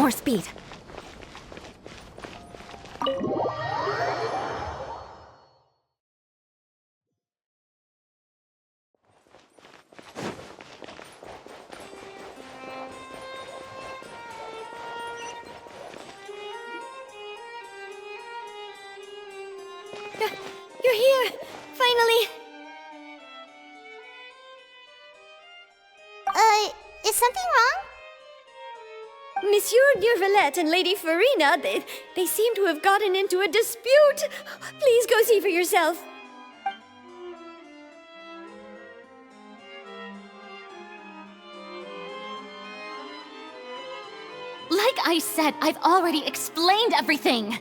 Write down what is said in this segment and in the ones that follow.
more speed. You're here! Finally! Is something wrong? Monsieur Durvalette and Lady Farina, they seem to have gotten into a dispute. Please go see for yourself. Like I said, I've already explained everything.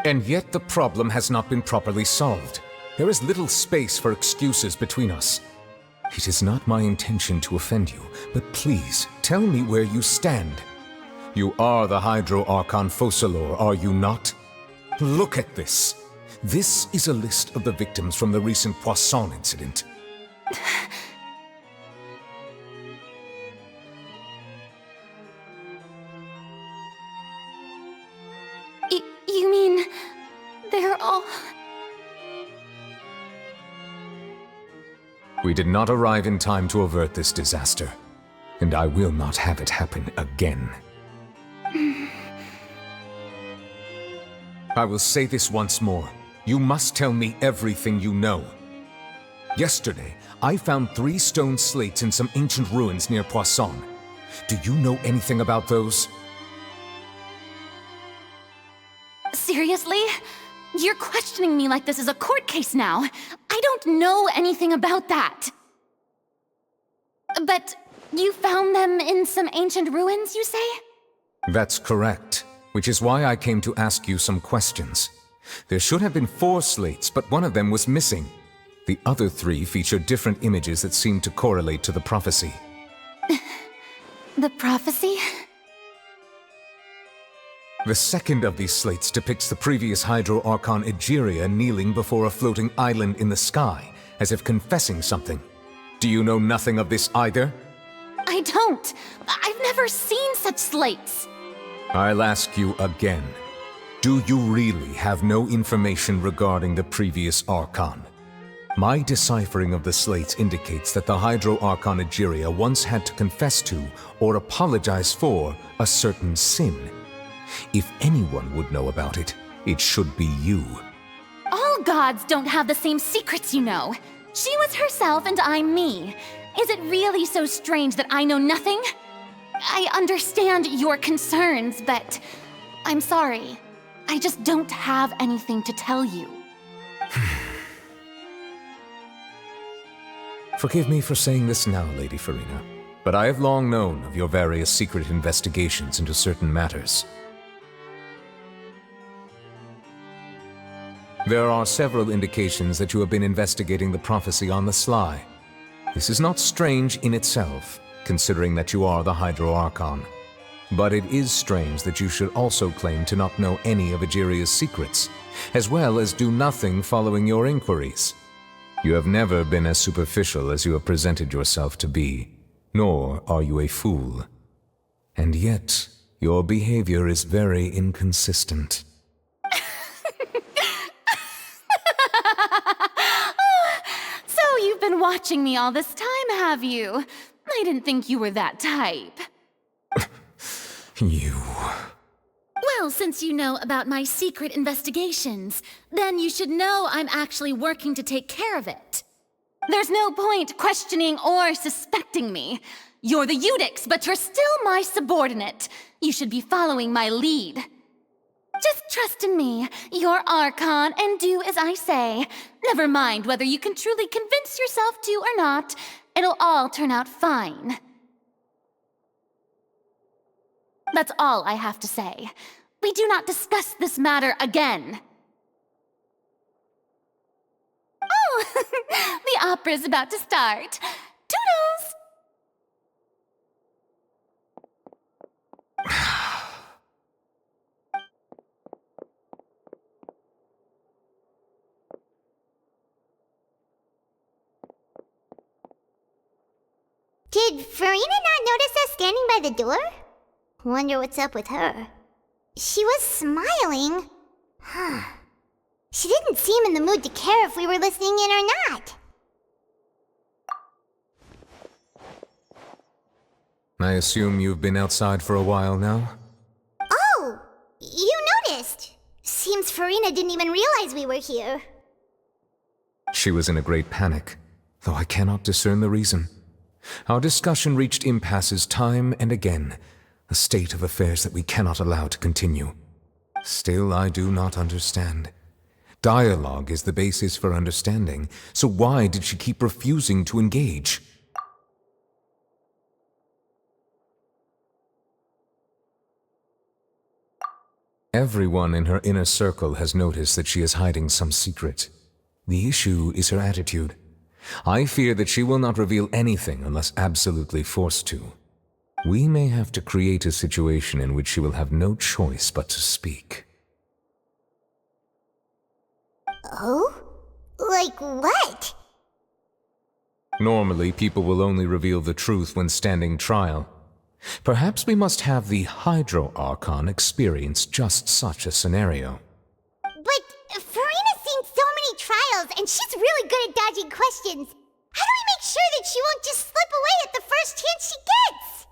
And yet the problem has not been properly solved. There is little space for excuses between us. It is not my intention to offend you, but please, tell me where you stand. You are the Hydro Archon Focalor, are you not? Look at this. This is a list of the victims from the recent Poisson incident. You mean... they're all... We did not arrive in time to avert this disaster, and I will not have it happen again. I will say this once more. You must tell me everything you know. Yesterday, I found 3 stone slates in some ancient ruins near Poisson. Do you know anything about those? Seriously? You're questioning me like this is a court case now. I don't know anything about that. But you found them in some ancient ruins, you say? That's correct, which is why I came to ask you some questions. There should have been 4 slates, but one of them was missing. The other 3 feature different images that seem to correlate to the prophecy. The prophecy? The second of these slates depicts the previous Hydro Archon Egeria kneeling before a floating island in the sky, as if confessing something. Do you know nothing of this either? I don't. I've never seen such slates. I'll ask you again. Do you really have no information regarding the previous Archon? My deciphering of the slates indicates that the Hydro Archon Egeria once had to confess to, or apologize for, a certain sin. If anyone would know about it, it should be you. All gods don't have the same secrets, you know. She was herself and I'm me. Is it really so strange that I know nothing? I understand your concerns, but I'm sorry. I just don't have anything to tell you. Forgive me for saying this now, Lady Farina, but I have long known of your various secret investigations into certain matters. There are several indications that you have been investigating the prophecy on the sly. This is not strange in itself, considering that you are the Hydro Archon. But it is strange that you should also claim to not know any of Egeria's secrets, as well as do nothing following your inquiries. You have never been as superficial as you have presented yourself to be, nor are you a fool. And yet, your behavior is very inconsistent. So you've been watching me all this time, have you? I didn't think you were that type. You... Well, since you know about my secret investigations, then you should know I'm actually working to take care of it. There's no point questioning or suspecting me. You're the Eudix, but you're still my subordinate. You should be following my lead. Just trust in me, you're Archon, and do as I say. Never mind whether you can truly convince yourself to or not. It'll all turn out fine. That's all I have to say. We do not discuss this matter again. Oh, the opera's about to start. Toodles! Did Farina not notice us standing by the door? Wonder what's up with her. She was smiling. She didn't seem in the mood to care if we were listening in or not. I assume you've been outside for a while now? Oh, you noticed. Seems Farina didn't even realize we were here. She was in a great panic, though I cannot discern the reason. Our discussion reached impasses time and again, a state of affairs that we cannot allow to continue. Still, I do not understand. Dialogue is the basis for understanding, so why did she keep refusing to engage? Everyone in her inner circle has noticed that she is hiding some secret. The issue is her attitude. I fear that she will not reveal anything unless absolutely forced to. We may have to create a situation in which she will have no choice but to speak. Oh? Like what? Normally, people will only reveal the truth when standing trial. Perhaps we must have the Hydro Archon experience just such a scenario. But Farina's seen so many trials, and she's really good at dodging questions. How do we make sure that she won't just slip away at the first chance she gets?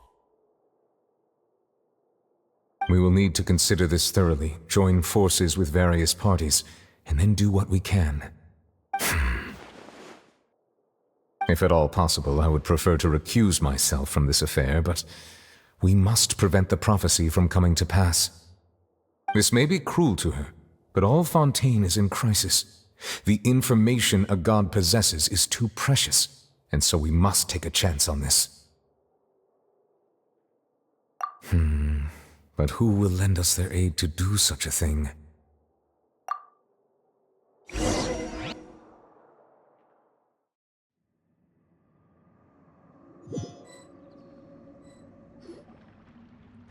We will need to consider this thoroughly, join forces with various parties, and then do what we can. If at all possible, I would prefer to recuse myself from this affair, but we must prevent the prophecy from coming to pass. This may be cruel to her, but all Fontaine is in crisis. The information a god possesses is too precious, and so we must take a chance on this. But who will lend us their aid to do such a thing?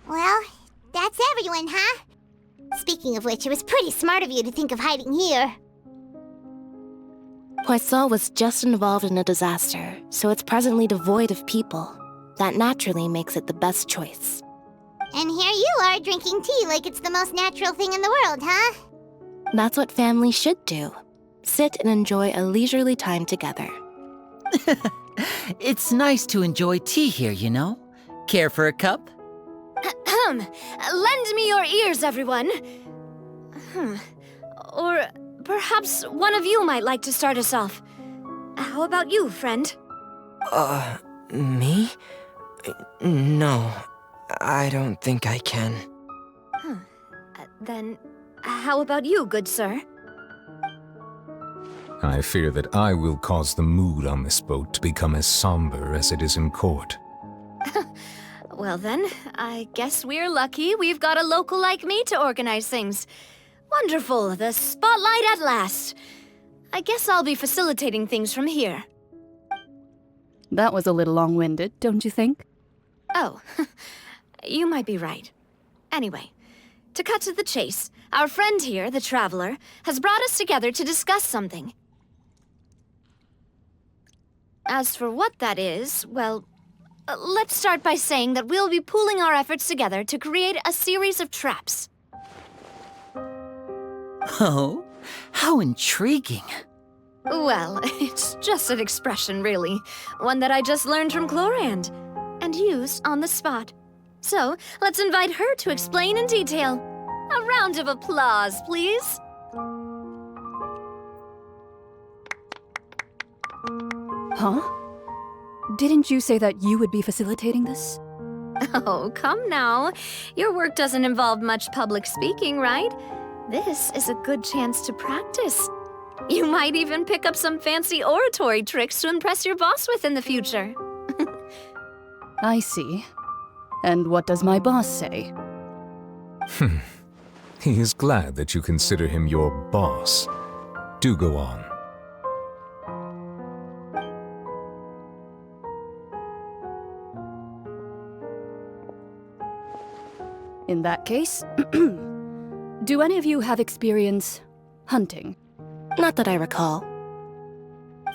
Well, that's everyone, huh? Speaking of which, it was pretty smart of you to think of hiding here. Poisson was just involved in a disaster, so it's presently devoid of people. That naturally makes it the best choice. And here you are drinking tea like it's the most natural thing in the world, huh? That's what family should do. Sit and enjoy a leisurely time together. It's nice to enjoy tea here, you know? Care for a cup? Lend me your ears, everyone. Or perhaps one of you might like to start us off. How about you, friend? Me? No, I don't think I can. Then, how about you, good sir? I fear that I will cause the mood on this boat to become as somber as it is in court. Well then, I guess we're lucky we've got a local like me to organize things. Wonderful, the spotlight at last. I guess I'll be facilitating things from here. That was a little long-winded, don't you think? Oh, you might be right. Anyway, to cut to the chase, our friend here, the Traveler, has brought us together to discuss something. As for what that is, well, let's start by saying that we'll be pooling our efforts together to create a series of traps. Oh, how intriguing. Well, it's just an expression, really. One that I just learned from Chlorand, and used on the spot. So, let's invite her to explain in detail. A round of applause, please. Huh? Didn't you say that you would be facilitating this? Oh, come now. Your work doesn't involve much public speaking, right? This is a good chance to practice. You might even pick up some fancy oratory tricks to impress your boss with in the future. I see. And what does my boss say? He is glad that you consider him your boss. Do go on. In that case, do any of you have experience hunting? Not that I recall.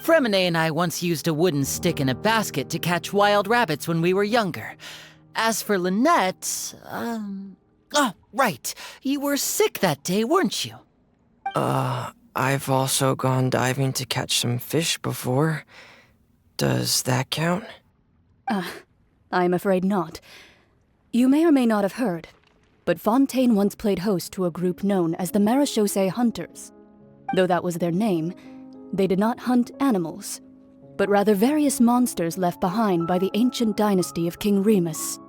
Fremine and I once used a wooden stick in a basket to catch wild rabbits when we were younger. As for Lynette, oh, right. You were sick that day, weren't you? I've also gone diving to catch some fish before. Does that count? I'm afraid not. You may or may not have heard, but Fontaine once played host to a group known as the Marechaussee Hunters. Though that was their name, they did not hunt animals, but rather various monsters left behind by the ancient dynasty of King Remus.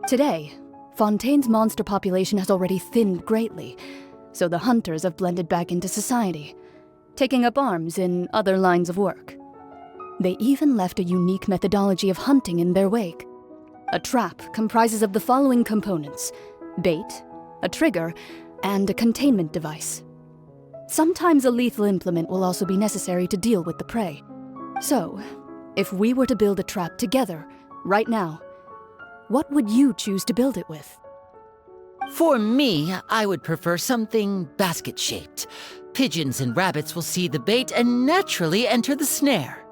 Today, Fontaine's monster population has already thinned greatly, so the hunters have blended back into society, taking up arms in other lines of work. They even left a unique methodology of hunting in their wake. A trap comprises of the following components: bait, a trigger, and a containment device. Sometimes a lethal implement will also be necessary to deal with the prey. So, if we were to build a trap together, right now, what would you choose to build it with? For me, I would prefer something basket-shaped. Pigeons and rabbits will see the bait and naturally enter the snare.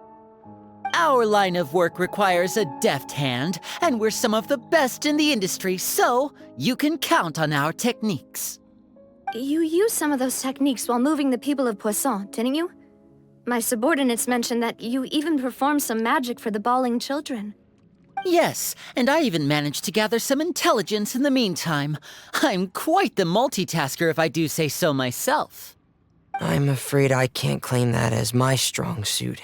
Our line of work requires a deft hand, and we're some of the best in the industry, so you can count on our techniques. You used some of those techniques while moving the people of Poisson, didn't you? My subordinates mentioned that you even performed some magic for the bawling children. Yes, and I even managed to gather some intelligence in the meantime. I'm quite the multitasker if I do say so myself. I'm afraid I can't claim that as my strong suit.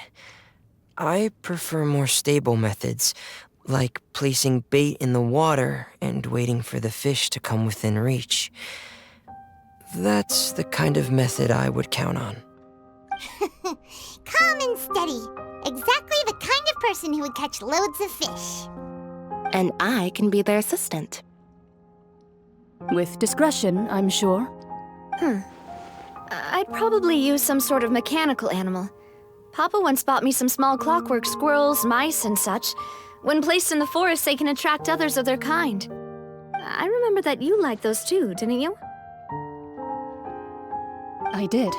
I prefer more stable methods, like placing bait in the water and waiting for the fish to come within reach. That's the kind of method I would count on. Calm and steady. Exactly the kind of person who would catch loads of fish. And I can be their assistant. With discretion, I'm sure. I'd probably use some sort of mechanical animal. Papa once bought me some small clockwork squirrels, mice, and such. When placed in the forest, they can attract others of their kind. I remember that you liked those too, didn't you? I did.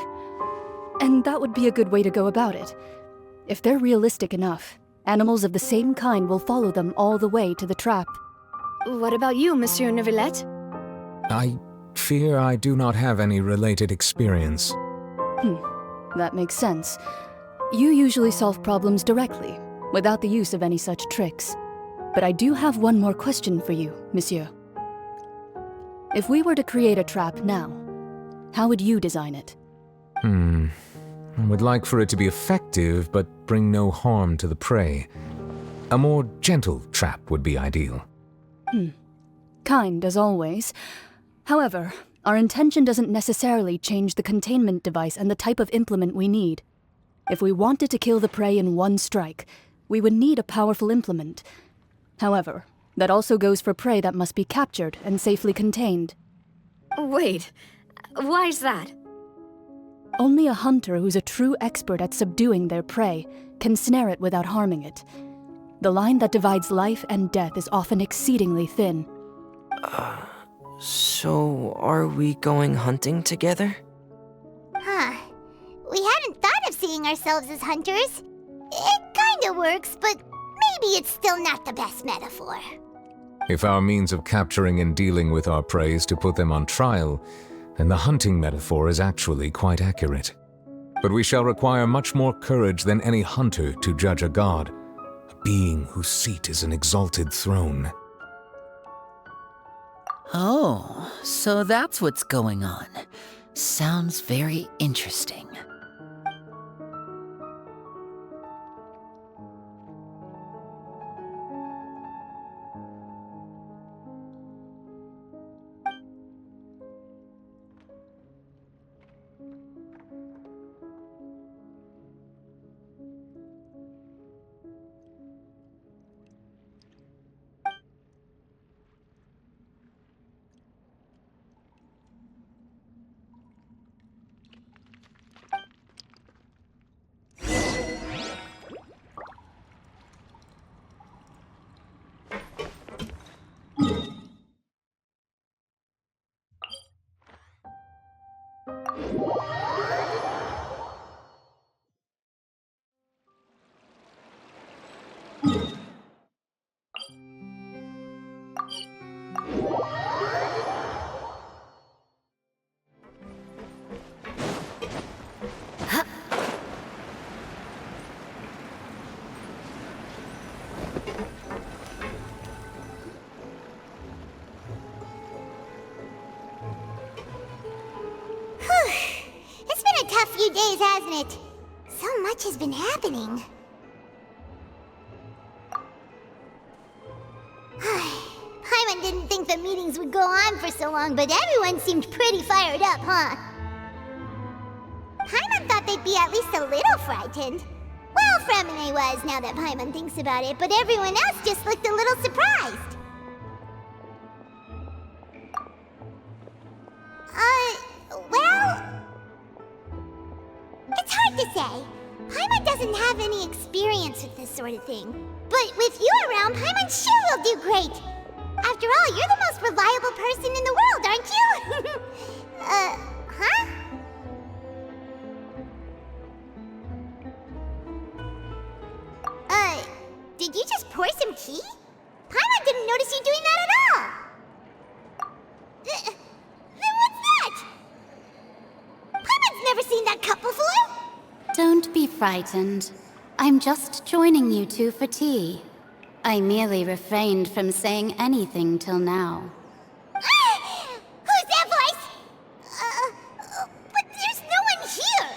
And that would be a good way to go about it. If they're realistic enough, animals of the same kind will follow them all the way to the trap. What about you, Monsieur Neuvillette? I fear I do not have any related experience. That makes sense. You usually solve problems directly, without the use of any such tricks. But I do have one more question for you, monsieur. If we were to create a trap now, how would you design it? I would like for it to be effective, but bring no harm to the prey. A more gentle trap would be ideal. Kind, as always. However, our intention doesn't necessarily change the containment device and the type of implement we need. If we wanted to kill the prey in one strike, we would need a powerful implement. However, that also goes for prey that must be captured and safely contained. Wait, why's that? Only a hunter who's a true expert at subduing their prey can snare it without harming it. The line that divides life and death is often exceedingly thin. So are we going hunting together? Huh. We hadn't thought of seeing ourselves as hunters. It kinda works, but maybe it's still not the best metaphor. If our means of capturing and dealing with our prey is to put them on trial, then the hunting metaphor is actually quite accurate. But we shall require much more courage than any hunter to judge a god, a being whose seat is an exalted throne. Oh, so that's what's going on. Sounds very interesting. few days, hasn't it? So much has been happening. Paimon didn't think the meetings would go on for so long, but everyone seemed pretty fired up, huh? Paimon thought they'd be at least a little frightened. Well, Fremine was, now that Paimon thinks about it, but everyone else just looked a little surprised. Well... It's hard to say. Paimon doesn't have any experience with this sort of thing. But with you around, Paimon sure will do great. After all, you're the most reliable person in the world, aren't you? Huh? Did you just pour some tea? Paimon didn't notice you doing that at all. Then what's that? Paimon's never seen that cup before. Don't be frightened. I'm just joining you two for tea. I merely refrained from saying anything till now. Who's that voice? But there's no one here.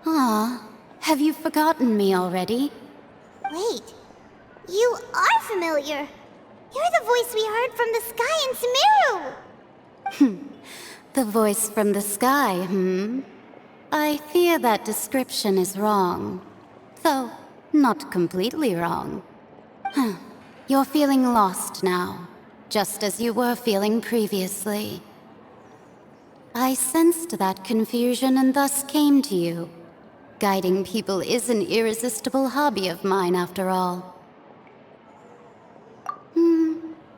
Ah, have you forgotten me already? Wait, you are familiar. You're the voice we heard from the sky in Sumeru. The voice from the sky, I fear that description is wrong. Though, not completely wrong. You're feeling lost now, just as you were feeling previously. I sensed that confusion and thus came to you. Guiding people is an irresistible hobby of mine, after all.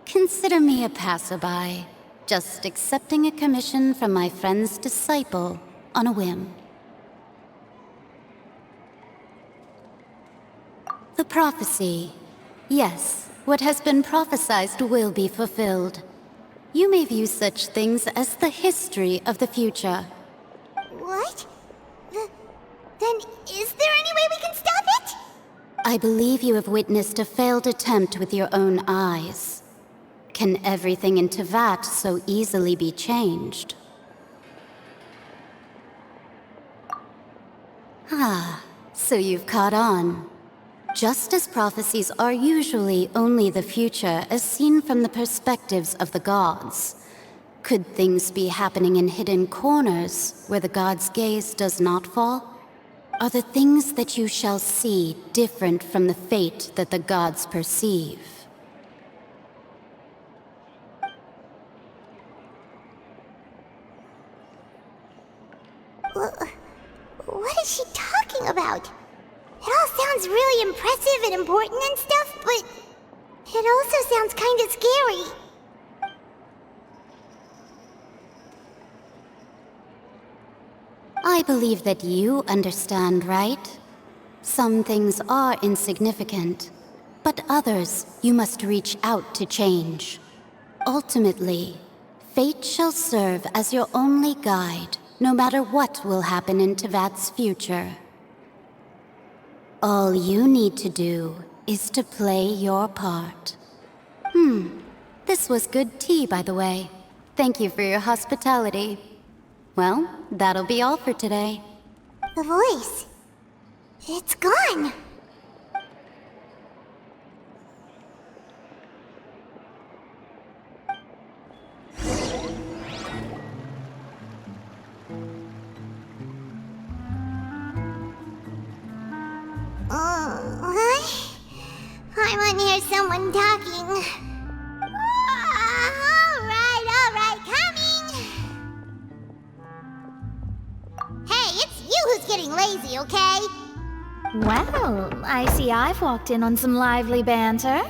Consider me a passerby, just accepting a commission from my friend's disciple on a whim. The prophecy. Yes, what has been prophesied will be fulfilled. You may view such things as the history of the future. What? Then is there any way we can stop it? I believe you have witnessed a failed attempt with your own eyes. Can everything in Teyvat so easily be changed? Ah, so you've caught on. Just as prophecies are usually only the future as seen from the perspectives of the gods, could things be happening in hidden corners where the gods' gaze does not fall? Are the things that you shall see different from the fate that the gods perceive? What is she talking about? It all sounds really impressive and important and stuff, but it also sounds kind of scary. I believe that you understand, right? Some things are insignificant, but others you must reach out to change. Ultimately, fate shall serve as your only guide, no matter what will happen in Teyvat's future. All you need to do is to play your part. This was good tea, by the way. Thank you for your hospitality. Well, that'll be all for today. The voice. It's gone. I want to hear someone talking. All right, coming. Hey, it's you who's getting lazy, okay? Well, I see I've walked in on some lively banter.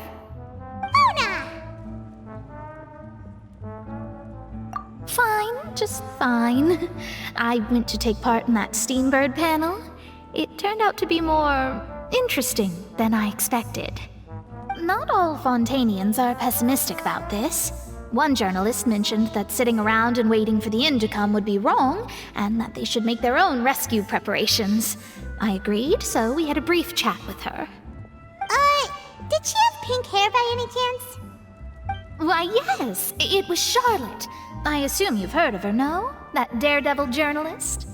Luna! Fine, just fine. I went to take part in that Steambird panel. It turned out to be more interesting than I expected. Not all Fontainians are pessimistic about this. One journalist mentioned that sitting around and waiting for the Inn to come would be wrong, and that they should make their own rescue preparations. I agreed, so we had a brief chat with her. Did she have pink hair by any chance? Why, yes, it was Charlotte. I assume you've heard of her, no? That daredevil journalist?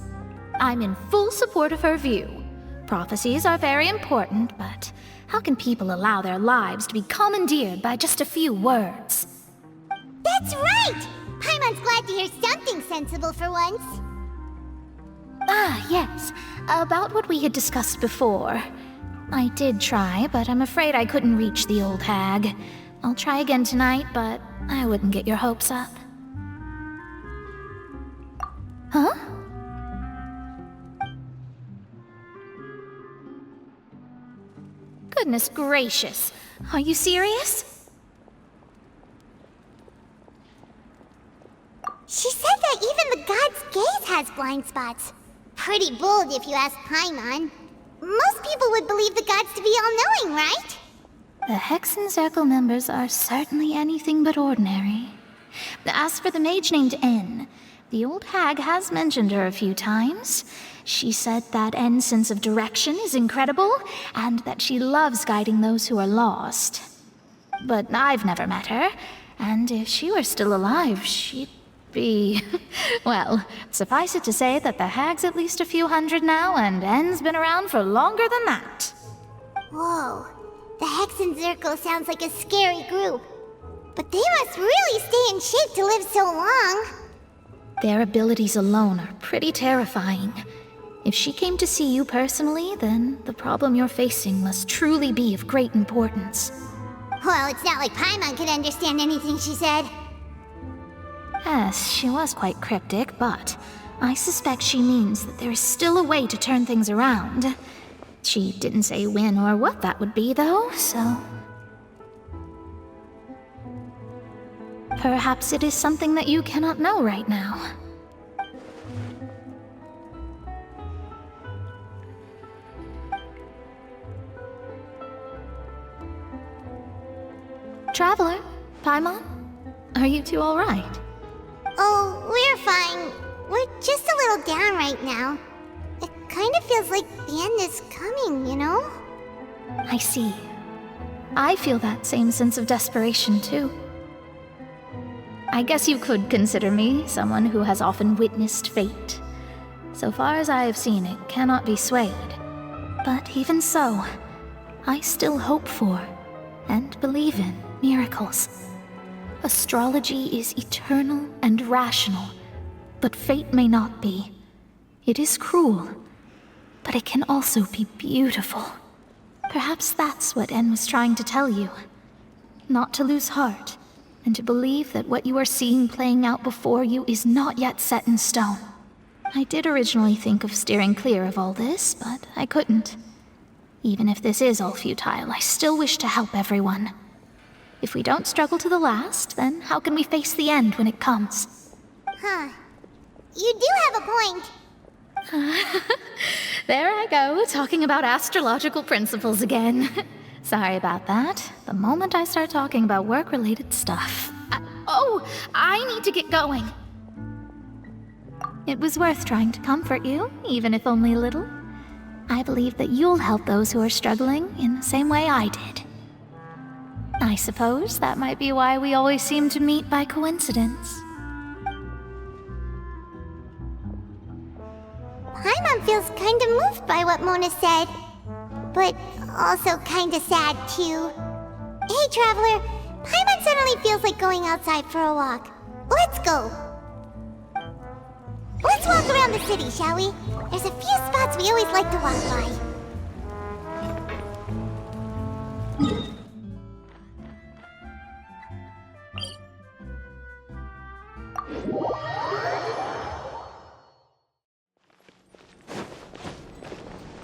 I'm in full support of her view. Prophecies are very important, but how can people allow their lives to be commandeered by just a few words? That's right! Paimon's glad to hear something sensible for once. Ah, yes. About what we had discussed before. I did try, but I'm afraid I couldn't reach the old hag. I'll try again tonight, but I wouldn't get your hopes up. Huh? Goodness gracious. Are you serious? She said that even the god's gaze has blind spots. Pretty bold if you ask Paimon. Most people would believe the gods to be all-knowing, right? The Hexen Circle members are certainly anything but ordinary. As for the mage named N, the old hag has mentioned her a few times. She said that N's sense of direction is incredible, and that she loves guiding those who are lost. But I've never met her, and if she were still alive, she'd be... well, suffice it to say that the hag's at least a few hundred now, and N's been around for longer than that. Whoa. The Hexen Circle sounds like a scary group. But they must really stay in shape to live so long. Their abilities alone are pretty terrifying. If she came to see you personally, then the problem you're facing must truly be of great importance. Well, it's not like Paimon could understand anything she said. Yes, she was quite cryptic, but I suspect she means that there is still a way to turn things around. She didn't say when or what that would be, though, so... perhaps it is something that you cannot know right now. Traveler, Paimon, are you two all right? Oh, we're fine. We're just a little down right now. It kind of feels like the end is coming, you know? I see. I feel that same sense of desperation, too. I guess you could consider me someone who has often witnessed fate. So far as I have seen, it cannot be swayed. But even so, I still hope for, and believe in, miracles. Astrology is eternal and rational, but fate may not be. It is cruel, but it can also be beautiful. Perhaps that's what En was trying to tell you. Not to lose heart, and to believe that what you are seeing playing out before you is not yet set in stone. I did originally think of steering clear of all this, but I couldn't. Even if this is all futile, I still wish to help everyone. If we don't struggle to the last, then how can we face the end when it comes? Huh. You do have a point. There I go, talking about astrological principles again. Sorry about that. The moment I start talking about work-related stuff... I need to get going. It was worth trying to comfort you, even if only a little. I believe that you'll help those who are struggling in the same way I did. I suppose that might be why we always seem to meet by coincidence. Paimon feels kind of moved by what Mona said. But also kind of sad, too. Hey, Traveler. Paimon suddenly feels like going outside for a walk. Let's go. Let's walk around the city, shall we? There's a few spots we always like to walk by.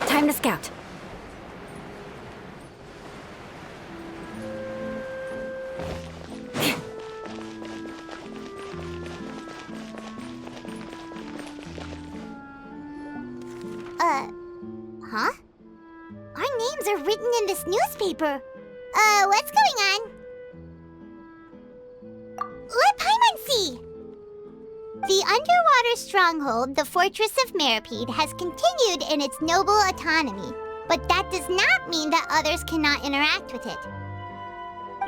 Time to scout. Huh? Our names are written in this newspaper. What's going on? Let Paimon see! The underwater stronghold, the Fortress of Meripede, has continued in its noble autonomy, but that does not mean that others cannot interact with it.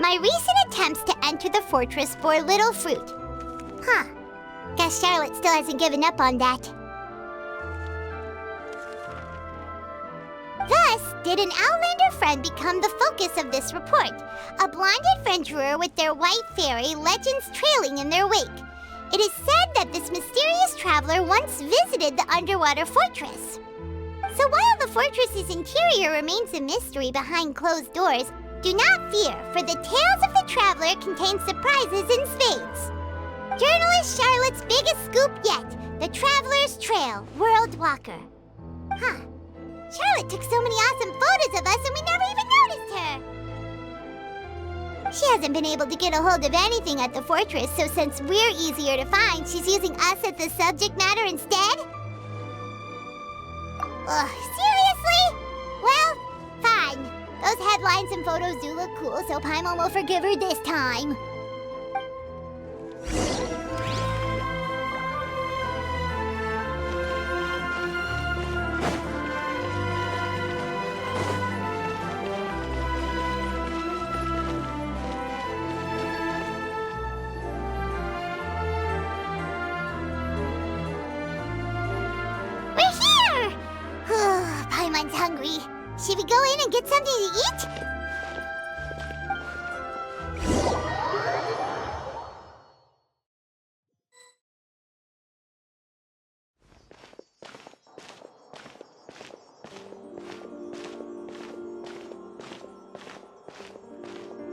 My recent attempts to enter the fortress bore little fruit. Huh. Guess Charlotte still hasn't given up on that. did an Outlander friend become the focus of this report. A blonde adventurer with their white fairy legends trailing in their wake. It is said that this mysterious traveler once visited the underwater fortress. So while the fortress's interior remains a mystery behind closed doors, do not fear, for the tales of the traveler contain surprises in spades. Journalist Charlotte's biggest scoop yet, the Traveler's Trail, World Walker. Huh. Charlotte took so many awesome photos of us and we never even noticed her. She hasn't been able to get a hold of anything at the fortress, so since we're easier to find, she's using us as the subject matter instead? Ugh, seriously? Well, fine. Those headlines and photos do look cool, so Paimon will forgive her this time. Paimon's hungry. Should we go in and get something to eat?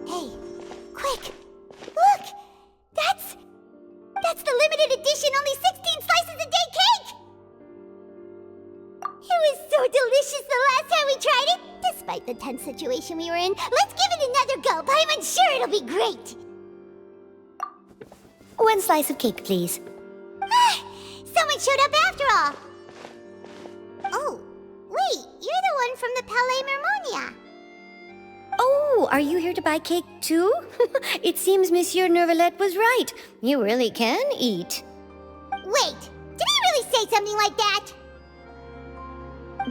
Hey, quick! Look! That's the limited edition, only 16 slices a day cake! It was so delicious the last time we tried it! Despite the tense situation we were in, let's give it another go! I'm sure it'll be great! 1 slice of cake, please. Someone showed up after all! Oh, wait, you're the one from the Palais Mermonia. Oh, are you here to buy cake too? It seems Monsieur Nervalette was right. You really can eat. Wait, did he really say something like that?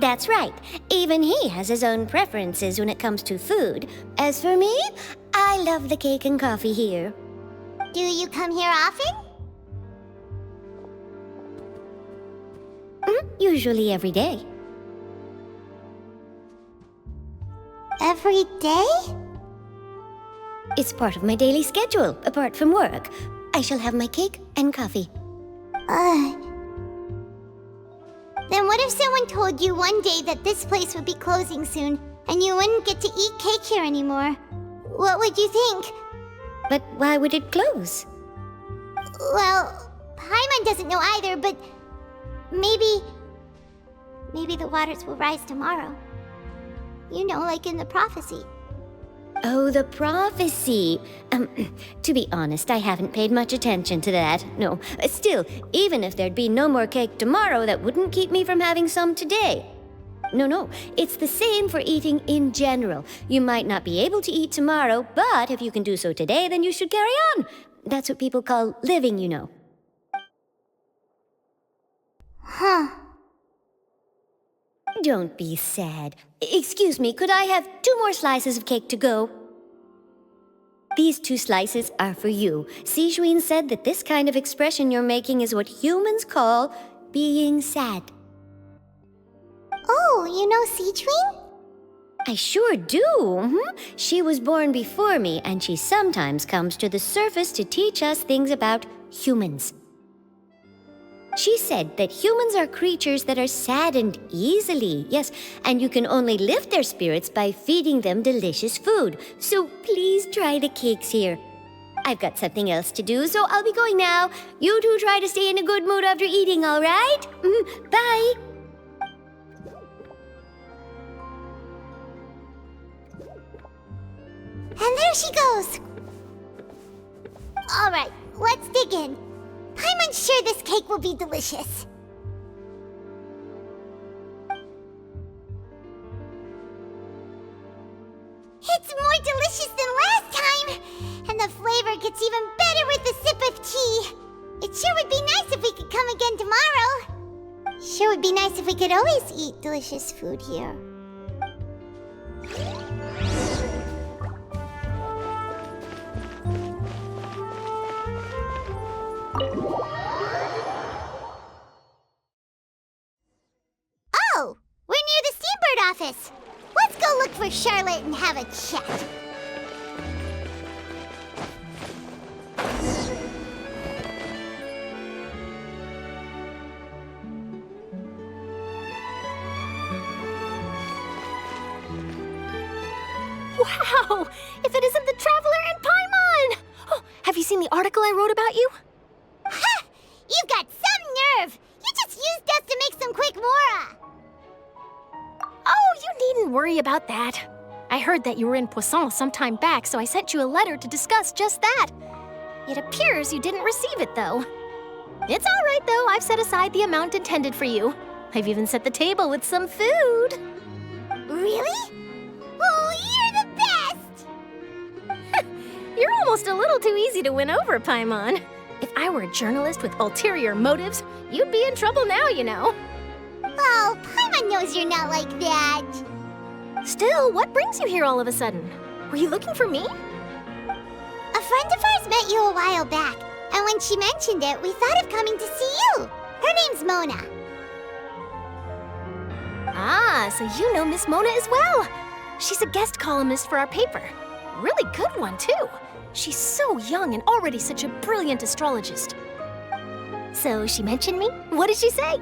That's right. Even he has his own preferences when it comes to food. As for me, I love the cake and coffee here. Do you come here often? Usually every day. Every day? It's part of my daily schedule, apart from work. I shall have my cake and coffee. Then what if someone told you one day that this place would be closing soon, and you wouldn't get to eat cake here anymore? What would you think? But why would it close? Well, Paimon doesn't know either, but maybe the waters will rise tomorrow. You know, like in the prophecy. Oh, the prophecy. To be honest, I haven't paid much attention to that. No, still, even if there'd be no more cake tomorrow, that wouldn't keep me from having some today. No, it's the same for eating in general. You might not be able to eat tomorrow, but if you can do so today, then you should carry on. That's what people call living, you know. Huh. Don't be sad. Excuse me, could I have 2 more slices of cake to go? These 2 slices are for you. Sijuin said that this kind of expression you're making is what humans call being sad. Oh, you know Sijuin? I sure do. She was born before me, and she sometimes comes to the surface to teach us things about humans. She said that humans are creatures that are saddened easily, yes, and you can only lift their spirits by feeding them delicious food. So please try the cakes here. I've got something else to do, so I'll be going now. You two try to stay in a good mood after eating, all right? Bye. And there she goes. All right, let's dig in. I'm unsure this cake will be delicious. It's more delicious than last time! And the flavor gets even better with a sip of tea. It sure would be nice if we could come again tomorrow. Sure would be nice if we could always eat delicious food here. Oh, we're near the steamboat secret office. Let's go look for Charlotte and have a chat. Wow! If it isn't the Traveler and Paimon! Oh, have you seen the article I wrote about you? Ha! You've got some nerve! You just used us to make some quick mora! Oh, you needn't worry about that. I heard that you were in Poisson some time back, so I sent you a letter to discuss just that. It appears you didn't receive it, though. It's all right, though. I've set aside the amount intended for you. I've even set the table with some food. Really? Oh, you're the best! You're almost a little too easy to win over, Paimon. If I were a journalist with ulterior motives, you'd be in trouble now, you know. Oh, Paimon knows you're not like that. Still, what brings you here all of a sudden? Were you looking for me? A friend of ours met you a while back, and when she mentioned it, we thought of coming to see you. Her name's Mona. Ah, so you know Miss Mona as well. She's a guest columnist for our paper. Really good one, too. She's so young and already such a brilliant astrologist. So she mentioned me? What did she say?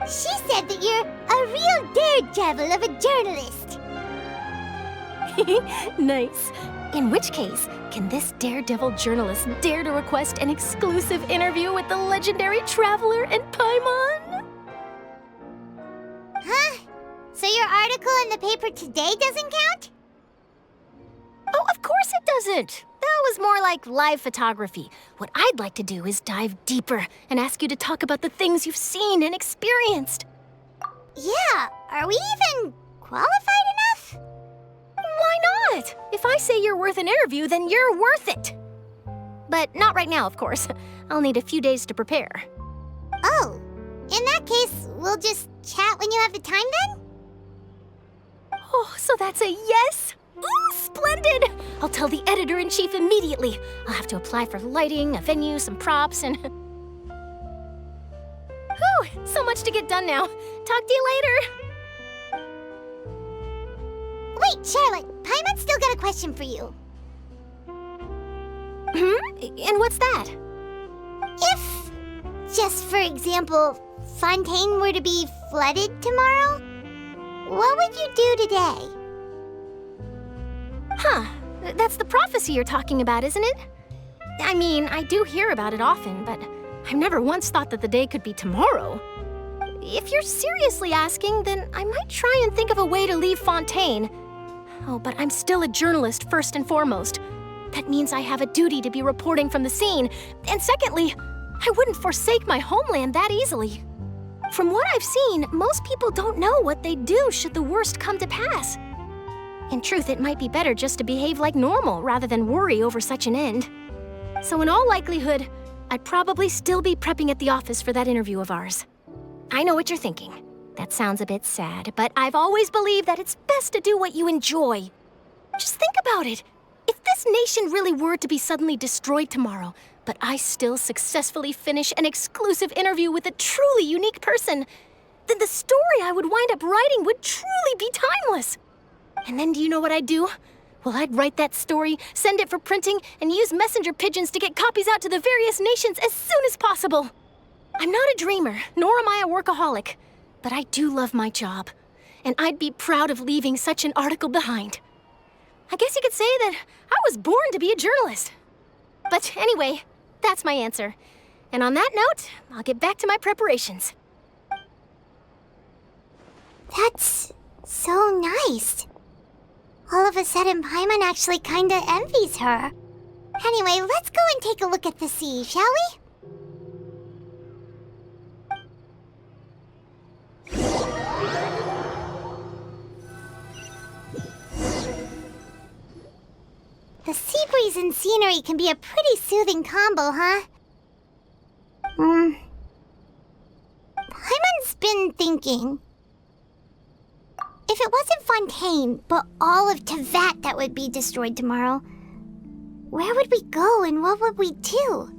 She said that you're a real daredevil of a journalist. Nice. In which case, can this daredevil journalist dare to request an exclusive interview with the legendary Traveler and Paimon? Huh? So your article in the paper today doesn't count? Oh, of course it doesn't. That was more like live photography. What I'd like to do is dive deeper and ask you to talk about the things you've seen and experienced. Yeah, are we even qualified enough? Why not? If I say you're worth an interview, then you're worth it. But not right now, of course. I'll need a few days to prepare. Oh, in that case, we'll just chat when you have the time then? Oh, so that's a yes? Ooh, splendid! I'll tell the editor-in-chief immediately. I'll have to apply for lighting, a venue, some props, and... Whew, so much to get done now. Talk to you later. Wait, Charlotte, Paimon's still got a question for you. And what's that? If, just for example, Fontaine were to be flooded tomorrow, what would you do today? Huh, that's the prophecy you're talking about, isn't it? I mean, I do hear about it often, but I've never once thought that the day could be tomorrow. If you're seriously asking, then I might try and think of a way to leave Fontaine. Oh, but I'm still a journalist first and foremost. That means I have a duty to be reporting from the scene. And secondly, I wouldn't forsake my homeland that easily. From what I've seen, most people don't know what they'd do should the worst come to pass. In truth, it might be better just to behave like normal rather than worry over such an end. So in all likelihood, I'd probably still be prepping at the office for that interview of ours. I know what you're thinking. That sounds a bit sad, but I've always believed that it's best to do what you enjoy. Just think about it. If this nation really were to be suddenly destroyed tomorrow, but I still successfully finish an exclusive interview with a truly unique person, then the story I would wind up writing would truly be timeless. And then do you know what I'd do? Well, I'd write that story, send it for printing, and use messenger pigeons to get copies out to the various nations as soon as possible. I'm not a dreamer, nor am I a workaholic, but I do love my job, and I'd be proud of leaving such an article behind. I guess you could say that I was born to be a journalist. But anyway, that's my answer. And on that note, I'll get back to my preparations. That's so nice. All of a sudden, Paimon actually kinda envies her. Anyway, let's go and take a look at the sea, shall we? The sea breeze and scenery can be a pretty soothing combo, huh? Paimon's been thinking. If it wasn't Fontaine, but all of Tevat that would be destroyed tomorrow, where would we go and what would we do?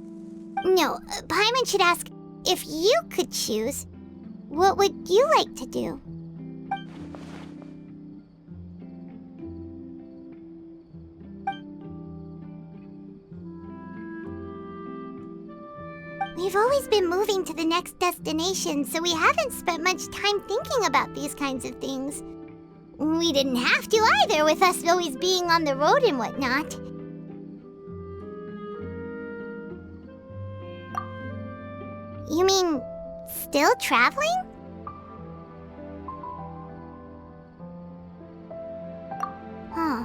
No, Paimon should ask, if you could choose, what would you like to do? We've always been moving to the next destination, so we haven't spent much time thinking about these kinds of things. We didn't have to either, with us always being on the road and whatnot. You mean, still traveling? Huh.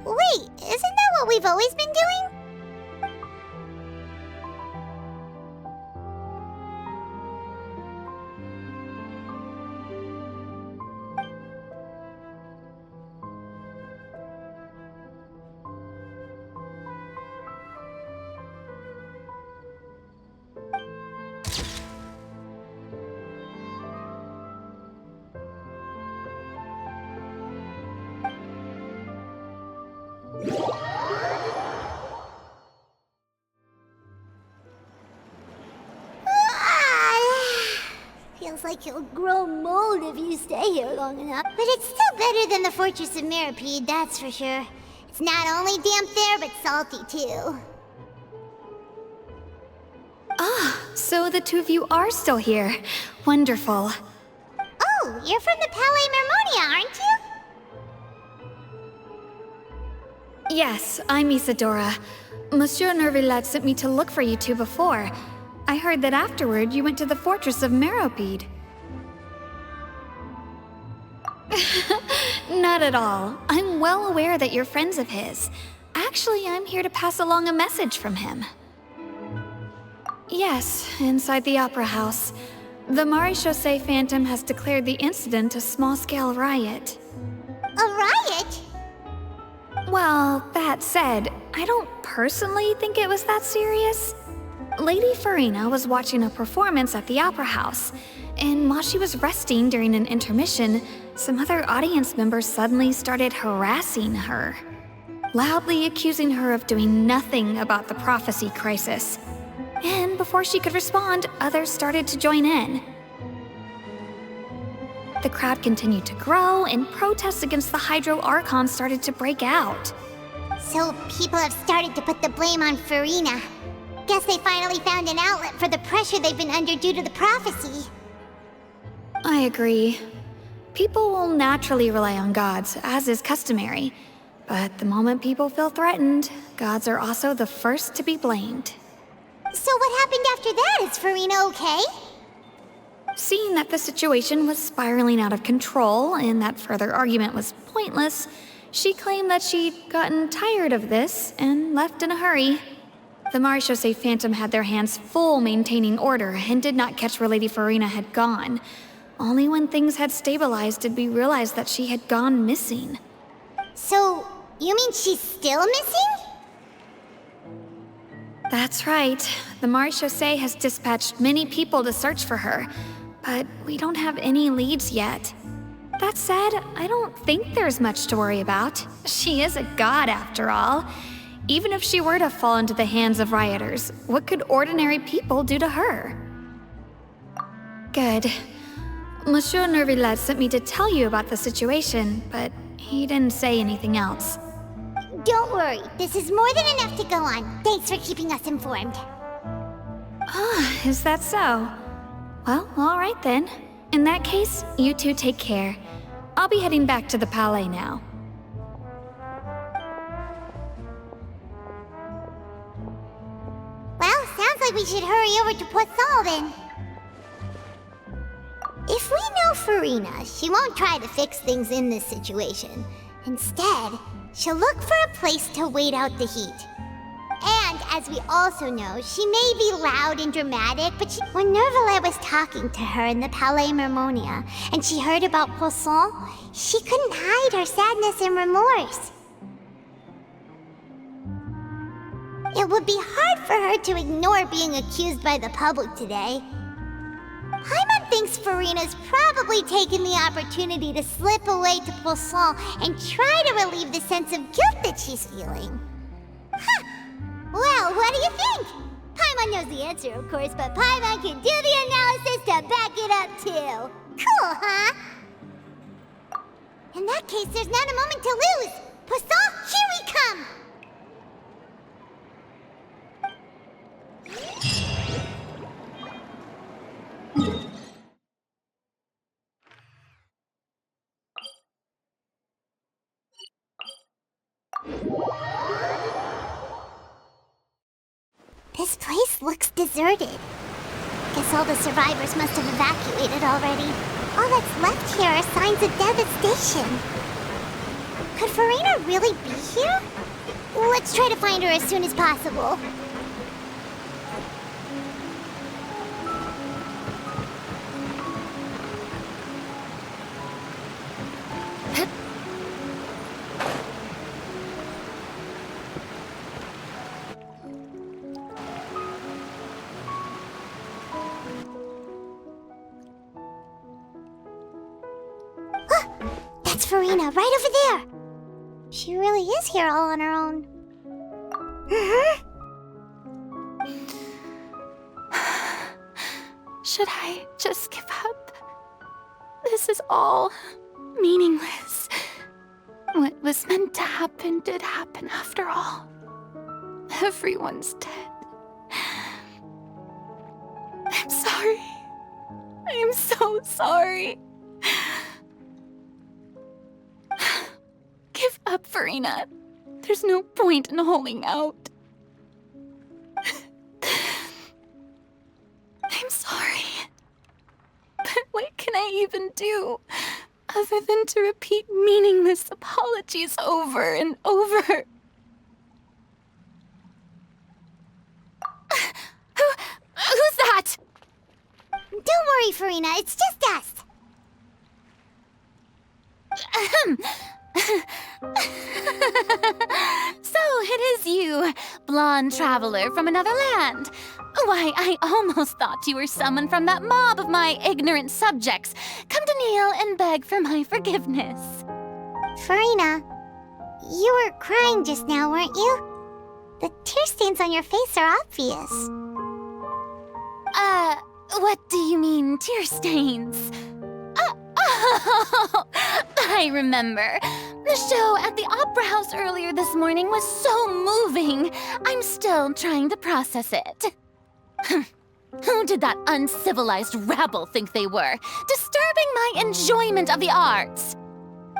Wait, isn't that what we've always been doing? Feels like you'll grow mold if you stay here long enough. But it's still better than the Fortress of Maripede, that's for sure. It's not only damp there, but salty too. Ah, so the two of you are still here. Wonderful. Oh, you're from the Palais Mermonia, aren't you? Yes, I'm Isadora. Monsieur Nervillet sent me to look for you two before. I heard that afterward you went to the Fortress of Maripede. Not at all. I'm well aware that you're friends of his. Actually, I'm here to pass along a message from him. Yes, inside the Opera House. The Maréchaussée Phantom has declared the incident a small-scale riot. A riot? Well, that said, I don't personally think it was that serious. Lady Farina was watching a performance at the Opera House, and while she was resting during an intermission, some other audience members suddenly started harassing her, loudly accusing her of doing nothing about the prophecy crisis. And before she could respond, others started to join in. The crowd continued to grow, and protests against the Hydro Archon started to break out. So people have started to put the blame on Farina. Guess they finally found an outlet for the pressure they've been under due to the prophecy. I agree. People will naturally rely on gods, as is customary. But the moment people feel threatened, gods are also the first to be blamed. So what happened after that? Is Farina okay? Seeing that the situation was spiraling out of control and that further argument was pointless, she claimed that she'd gotten tired of this and left in a hurry. The Maréchaussée Phantom had their hands full maintaining order and did not catch where Lady Farina had gone. Only when things had stabilized did we realize that she had gone missing. So, you mean she's still missing? That's right. The Maréchaussée has dispatched many people to search for her, but we don't have any leads yet. That said, I don't think there's much to worry about. She is a god after all. Even if she were to fall into the hands of rioters, what could ordinary people do to her? Good. Monsieur Nervillet sent me to tell you about the situation, but he didn't say anything else. Don't worry, this is more than enough to go on. Thanks for keeping us informed. Ah, is that so? Well, all right then. In that case, you two take care. I'll be heading back to the Palais now. Well, sounds like we should hurry over to Poisson then. If we know Farina, she won't try to fix things in this situation. Instead, she'll look for a place to wait out the heat. And as we also know, she may be loud and dramatic, but when Nervillet was talking to her in the Palais Mermonia, and she heard about Poisson, she couldn't hide her sadness and remorse. It would be hard for her to ignore being accused by the public today. Paimon thinks Farina's probably taken the opportunity to slip away to Poisson and try to relieve the sense of guilt that she's feeling. Huh. Well, what do you think? Paimon knows the answer, of course, but Paimon can do the analysis to back it up too. Cool, huh? In that case, there's not a moment to lose. Poisson, here we come! This place looks deserted. Guess all the survivors must have evacuated already. All that's left here are signs of devastation. Could Farina really be here? Let's try to find her as soon as possible. That's Farina, right over there. She really is here all on her own. Should I just give up? This is all meaningless. What was meant to happen did happen after all. Everyone's dead. I'm sorry. I am so sorry. Give up, Farina. There's no point in holding out. I'm sorry. But what can I even do other than to repeat meaningless apologies over and over? Who's that? Don't worry, Farina, it's just us. So it is you, blonde traveler from another land. Why, I almost thought you were someone from that mob of my ignorant subjects, come to kneel and beg for my forgiveness. Farina, you were crying just now, weren't you? The tear stains on your face are obvious. What do you mean, tear stains? Oh, I remember. The show at the Opera House earlier this morning was so moving. I'm still trying to process it. Who did that uncivilized rabble think they were, disturbing my enjoyment of the arts?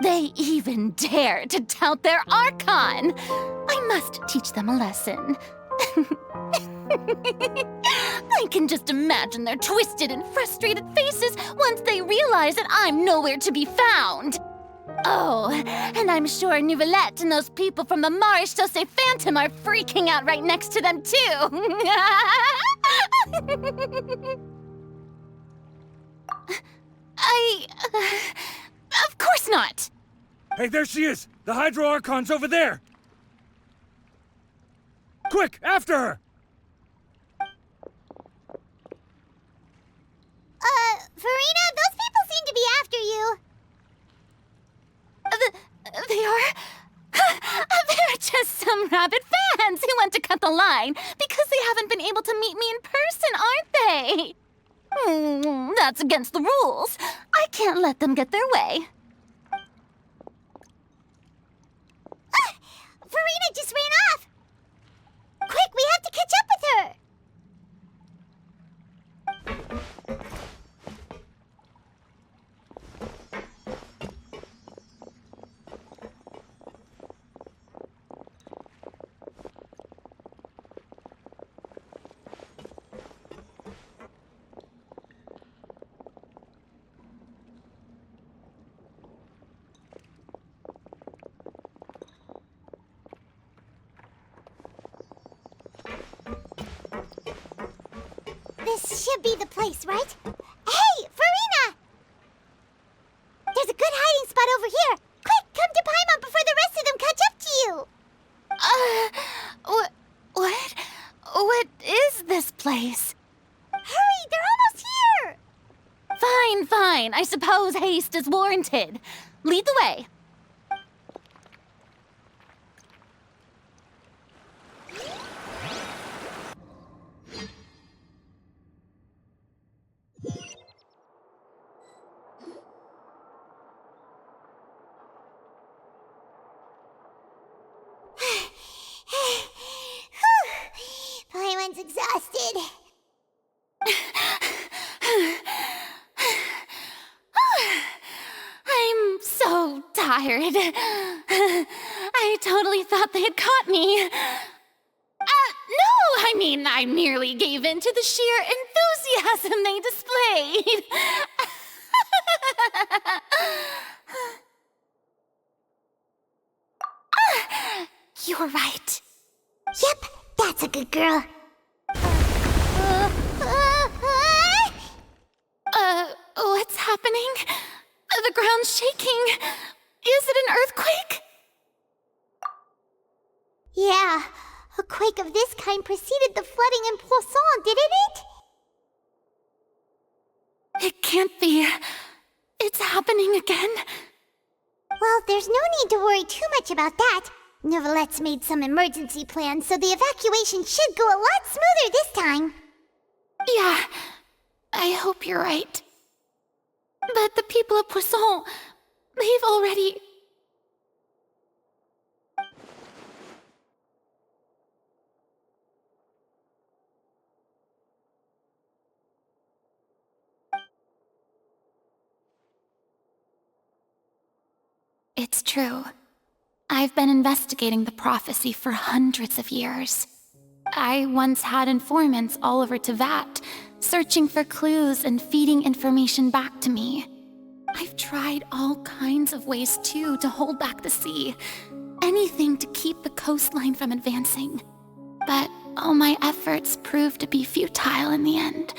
They even dare to tout their Archon. I must teach them a lesson. I can just imagine their twisted and frustrated faces once they realize that I'm nowhere to be found. Oh, and I'm sure Nouvellette and those people from the Maréchaussée Phantom are freaking out right next to them, too. Of course not. Hey, there she is! The Hydro Archon's over there! Quick, after her! Farina, those people seem to be after you. They are? They're just some rabid fans who want to cut the line because they haven't been able to meet me in person, aren't they? That's against the rules. I can't let them get their way. Farina just ran off! Quick, we have to catch up with her! This should be the place, right? Hey, Farina! There's a good hiding spot over here. Quick, come to Paimon before the rest of them catch up to you. What is this place? Hurry, they're almost here. Fine. I suppose haste is warranted. Lead the way. Paimon's exhausted. I'm so tired. I totally thought they had caught me. No, I mean, I merely gave in to the sheer enthusiasm they displayed. You're right. Yep, that's a good girl. What's happening? The ground's shaking. Is it an earthquake? Yeah, a quake of this kind preceded the flooding in Poisson, didn't it? It can't be. It's happening again. Well, there's no need to worry too much about that. Novelette's made some emergency plans, so the evacuation should go a lot smoother this time. Yeah, I hope you're right. But the people of Poisson, they've already... It's true. I've been investigating the prophecy for hundreds of years. I once had informants all over Tevat, searching for clues and feeding information back to me. I've tried all kinds of ways, too, to hold back the sea. Anything to keep the coastline from advancing. But all my efforts proved to be futile in the end.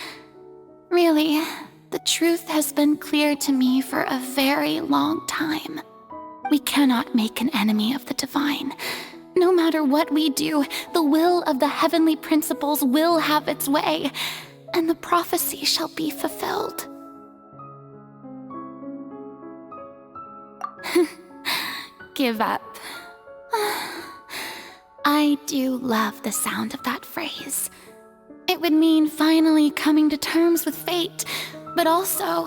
Really, the truth has been clear to me for a very long time. We cannot make an enemy of the divine. No matter what we do, the will of the heavenly principles will have its way, and the prophecy shall be fulfilled. Give up. I do love the sound of that phrase. It would mean finally coming to terms with fate, but also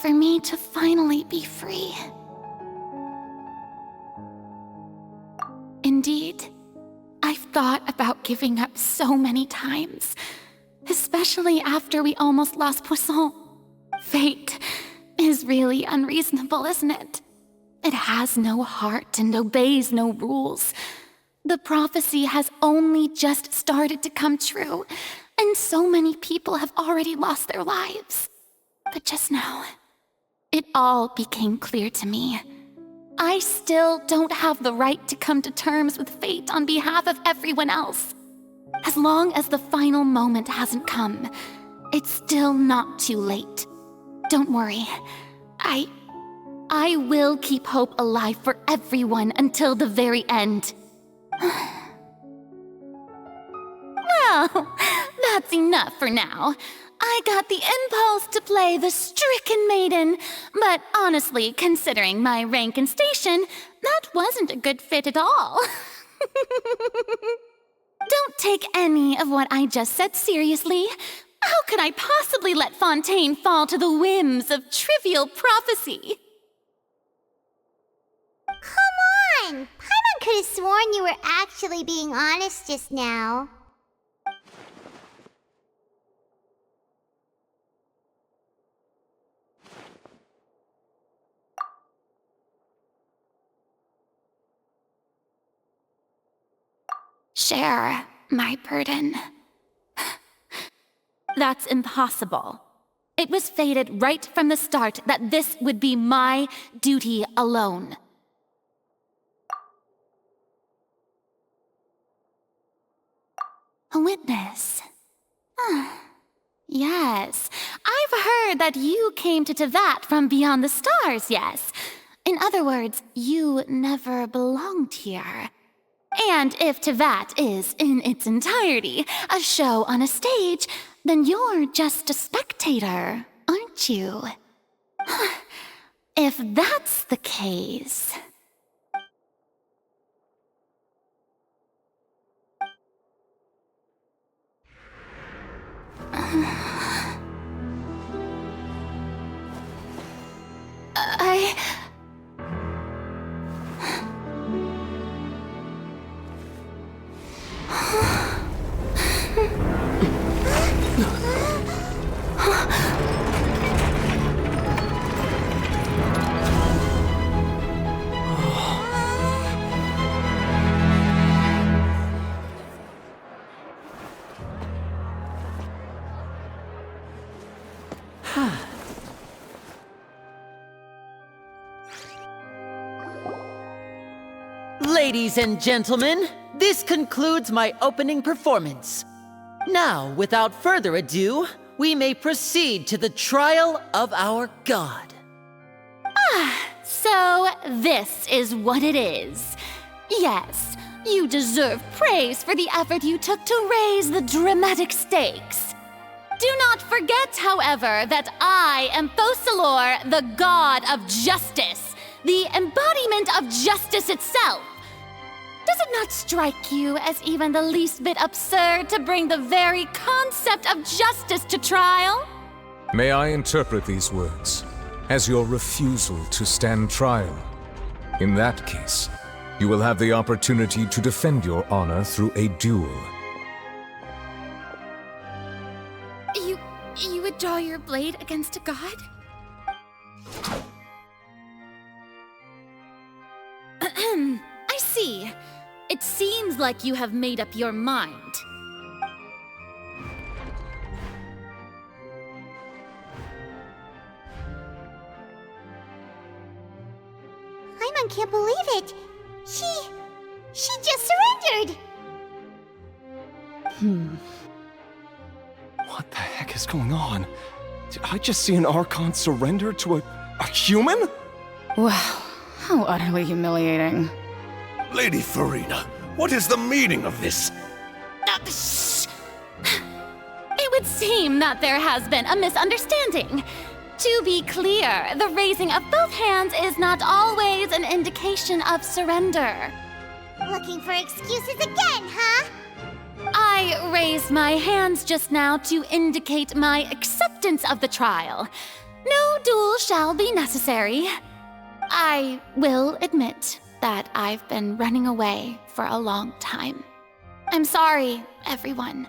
for me to finally be free. Indeed, I've thought about giving up so many times, especially after we almost lost Poisson. Fate is really unreasonable, isn't it? It has no heart and obeys no rules. The prophecy has only just started to come true, and so many people have already lost their lives. But just now, it all became clear to me. I still don't have the right to come to terms with fate on behalf of everyone else. As long as the final moment hasn't come, it's still not too late. Don't worry. I will keep hope alive for everyone until the very end. Well, that's enough for now. I got the impulse to play the stricken maiden, but honestly, considering my rank and station, that wasn't a good fit at all. Don't take any of what I just said seriously. How could I possibly let Fontaine fall to the whims of trivial prophecy? Come on! Paimon could have sworn you were actually being honest just now. Share my burden. That's impossible. It was fated right from the start that this would be my duty alone. A witness. Yes, I've heard that you came to Tevat from beyond the stars, yes. In other words, you never belonged here. And if Tevat is, in its entirety, a show on a stage, then you're just a spectator, aren't you? If that's the case... Ladies and gentlemen, this concludes my opening performance. Now, without further ado, we may proceed to the trial of our god. So this is what it is. Yes, you deserve praise for the effort you took to raise the dramatic stakes. Do not forget, however, that I am Focalor, the god of justice, the embodiment of justice itself. Does it not strike you as even the least bit absurd to bring the very concept of justice to trial? May I interpret these words as your refusal to stand trial? In that case, you will have the opportunity to defend your honor through a duel. You would draw your blade against a god? I see. It seems like you have made up your mind. Paimon can't believe it. She just surrendered. What the heck is going on? Did I just see an Archon surrender to a human? Wow, how utterly humiliating. Lady Farina, what is the meaning of this? Shh! It would seem that there has been a misunderstanding. To be clear, the raising of both hands is not always an indication of surrender. Looking for excuses again, huh? I raised my hands just now to indicate my acceptance of the trial. No duel shall be necessary. I will admit that I've been running away for a long time. I'm sorry, everyone.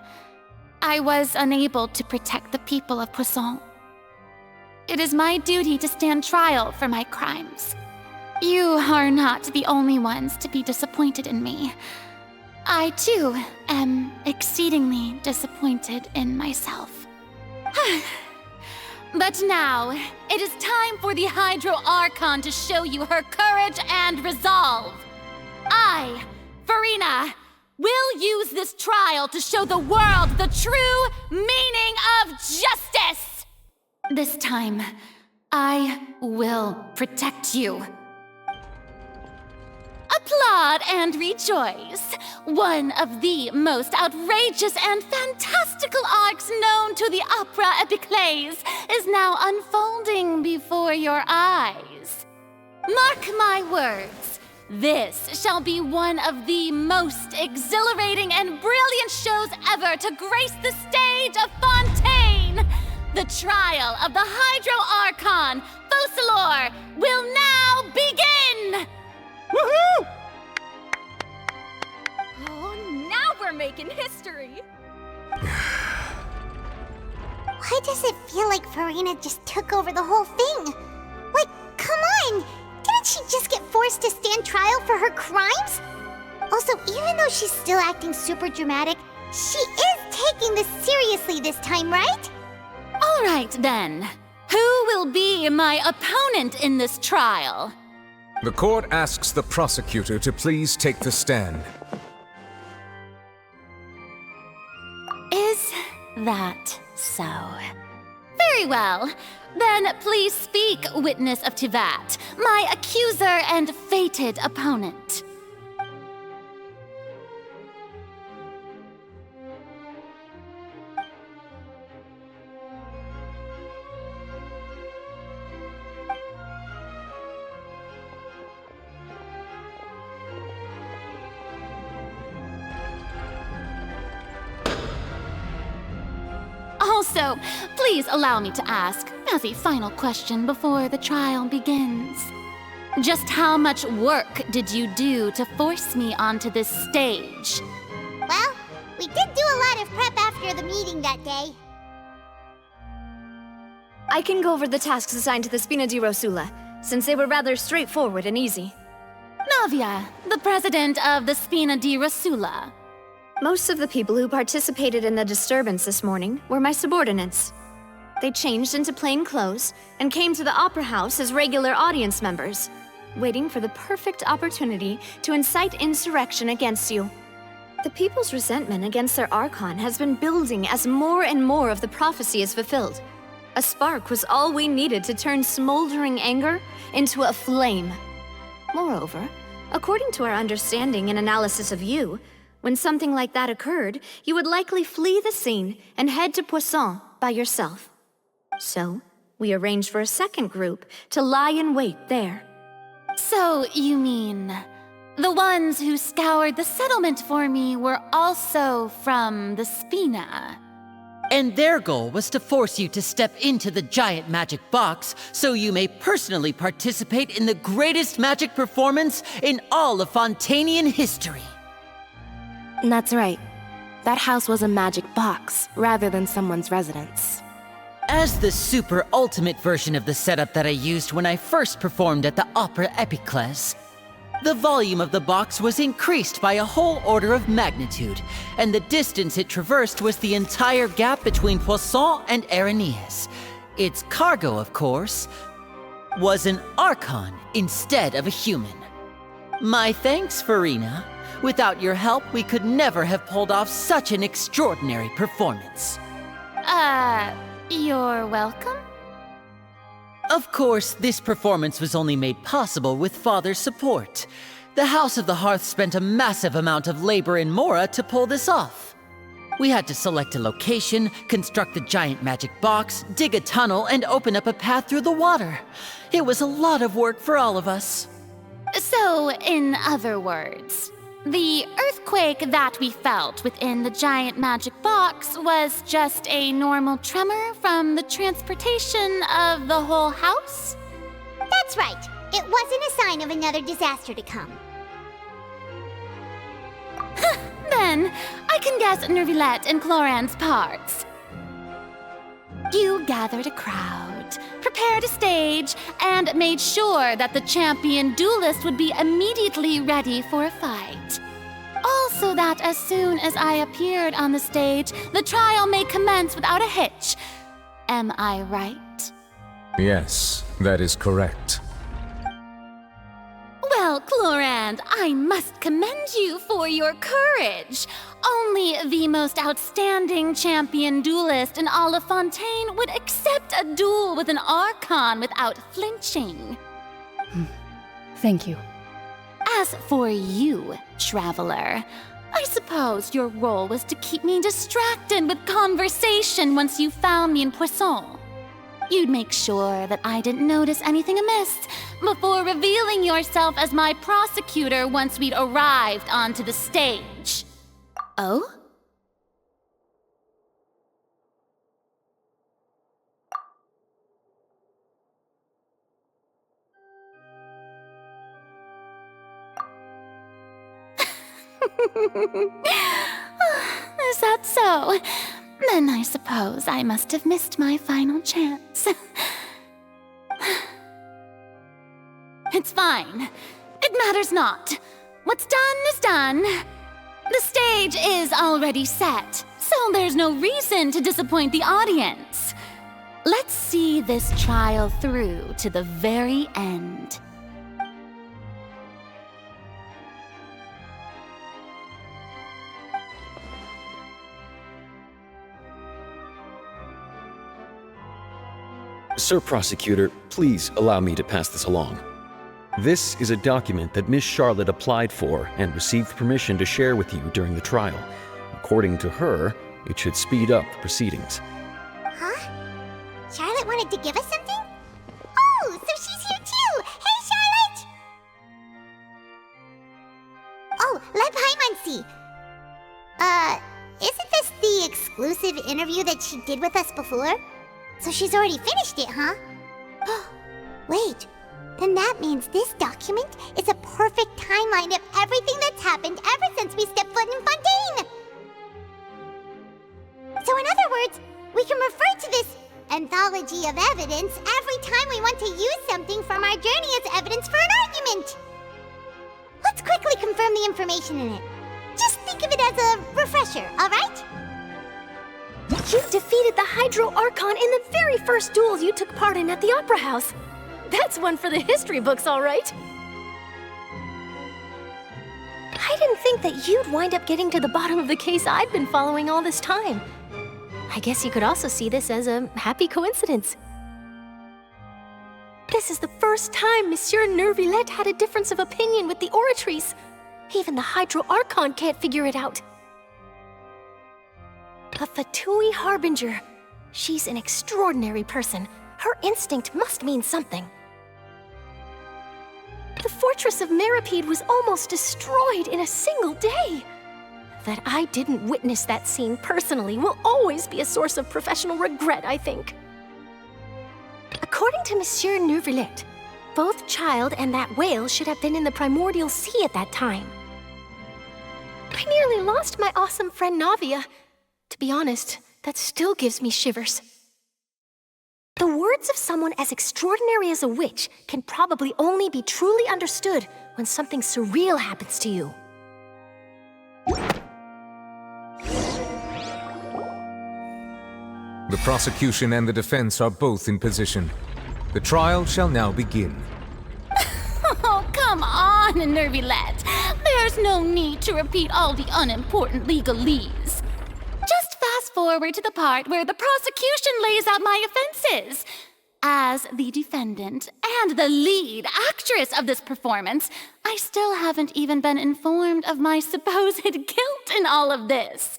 I was unable to protect the people of Poisson. It is my duty to stand trial for my crimes. You are not the only ones to be disappointed in me. I, too, am exceedingly disappointed in myself. But now, it is time for the Hydro Archon to show you her courage and resolve. I, Farina, will use this trial to show the world the true meaning of justice! This time, I will protect you. Applaud and rejoice! One of the most outrageous and fantastical arcs known to the opera epiclese is now unfolding before your eyes. Mark my words, this shall be one of the most exhilarating and brilliant shows ever to grace the stage of Fontaine! The trial of the Hydro Archon, Focalor, will now begin! Woohoo! Oh, now we're making history! Why does it feel like Farina just took over the whole thing? Like, come on! Didn't she just get forced to stand trial for her crimes? Also, even though she's still acting super dramatic, she is taking this seriously this time, right? All right, then. Who will be my opponent in this trial? The court asks the prosecutor to please take the stand. Is that so? Very well. Then please speak, witness of Tivat, my accuser and fated opponent. Also, please allow me to ask, as a final question before the trial begins. Just how much work did you do to force me onto this stage? Well, we did do a lot of prep after the meeting that day. I can go over the tasks assigned to the Spina di Rosula, since they were rather straightforward and easy. Navia, the president of the Spina di Rosula. Most of the people who participated in the disturbance this morning were my subordinates. They changed into plain clothes and came to the opera house as regular audience members, waiting for the perfect opportunity to incite insurrection against you. The people's resentment against their Archon has been building as more and more of the prophecy is fulfilled. A spark was all we needed to turn smoldering anger into a flame. Moreover, according to our understanding and analysis of you, when something like that occurred, you would likely flee the scene and head to Poisson by yourself. So, we arranged for a second group to lie in wait there. So, you mean the ones who scoured the settlement for me were also from the Spina? And their goal was to force you to step into the giant magic box so you may personally participate in the greatest magic performance in all of Fontainian history. That's right. That house was a magic box, rather than someone's residence. As the super ultimate version of the setup that I used when I first performed at the Opera Epiclese, the volume of the box was increased by a whole order of magnitude, and the distance it traversed was the entire gap between Poisson and Arrhenius. Its cargo, of course, was an Archon instead of a human. My thanks, Farina. Without your help, we could never have pulled off such an extraordinary performance. You're welcome? Of course, this performance was only made possible with Father's support. The House of the Hearth spent a massive amount of labor in Mora to pull this off. We had to select a location, construct the giant magic box, dig a tunnel, and open up a path through the water. It was a lot of work for all of us. So, in other words, the earthquake that we felt within the giant magic box was just a normal tremor from the transportation of the whole house? That's right. It wasn't a sign of another disaster to come. Then, I can guess Nervillette and Cloran's parts. You gathered a crowd, prepared a stage, and made sure that the champion duelist would be immediately ready for a fight. Also that as soon as I appeared on the stage, the trial may commence without a hitch. Am I right? Yes, that is correct. Well, Clorand, I must commend you for your courage. Only the most outstanding champion duelist in all of Fontaine would accept a duel with an Archon without flinching. Thank you. As for you, Traveler, I suppose your role was to keep me distracted with conversation once you found me in Poisson. You'd make sure that I didn't notice anything amiss before revealing yourself as my prosecutor once we'd arrived onto the stage. Oh? Is that so? Then I suppose I must have missed my final chance. It's fine. It matters not. What's done is done. The stage is already set, so there's no reason to disappoint the audience. Let's see this trial through to the very end. Sir Prosecutor, please allow me to pass this along. This is a document that Miss Charlotte applied for and received permission to share with you during the trial. According to her, it should speed up the proceedings. Huh? Charlotte wanted to give us something? Oh, so she's here too! Hey, Charlotte! Oh, let Paimon see. Isn't this the exclusive interview that she did with us before? So she's already finished it, huh? Wait, then that means this document is a perfect timeline of everything that's happened ever since we stepped foot in Fontaine! So in other words, we can refer to this anthology of evidence every time we want to use something from our journey as evidence for an argument! Let's quickly confirm the information in it. Just think of it as a refresher, alright? You defeated the Hydro Archon in the very first duels you took part in at the Opera House. That's one for the history books, all right. I didn't think that you'd wind up getting to the bottom of the case I'd been following all this time. I guess you could also see this as a happy coincidence. This is the first time Monsieur Neuvillette had a difference of opinion with the Oratrice. Even the Hydro Archon can't figure it out. A Fatui Harbinger. She's an extraordinary person. Her instinct must mean something. The fortress of Meripede was almost destroyed in a single day. That I didn't witness that scene personally will always be a source of professional regret, I think. According to Monsieur Neuvillette, both Child and that whale should have been in the primordial sea at that time. I nearly lost my awesome friend Navia. To be honest, that still gives me shivers. The words of someone as extraordinary as a witch can probably only be truly understood when something surreal happens to you. The prosecution and the defense are both in position. The trial shall now begin. Oh, come on, Neuvillette. There's no need to repeat all the unimportant legalese. Just fast forward to the part where the prosecution lays out my offenses. As the defendant and the lead actress of this performance, I still haven't even been informed of my supposed guilt in all of this.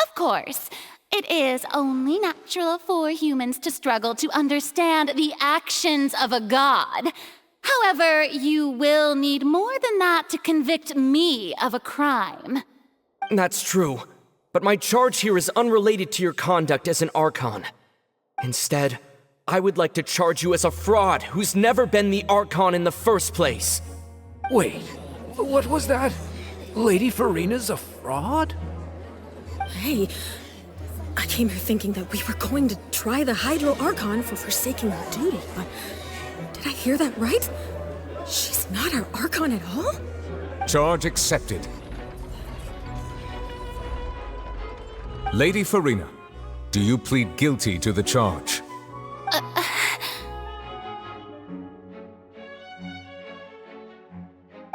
Of course, it is only natural for humans to struggle to understand the actions of a god. However, you will need more than that to convict me of a crime. That's true, but my charge here is unrelated to your conduct as an Archon. Instead, I would like to charge you as a fraud who's never been the Archon in the first place. Wait, what was that? Lady Farina's a fraud? Hey, I came here thinking that we were going to try the Hydro Archon for forsaking her duty, but did I hear that right? She's not our Archon at all? Charge accepted. Lady Farina, do you plead guilty to the charge?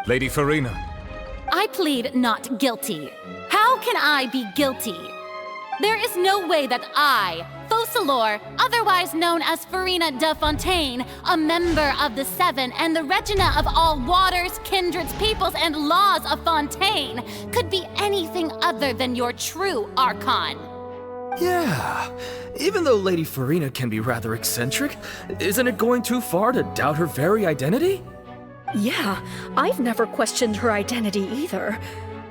Lady Farina. I plead not guilty. How can I be guilty? There is no way that I, Focalor, otherwise known as Farina de Fontaine, a member of the Seven and the Regina of all waters, kindreds, peoples, and laws of Fontaine, could be anything other than your true Archon. Yeah, even though Lady Farina can be rather eccentric, isn't it going too far to doubt her very identity? Yeah, I've never questioned her identity either.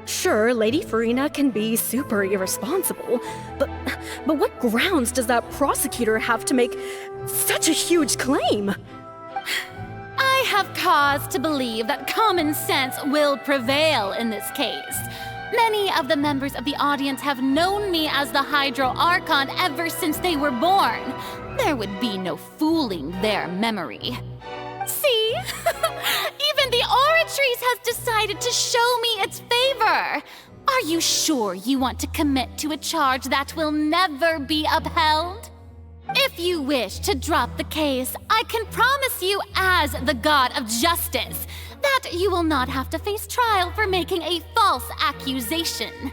Sure, Lady Farina can be super irresponsible, but what grounds does that prosecutor have to make such a huge claim? I have cause to believe that common sense will prevail in this case. Many of the members of the audience have known me as the Hydro Archon ever since they were born. There would be no fooling their memory. See? Even the Oratrice has decided to show me its favor. Are you sure you want to commit to a charge that will never be upheld? If you wish to drop the case, I can promise you as the God of Justice that you will not have to face trial for making a false accusation.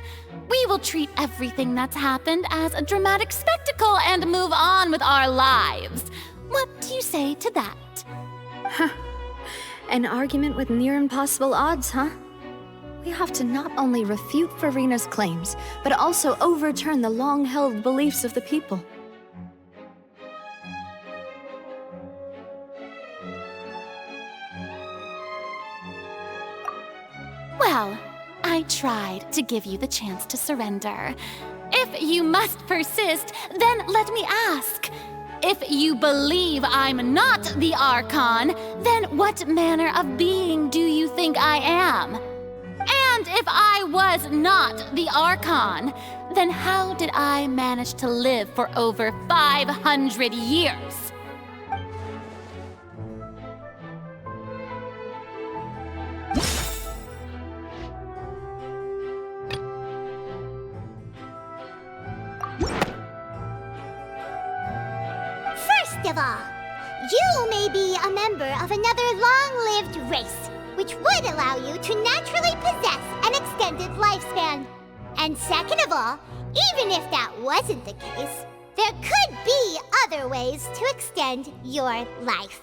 We will treat everything that's happened as a dramatic spectacle and move on with our lives. What do you say to that? Huh. An argument with near impossible odds, huh? We have to not only refute Farina's claims, but also overturn the long-held beliefs of the people. Well, I tried to give you the chance to surrender. If you must persist, then let me ask. If you believe I'm not the Archon, then what manner of being do you think I am? And if I was not the Archon, then how did I manage to live for over 500 years? of all, you may be a member of another long-lived race, which would allow you to naturally possess an extended lifespan. And second of all, even if that wasn't the case, there could be other ways to extend your life.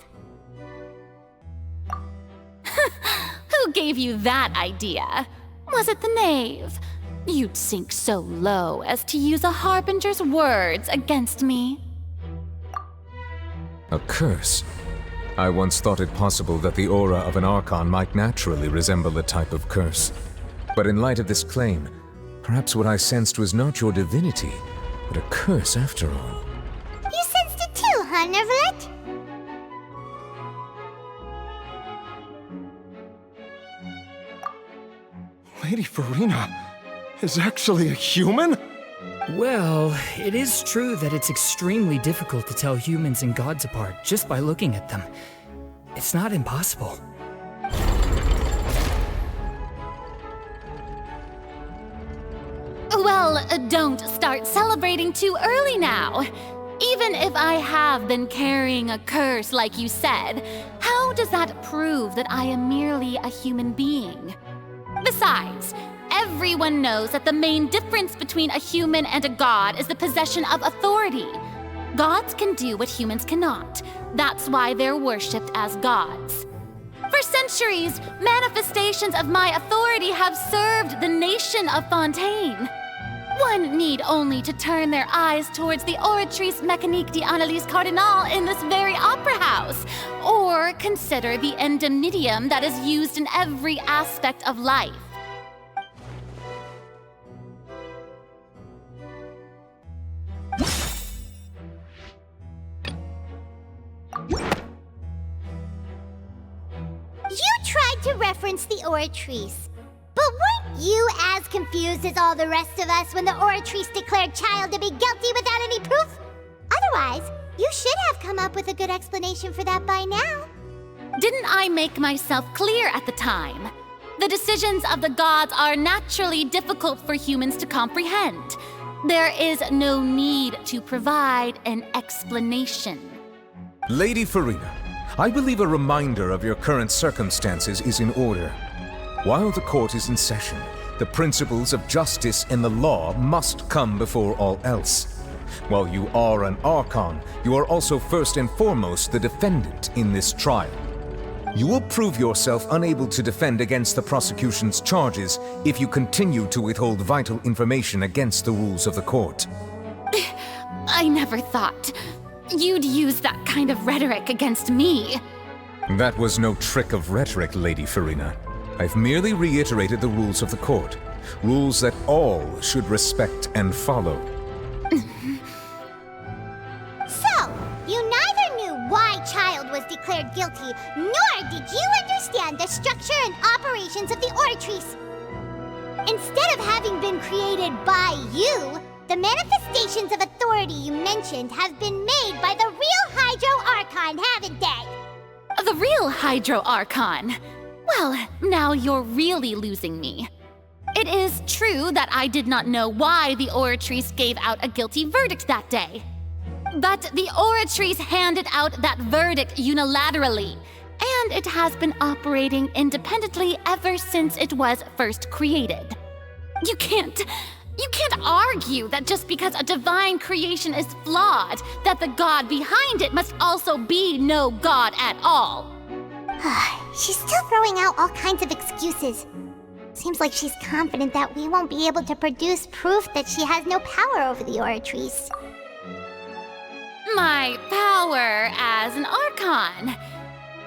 Who gave you that idea? Was it the knave? You'd sink so low as to use a harbinger's words against me. A curse? I once thought it possible that the aura of an Archon might naturally resemble a type of curse. But in light of this claim, perhaps what I sensed was not your divinity, but a curse after all. You sensed it too, huh, Neverlet? Lady Farina is actually a human? Well, it is true that it's extremely difficult to tell humans and gods apart just by looking at them. It's not impossible. Well, don't start celebrating too early now. Even if I have been carrying a curse like you said, how does that prove that I am merely a human being? Besides, everyone knows that the main difference between a human and a god is the possession of authority. Gods can do what humans cannot. That's why they're worshipped as gods. For centuries, manifestations of my authority have served the nation of Fontaine. One need only to turn their eyes towards the Oratrice Mécanique d'Analyse Cardinal in this very opera house, or consider the indemnitium that is used in every aspect of life. You tried to reference the Oratrice. But weren't you as confused as all the rest of us when the Oratrice declared Child to be guilty without any proof? Otherwise, you should have come up with a good explanation for that by now. Didn't I make myself clear at the time? The decisions of the gods are naturally difficult for humans to comprehend. There is no need to provide an explanation. Lady Farina, I believe a reminder of your current circumstances is in order. While the court is in session, the principles of justice and the law must come before all else. While you are an Archon, you are also first and foremost the defendant in this trial. You will prove yourself unable to defend against the prosecution's charges if you continue to withhold vital information against the rules of the court. I never thought you'd use that kind of rhetoric against me. That was no trick of rhetoric, Lady Farina. I've merely reiterated the rules of the court. Rules that all should respect and follow. So, you neither knew why Child was declared guilty, nor did you understand the structure and operations of the Oratrice. Instead of having been created by you, the manifestations of authority you mentioned have been made by the real Hydro Archon, haven't they? The real Hydro Archon? Well, now you're really losing me. It is true that I did not know why the Oratrice gave out a guilty verdict that day. But the Oratrice handed out that verdict unilaterally, and it has been operating independently ever since it was first created. You can't argue that just because a divine creation is flawed, that the god behind it must also be no god at all. She's still throwing out all kinds of excuses. Seems like she's confident that we won't be able to produce proof that she has no power over the Oratrice. My power as an Archon.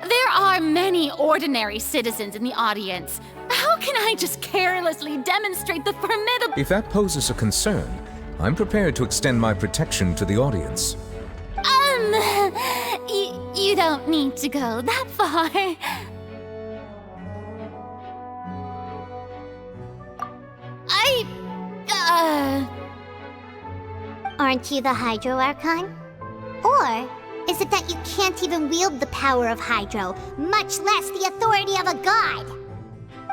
There are many ordinary citizens in the audience. How can I just carelessly demonstrate the formidable— If that poses a concern, I'm prepared to extend my protection to the audience. You don't need to go that far. Aren't you the Hydro Archon? Or is it that you can't even wield the power of Hydro, much less the authority of a god?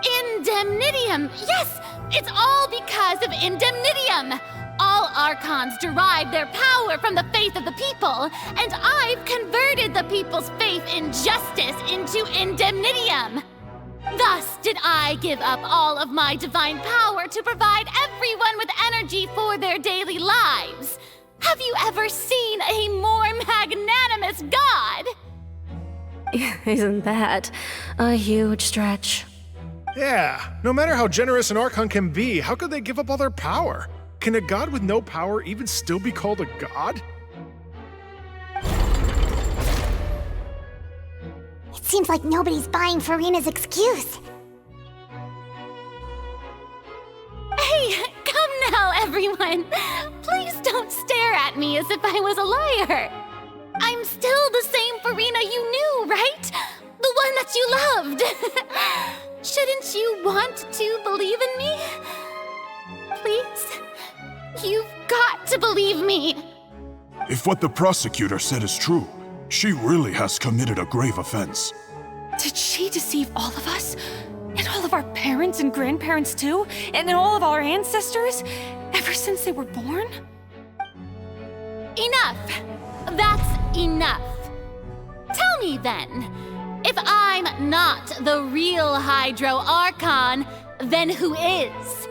Indemnitium! Yes! It's all because of Indemnitium! all Archons derive their power from the faith of the people, and I've converted the people's faith in justice into indemnitium. Thus did I give up all of my divine power to provide everyone with energy for their daily lives. Have you ever seen a more magnanimous god? Isn't that a huge stretch? Yeah, no matter how generous an Archon can be, how could they give up all their power? Can a god with no power even still be called a god? It seems like nobody's buying Furina's excuse. Hey, come now, everyone. Please don't stare at me as if I was a liar. I'm still the same Furina you knew, right? The one that you loved. Shouldn't you want to believe in me? Please? You've got to believe me. If what the prosecutor said is true, she really has committed a grave offense. Did she deceive all of us? And all of our parents and grandparents too? And all of our ancestors? Ever since they were born? Enough! That's enough. Tell me then, if I'm not the real Hydro Archon, then who is?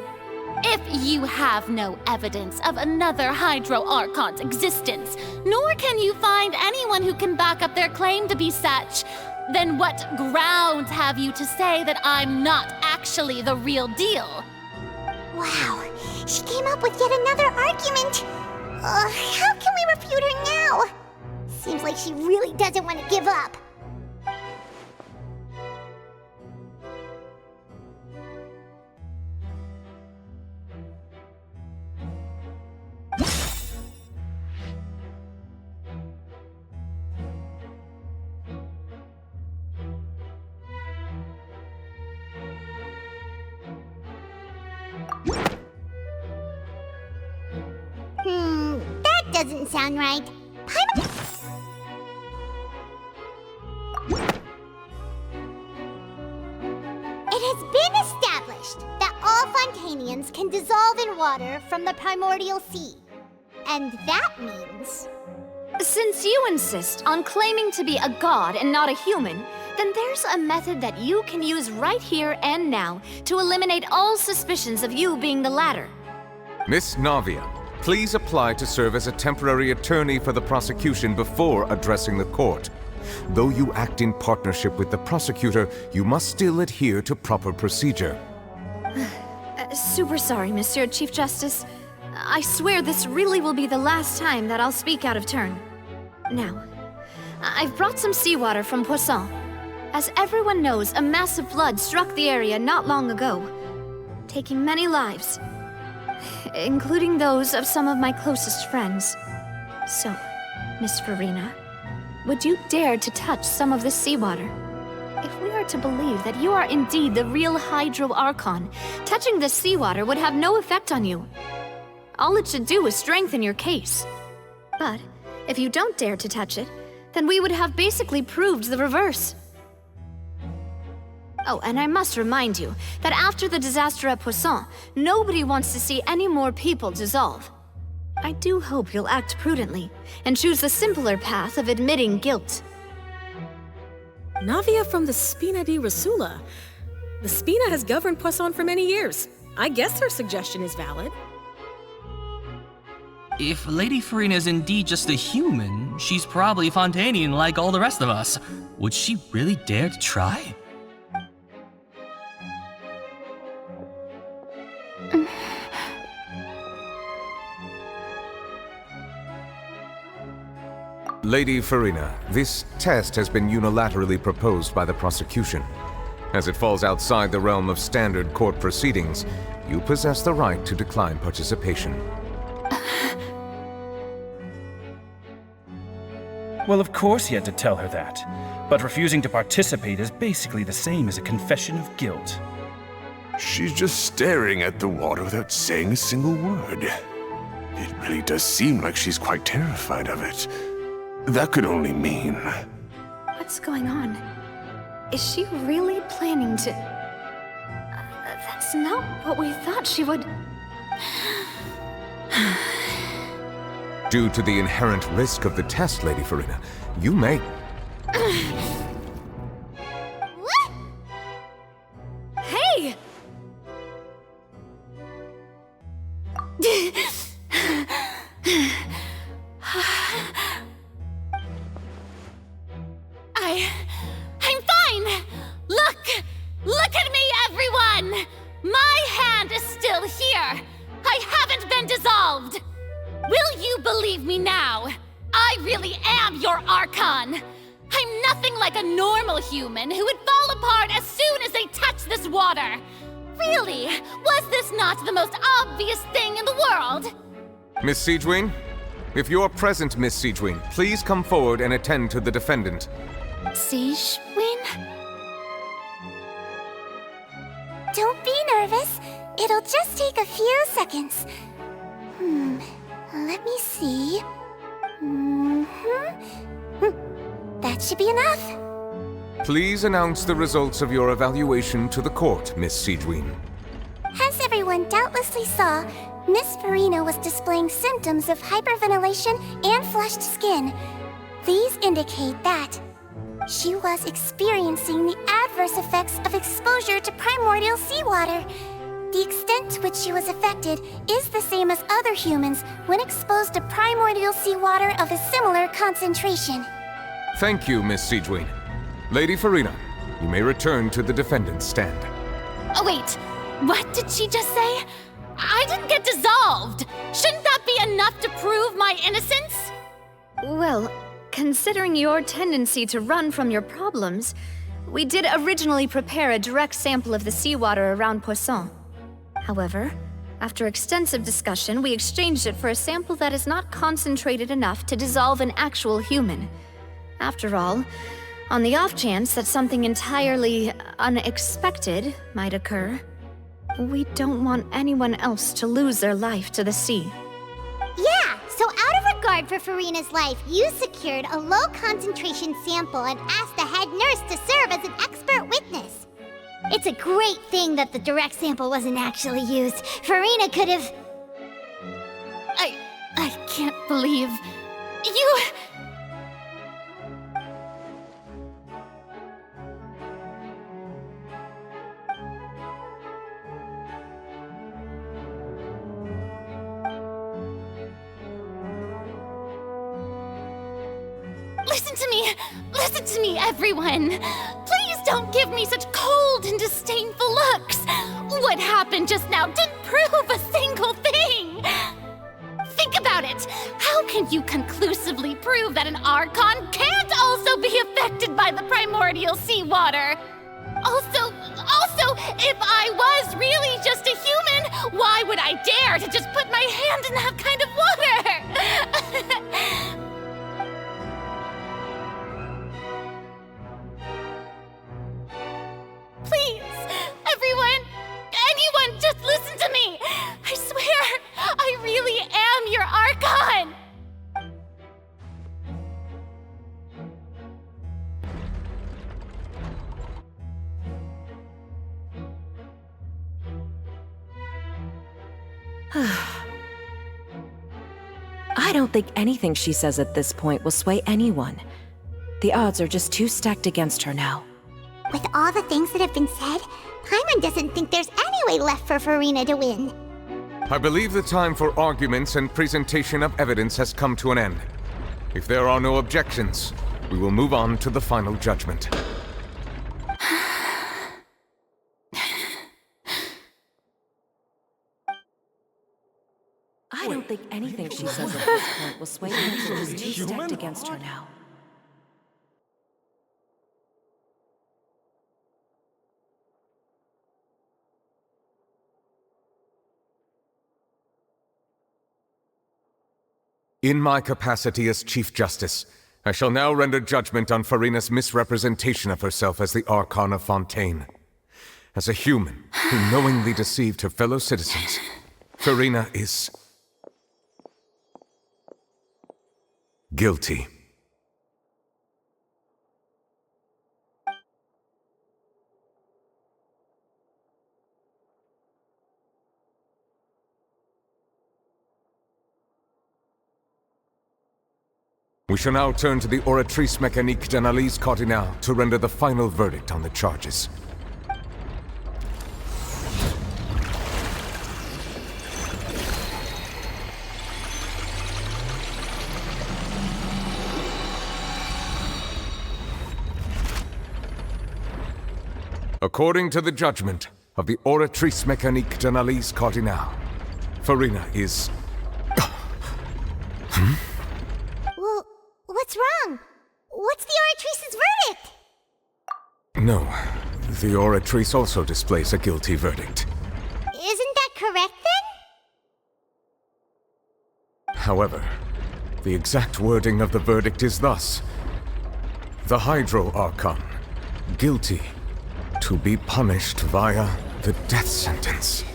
If you have no evidence of another Hydro Archon's existence, nor can you find anyone who can back up their claim to be such, then what grounds have you to say that I'm not actually the real deal? Wow, she came up with yet another argument. How can we refute her now? Seems like she really doesn't want to give up. That doesn't sound right. It has been established that all Fontainians can dissolve in water from the primordial sea. And that means... Since you insist on claiming to be a god and not a human, then there's a method that you can use right here and now to eliminate all suspicions of you being the latter. Miss Navia, please apply to serve as a temporary attorney for the prosecution before addressing the court. Though you act in partnership with the prosecutor, you must still adhere to proper procedure. Super sorry, Monsieur Chief Justice. I swear this really will be the last time that I'll speak out of turn. Now, I've brought some seawater from Poisson. As everyone knows, a massive flood struck the area not long ago, taking many lives, including those of some of my closest friends. So, Miss Furina, would you dare to touch some of this seawater? If we are to believe that you are indeed the real Hydro Archon, touching this seawater would have no effect on you. All it should do is strengthen your case. But if you don't dare to touch it, then we would have basically proved the reverse. Oh, and I must remind you that after the disaster at Poisson, nobody wants to see any more people dissolve. I do hope you'll act prudently and choose the simpler path of admitting guilt. Navia from the Spina di Rasula. The Spina has governed Poisson for many years. I guess her suggestion is valid. If Lady Furina is indeed just a human, she's probably Fontainian like all the rest of us. Would she really dare to try? Lady Furina, this test has been unilaterally proposed by the prosecution. As it falls outside the realm of standard court proceedings, you possess the right to decline participation. Well, of course he had to tell her that. But refusing to participate is basically the same as a confession of guilt. She's just staring at the water without saying a single word. It really does seem like she's quite terrified of it. That could only mean... What's going on? Is she really planning to... That's not what we thought she would... Due to the inherent risk of the test, Lady Farina, you may... What? Hey! I'm fine! Look at me, everyone! My hand is still here! I haven't been dissolved! Will you believe me now? I really am your Archon! I'm nothing like a normal human who would fall apart as soon as they touch this water! Really? Was this not the most obvious thing in the world? Miss Siegewien? If you are present, Miss Siegewien, please come forward and attend to the defendant. Siegewien? Don't be nervous. It'll just take a few seconds. Let me see. That should be enough. Please announce the results of your evaluation to the court, Miss Siegewien. As everyone doubtlessly saw, Miss Farina was displaying symptoms of hyperventilation and flushed skin. These indicate that she was experiencing the adverse effects of exposure to primordial seawater. The extent to which she was affected is the same as other humans when exposed to primordial seawater of a similar concentration. Thank you, Miss Siegewien. Lady Farina, you may return to the defendant's stand. Oh, wait. What did she just say? I didn't get dissolved! Shouldn't that be enough to prove my innocence? Well, considering your tendency to run from your problems, we did originally prepare a direct sample of the seawater around Poisson. However, after extensive discussion, we exchanged it for a sample that is not concentrated enough to dissolve an actual human. After all, on the off chance that something entirely unexpected might occur, we don't want anyone else to lose their life to the sea. Yeah, so out of regard for Farina's life, you secured a low-concentration sample and asked the head nurse to serve as an expert witness. It's a great thing that the direct sample wasn't actually used. Farina could have... I can't believe... You... Listen to me, everyone! Please don't give me such cold and disdainful looks! What happened just now didn't prove a single thing! Think about it! How can you conclusively prove that an Archon can't also be affected by the primordial seawater? Also, if I was really just a human, why would I dare to just put my hand in that kind of water? Please, everyone, anyone, just listen to me! I swear, I really am your Archon! I don't think anything she says at this point will sway anyone. The odds are just too stacked against her now. With all the things that have been said, Paimon doesn't think there's any way left for Farina to win. I believe the time for arguments and presentation of evidence has come to an end. If there are no objections, we will move on to the final judgment. I don't think anything she says at this point will sway anyone. She's too stacked against her now. In my capacity as Chief Justice, I shall now render judgment on Farina's misrepresentation of herself as the Archon of Fontaine. As a human who knowingly deceived her fellow citizens, Farina is... guilty. We shall now turn to the Oratrice Mécanique d'Analyse Cardinale to render the final verdict on the charges. According to the judgment of the Oratrice Mécanique d'Analyse Cardinale, Farina is... Well, what's wrong? What's the Oratrice's verdict? No, the Oratrice also displays a guilty verdict. Isn't that correct then? However, the exact wording of the verdict is thus: the Hydro Archon, guilty, to be punished via the death sentence.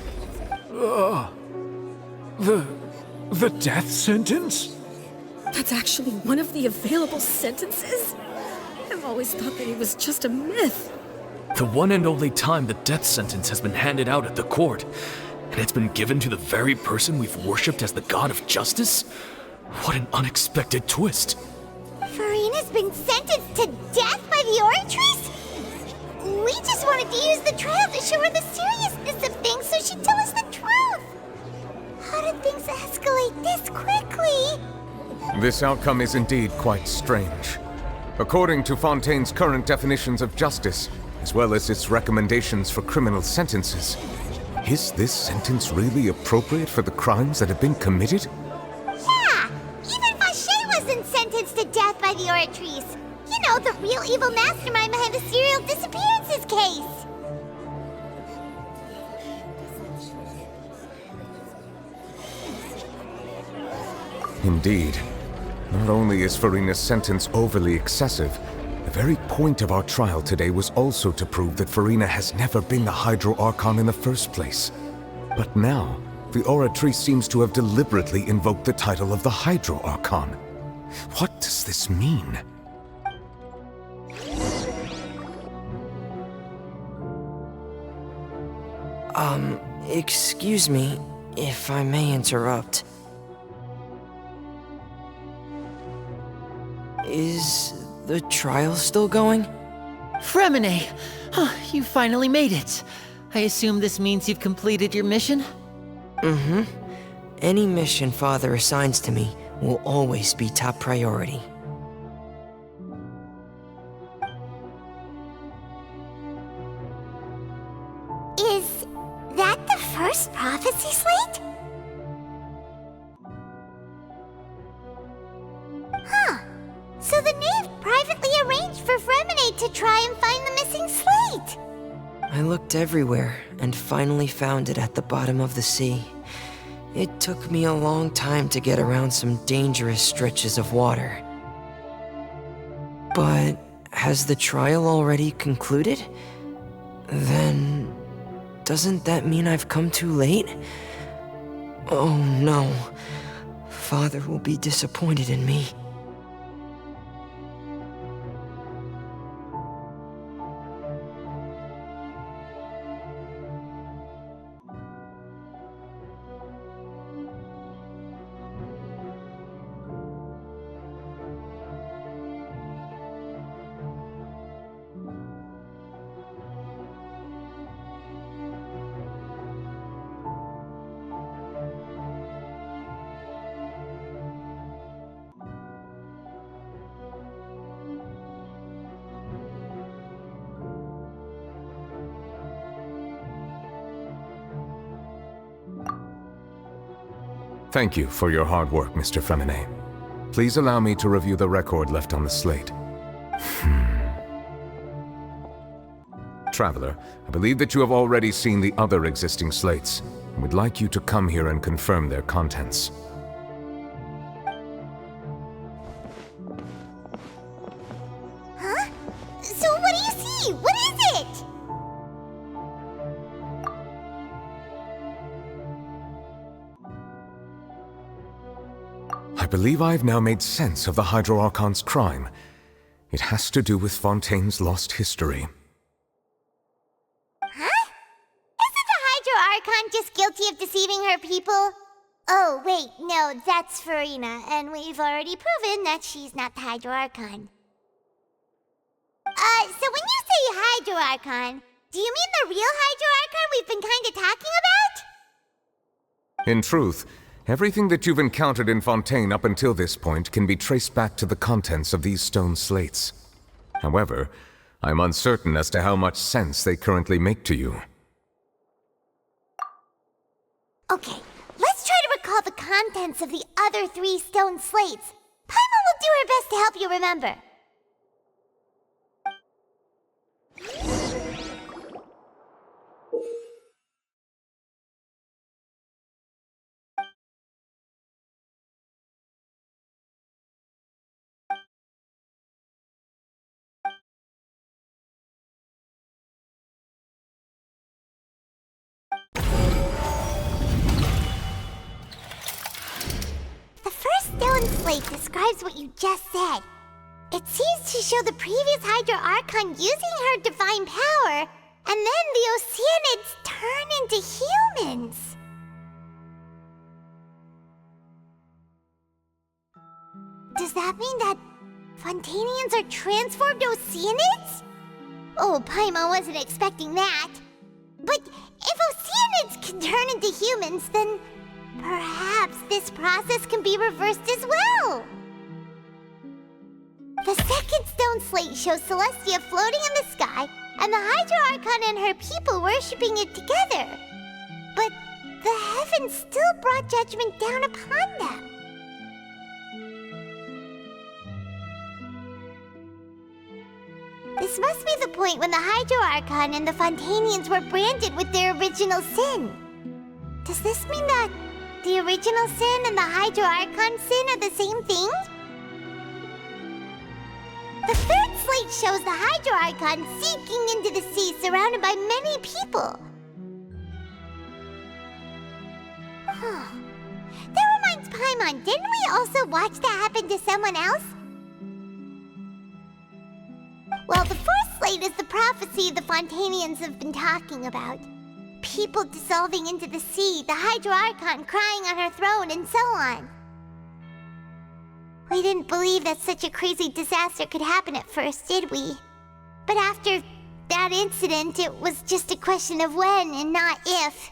The death sentence? That's actually one of the available sentences? I've always thought that it was just a myth. The one and only time the death sentence has been handed out at the court, and it's been given to the very person we've worshipped as the god of justice? What an unexpected twist. Farina's been sentenced to death by the Oratrice? We just wanted to use the trial to show her the seriousness of things so she'd tell us the truth. How did things escalate this quickly? This outcome is indeed quite strange. According to Fontaine's current definitions of justice, as well as its recommendations for criminal sentences, is this sentence really appropriate for the crimes that have been committed? Yeah! Even Fauché wasn't sentenced to death by the Oratrice. You know, the real evil mastermind behind the serial disappearances case. Indeed. Not only is Farina's sentence overly excessive, the very point of our trial today was also to prove that Farina has never been the Hydro Archon in the first place. But now, the Oratrice seems to have deliberately invoked the title of the Hydro Archon. What does this mean? Excuse me, if I may interrupt. Is the trial still going? Fremine! You finally made it. I assume this means you've completed your mission? Mm-hmm. Any mission Father assigns to me will always be top priority. Is that the first prophecy slate? Huh. So the knave privately arranged for Fremine to try and find the missing slate. I looked everywhere and finally found it at the bottom of the sea. It took me a long time to get around some dangerous stretches of water. But has the trial already concluded? Then doesn't that mean I've come too late? Oh no. Father will be disappointed in me. Thank you for your hard work, Mr. Fremine. Please allow me to review the record left on the slate. Traveler, I believe that you have already seen the other existing slates, and would like you to come here and confirm their contents. Huh? So what do you see? What is it? I believe I've now made sense of the Hydro Archon's crime. It has to do with Fontaine's lost history. Huh? Isn't the Hydro Archon just guilty of deceiving her people? Oh, wait, no, that's Farina, and we've already proven that she's not the Hydro Archon. So when you say Hydro Archon, do you mean the real Hydro Archon we've been kinda talking about? In truth, everything that you've encountered in Fontaine up until this point can be traced back to the contents of these stone slates. However, I'm uncertain as to how much sense they currently make to you. Okay, let's try to recall the contents of the other 3 stone slates. Paimon will do her best to help you remember. The first stone slate describes what you just said. It seems to show the previous Hydro Archon using her divine power, and then the Oceanids turn into humans. Does that mean that Fontainians are transformed Oceanids? Oh, Paimon wasn't expecting that. But if Oceanids can turn into humans, then perhaps this process can be reversed as well. The second stone slate shows Celestia floating in the sky, and the Hydro Archon and her people worshipping it together. But the heavens still brought judgment down upon them. This must be the point when the Hydro Archon and the Fontainians were branded with their original sin. Does this mean that the original sin and the Hydro Archon sin are the same thing? The third slate shows the Hydro Archon sinking into the sea surrounded by many people. That reminds Paimon, didn't we also watch that happen to someone else? Well, the fourth slate is the prophecy the Fontainians have been talking about. People dissolving into the sea, the Hydro Archon crying on her throne, and so on. We didn't believe that such a crazy disaster could happen at first, did we? But after that incident, it was just a question of when and not if.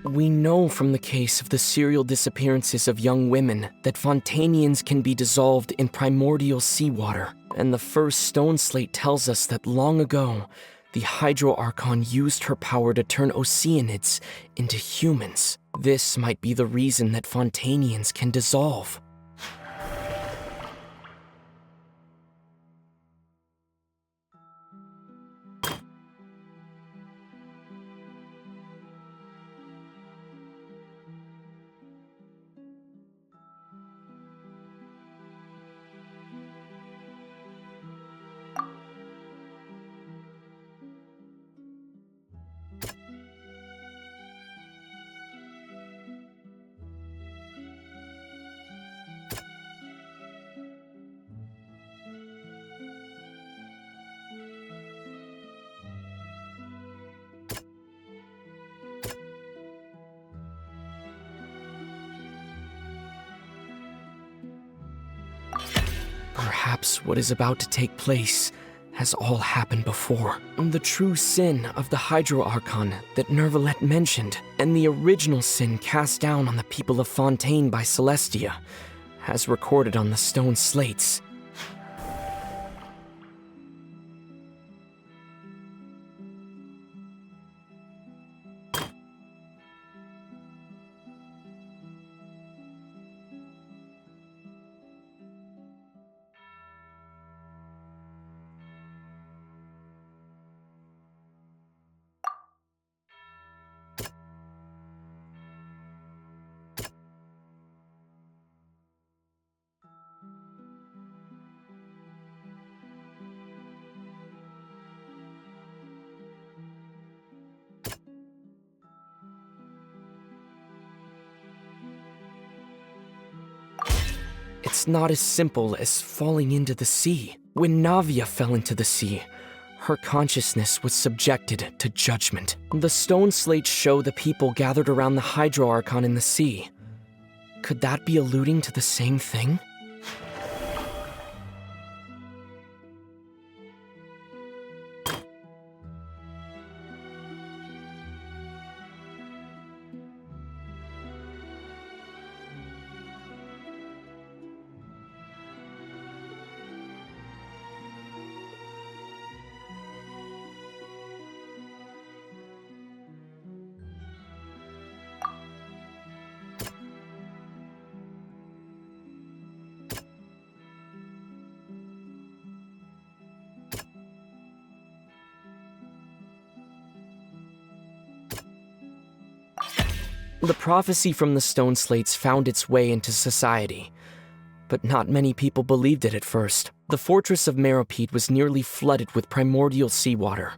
We know from the case of the serial disappearances of young women that Fontainians can be dissolved in primordial seawater, and the first stone slate tells us that long ago, the Hydro Archon used her power to turn Oceanids into humans. This might be the reason that Fontainians can dissolve. Perhaps what is about to take place has all happened before. The true sin of the Hydro Archon that Nervalet mentioned, and the original sin cast down on the people of Fontaine by Celestia, as recorded on the stone slates. It's not as simple as falling into the sea. When Navia fell into the sea, her consciousness was subjected to judgment. The stone slates show the people gathered around the Hydro Archon in the sea. Could that be alluding to the same thing? The prophecy from the stone slates found its way into society, but not many people believed it at first. The fortress of Meropide was nearly flooded with primordial seawater,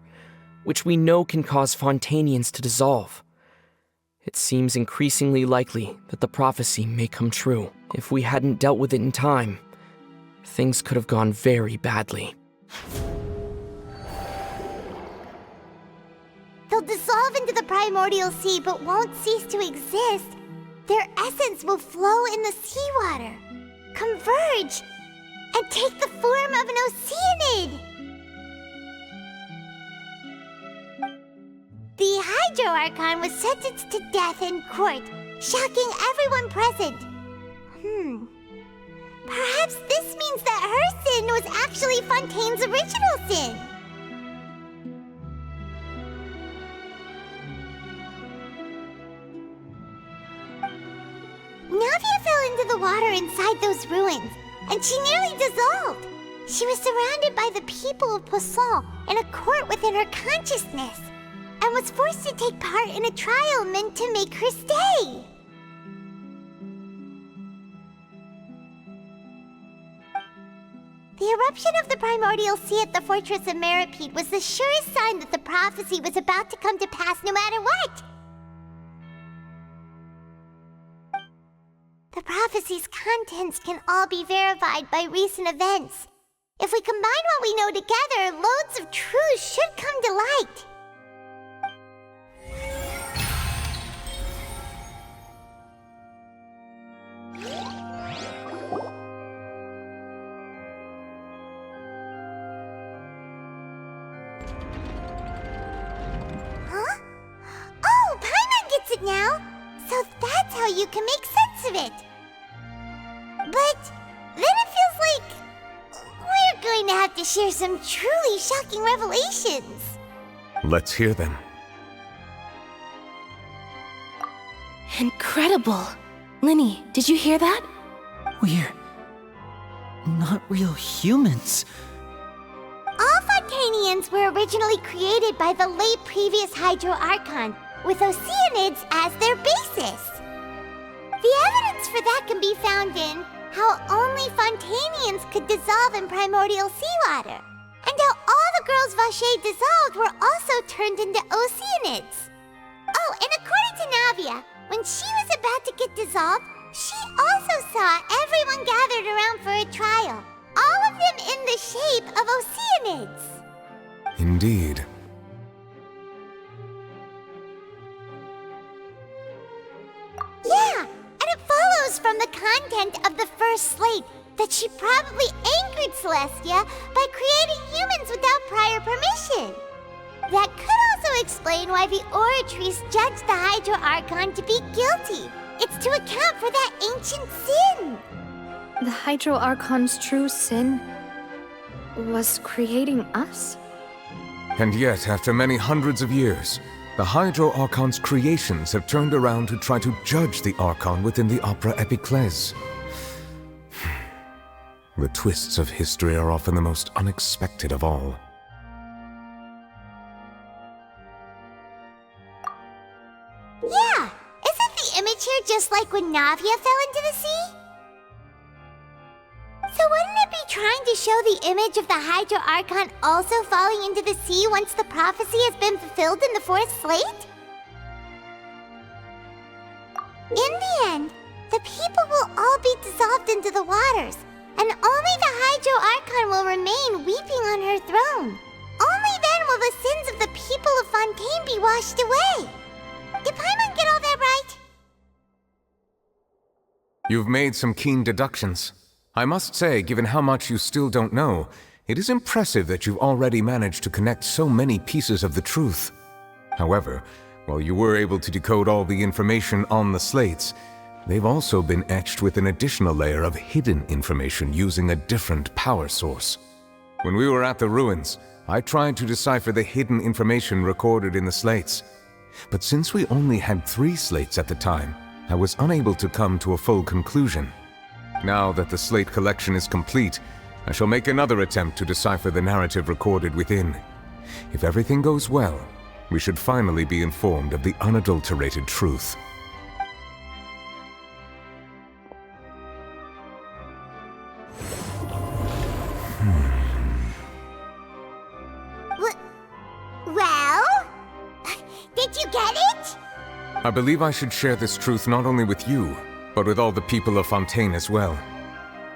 which we know can cause Fontainians to dissolve. It seems increasingly likely that the prophecy may come true. If we hadn't dealt with it in time, things could have gone very badly. They'll dissolve into the primordial sea but won't cease to exist. Their essence will flow in the seawater, converge, and take the form of an Oceanid. The Hydro Archon was sentenced to death in court, shocking everyone present. Perhaps this means that her sin was actually Fontaine's original sin. Navia fell into the water inside those ruins, and she nearly dissolved. She was surrounded by the people of Poisson in a court within her consciousness, and was forced to take part in a trial meant to make her stay. The eruption of the primordial sea at the fortress of Meropide was the surest sign that the prophecy was about to come to pass no matter what. The prophecy's contents can all be verified by recent events. If we combine what we know together, loads of truths should come to light. Huh? Oh, Paimon gets it now! So that's how you can make sense of it. But then it feels like we're going to have to share some truly shocking revelations. Let's hear them. Incredible. Linny, did you hear that? We're not real humans. All Fontainians were originally created by the late previous Hydro Archon, with Oceanids as their basis. The evidence for that can be found in how only Fontainians could dissolve in primordial seawater, and how all the girls Vacher dissolved were also turned into Oceanids. Oh, and according to Navia, when she was about to get dissolved, she also saw everyone gathered around for a trial, all of them in the shape of Oceanids. Indeed. Yeah, and it follows from the content of the first slate that she probably anchored Celestia by creating humans without prior permission. That could also explain why the Oratrice judged the Hydro Archon to be guilty. It's to account for that ancient sin. The Hydro Archon's true sin was creating us? And yet, after many hundreds of years, the Hydro Archon's creations have turned around to try to judge the Archon within the Opera Epiclese. The twists of history are often the most unexpected of all. Yeah, isn't the image here just like when Navia fell into the sea? So wouldn't it be trying to show the image of the Hydro Archon also falling into the sea once the prophecy has been fulfilled in the fourth slate? In the end, the people will all be dissolved into the waters, and only the Hydro Archon will remain weeping on her throne. Only then will the sins of the people of Fontaine be washed away. Did Paimon get all that right? You've made some keen deductions. I must say, given how much you still don't know, it is impressive that you've already managed to connect so many pieces of the truth. However, while you were able to decode all the information on the slates, they've also been etched with an additional layer of hidden information using a different power source. When we were at the ruins, I tried to decipher the hidden information recorded in the slates. But since we only had 3 slates at the time, I was unable to come to a full conclusion. Now that the slate collection is complete, I shall make another attempt to decipher the narrative recorded within. If everything goes well, we should finally be informed of the unadulterated truth. Well? Did you get it? I believe I should share this truth not only with you, but with all the people of Fontaine as well.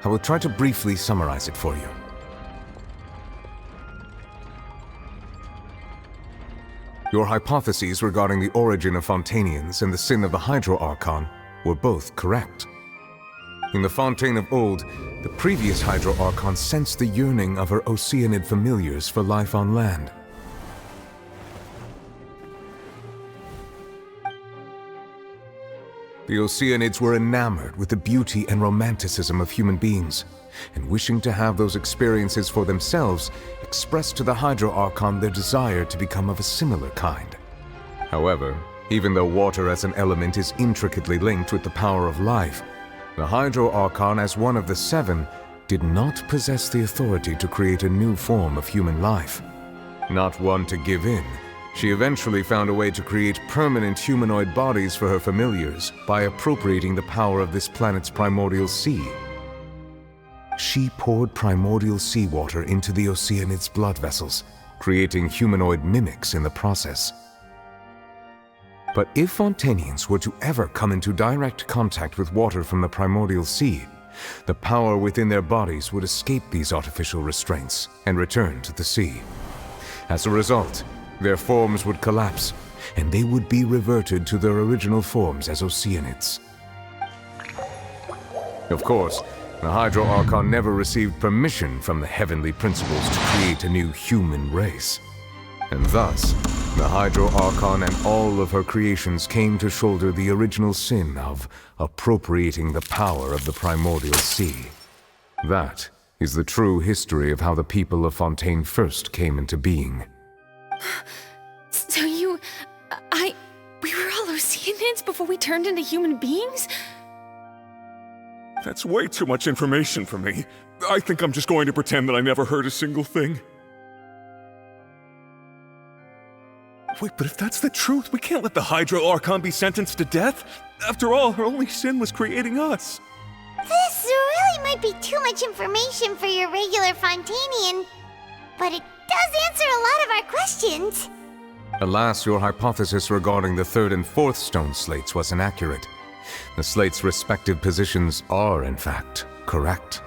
I will try to briefly summarize it for you. Your hypotheses regarding the origin of Fontainians and the sin of the Hydro Archon were both correct. In the Fontaine of old, the previous Hydro Archon sensed the yearning of her Oceanid familiars for life on land. The Oceanids were enamored with the beauty and romanticism of human beings, and wishing to have those experiences for themselves, expressed to the Hydro Archon their desire to become of a similar kind. However, even though water as an element is intricately linked with the power of life, the Hydro Archon, as one of the 7, did not possess the authority to create a new form of human life. Not one to give in, she eventually found a way to create permanent humanoid bodies for her familiars by appropriating the power of this planet's primordial sea. She poured primordial seawater into the Oceanid's blood vessels, creating humanoid mimics in the process. But if Fontainians were to ever come into direct contact with water from the primordial sea, the power within their bodies would escape these artificial restraints and return to the sea. As a result, their forms would collapse, and they would be reverted to their original forms as Oceanids. Of course, the Hydro Archon never received permission from the heavenly principles to create a new human race. And thus, the Hydro Archon and all of her creations came to shoulder the original sin of appropriating the power of the primordial sea. That is the true history of how the people of Fontaine first came into being. So we were all Oceanids before we turned into human beings? That's way too much information for me. I think I'm just going to pretend that I never heard a single thing. Wait, but if that's the truth, we can't let the Hydro Archon be sentenced to death. After all, her only sin was creating us. This really might be too much information for your regular Fontainian, but it does answer a lot of our questions. Alas, your hypothesis regarding the 3rd and 4th stone slates was inaccurate. The slates' respective positions are, in fact, correct.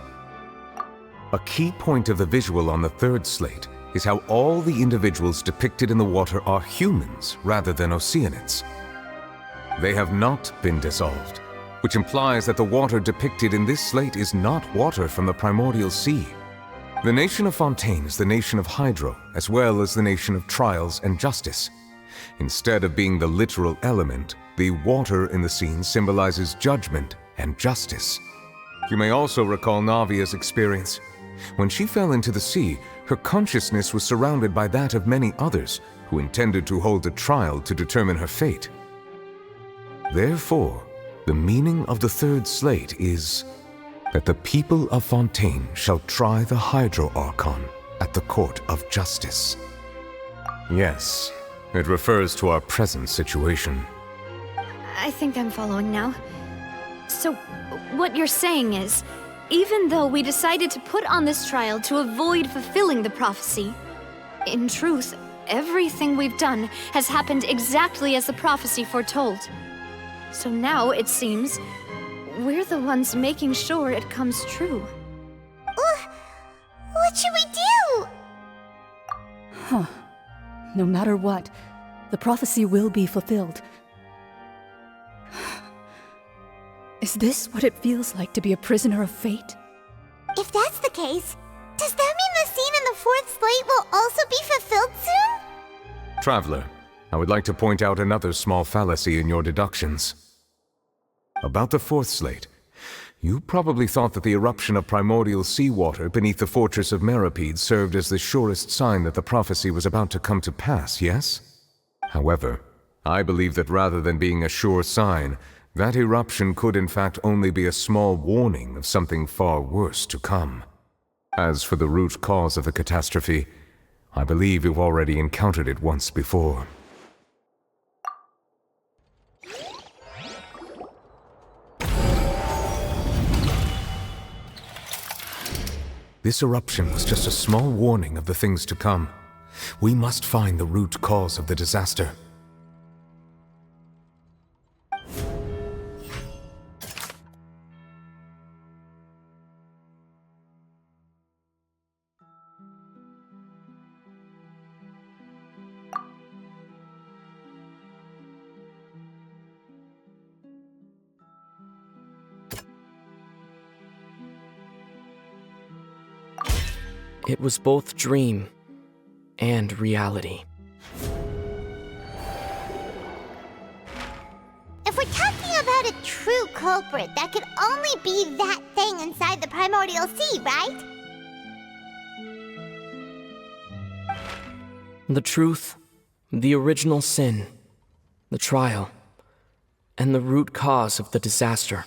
A key point of the visual on the 3rd slate is how all the individuals depicted in the water are humans rather than Oceanids. They have not been dissolved, which implies that the water depicted in this slate is not water from the primordial sea. The nation of Fontaine is the nation of Hydro, as well as the nation of trials and justice. Instead of being the literal element, the water in the scene symbolizes judgment and justice. You may also recall Navia's experience. When she fell into the sea, her consciousness was surrounded by that of many others who intended to hold a trial to determine her fate. Therefore, the meaning of the third slate is that the people of Fontaine shall try the Hydro Archon at the court of justice. Yes, it refers to our present situation. I think I'm following now. So, what you're saying is, even though we decided to put on this trial to avoid fulfilling the prophecy, in truth, everything we've done has happened exactly as the prophecy foretold. So now, it seems, we're the ones making sure it comes true. What should we do? Huh. No matter what, the prophecy will be fulfilled. Is this what it feels like to be a prisoner of fate? If that's the case, does that mean the scene in the fourth slate will also be fulfilled soon? Traveler, I would like to point out another small fallacy in your deductions. About the fourth slate, you probably thought that the eruption of primordial seawater beneath the fortress of Meripede served as the surest sign that the prophecy was about to come to pass, yes? However, I believe that rather than being a sure sign, that eruption could in fact only be a small warning of something far worse to come. As for the root cause of the catastrophe, I believe you've already encountered it once before. This eruption was just a small warning of the things to come. We must find the root cause of the disaster. It was both dream and reality. If we're talking about a true culprit, that could only be that thing inside the primordial sea, right? The truth, the original sin, the trial, and the root cause of the disaster.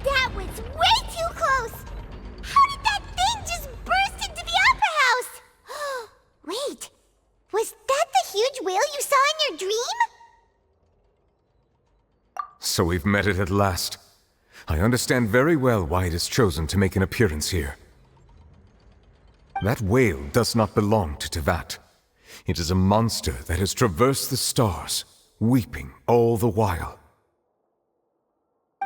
That was way too close! How did that thing just burst into the Opera House? Wait, was that the huge whale you saw in your dream? So we've met it at last. I understand very well why it has chosen to make an appearance here. That whale does not belong to Teyvat. It is a monster that has traversed the stars, weeping all the while.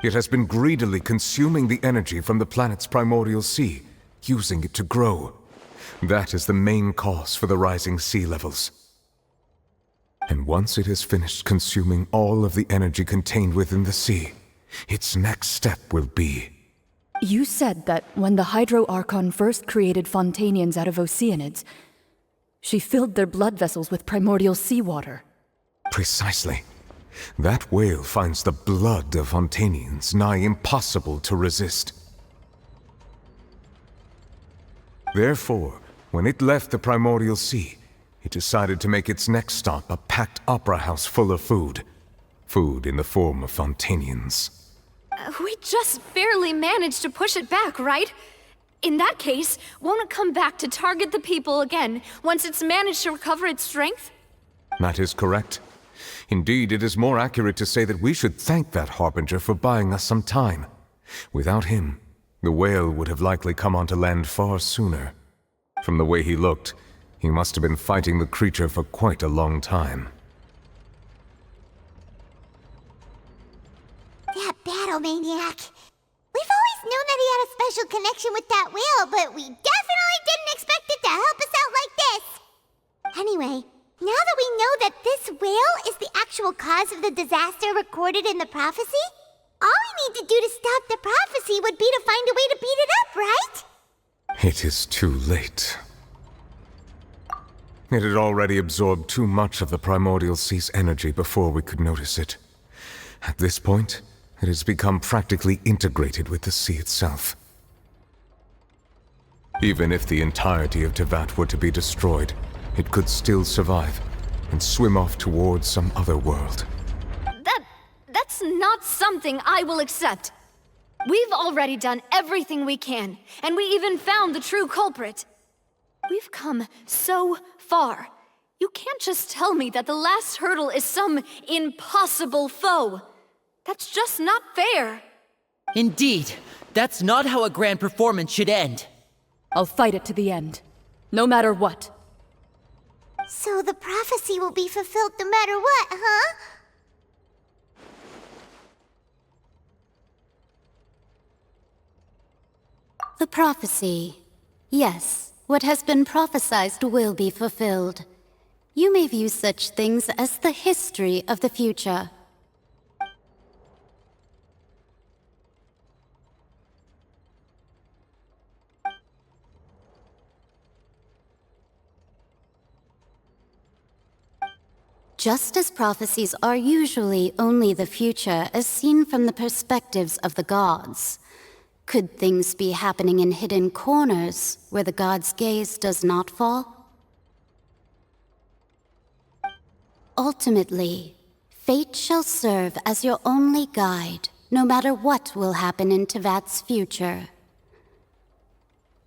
It has been greedily consuming the energy from the planet's primordial sea, using it to grow. That is the main cause for the rising sea levels. And once it has finished consuming all of the energy contained within the sea, its next step will be... You said that when the Hydro Archon first created Fontainians out of Oceanids, she filled their blood vessels with primordial seawater. Precisely. That whale finds the blood of Fontainians nigh impossible to resist. Therefore, when it left the primordial sea, it decided to make its next stop a packed opera house full of food. Food in the form of Fontainians. We just barely managed to push it back, right? In that case, won't it come back to target the people again once it's managed to recover its strength? That is correct. Indeed, it is more accurate to say that we should thank that Harbinger for buying us some time. Without him, the whale would have likely come onto land far sooner. From the way he looked, he must have been fighting the creature for quite a long time. That battle maniac. We've always known that he had a special connection with that whale, but we definitely didn't expect it to help us out like this. Anyway, now that we know that this whale is the actual cause of the disaster recorded in the prophecy, all we need to do to stop the prophecy would be to find a way to beat it up, right? It is too late. It had already absorbed too much of the primordial sea's energy before we could notice it. At this point, it has become practically integrated with the sea itself. Even if the entirety of Teyvat were to be destroyed, it could still survive and swim off towards some other world. That's not something I will accept. We've already done everything we can, and we even found the true culprit. We've come so far. You can't just tell me that the last hurdle is some impossible foe. That's just not fair. Indeed, that's not how a grand performance should end. I'll fight it to the end, no matter what. So the prophecy will be fulfilled no matter what, huh? The prophecy. Yes, what has been prophesied will be fulfilled. You may view such things as the history of the future. Just as prophecies are usually only the future as seen from the perspectives of the gods, could things be happening in hidden corners where the gods' gaze does not fall? Ultimately, fate shall serve as your only guide, no matter what will happen in Teyvat's future.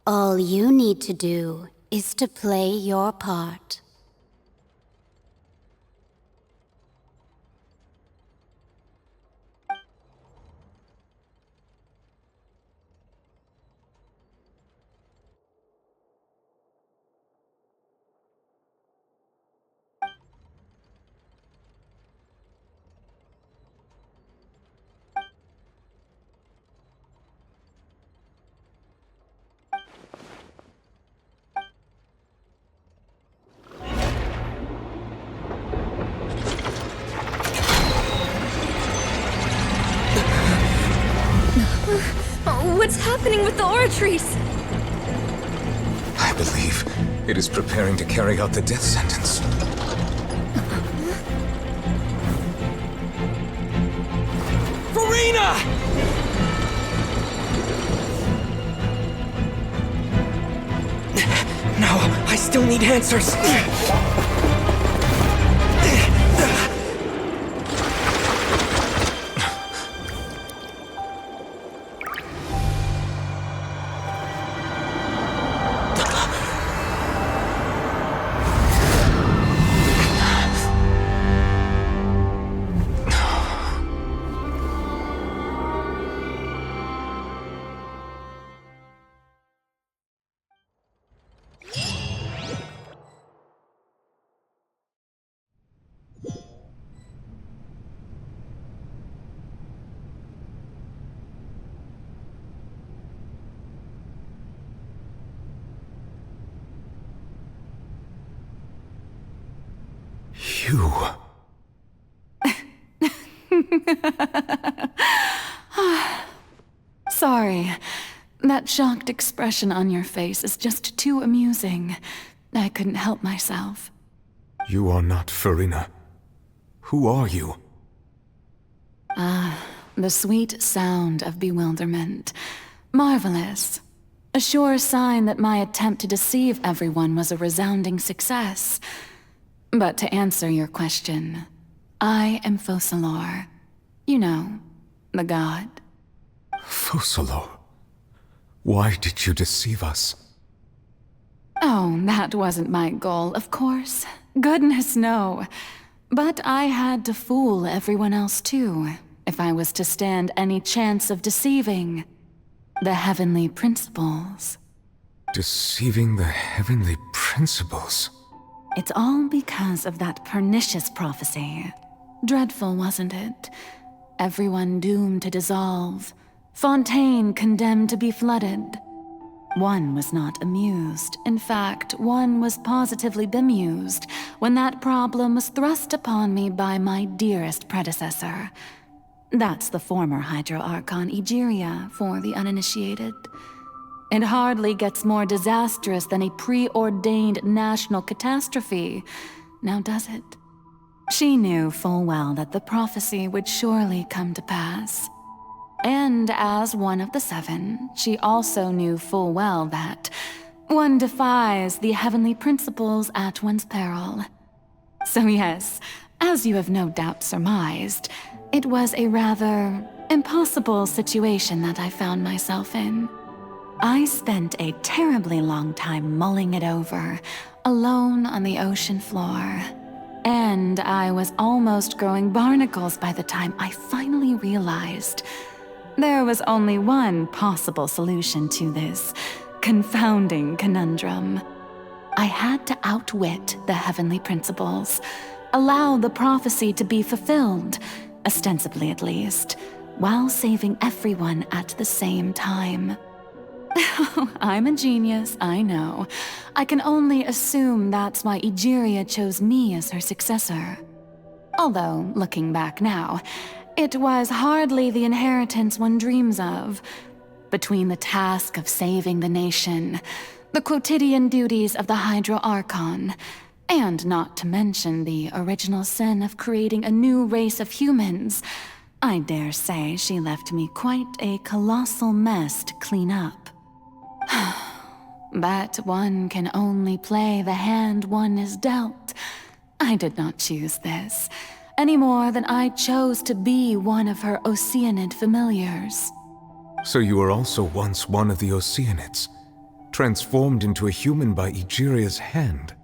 All you need to do is to play your part. What's happening with the oratories? I believe it is preparing to carry out the death sentence. Furina! No, I still need answers. You... Sorry. That shocked expression on your face is just too amusing. I couldn't help myself. You are not Farina. Who are you? The sweet sound of bewilderment. Marvelous. A sure sign that my attempt to deceive everyone was a resounding success. But to answer your question, I am Focalor. You know, the god. Focalor? Why did you deceive us? Oh, that wasn't my goal, of course. Goodness, no. But I had to fool everyone else too, if I was to stand any chance of deceiving the heavenly principles. Deceiving the heavenly principles? It's all because of that pernicious prophecy. Dreadful, wasn't it? Everyone doomed to dissolve. Fontaine condemned to be flooded. One was not amused. In fact, one was positively bemused when that problem was thrust upon me by my dearest predecessor. That's the former Hydro Archon Egeria for the uninitiated. It hardly gets more disastrous than a preordained national catastrophe, now does it? She knew full well that the prophecy would surely come to pass. And as one of the seven, she also knew full well that one defies the heavenly principles at one's peril. So yes, as you have no doubt surmised, it was a rather impossible situation that I found myself in. I spent a terribly long time mulling it over, alone on the ocean floor. And I was almost growing barnacles by the time I finally realized there was only one possible solution to this confounding conundrum. I had to outwit the heavenly principles, allow the prophecy to be fulfilled, ostensibly at least, while saving everyone at the same time. I'm a genius, I know. I can only assume that's why Egeria chose me as her successor. Although, looking back now, it was hardly the inheritance one dreams of. Between the task of saving the nation, the quotidian duties of the Hydro Archon, and not to mention the original sin of creating a new race of humans, I dare say she left me quite a colossal mess to clean up. But one can only play the hand one is dealt. I did not choose this, any more than I chose to be one of her Oceanid familiars. So you were also once one of the Oceanids, transformed into a human by Egeria's hand?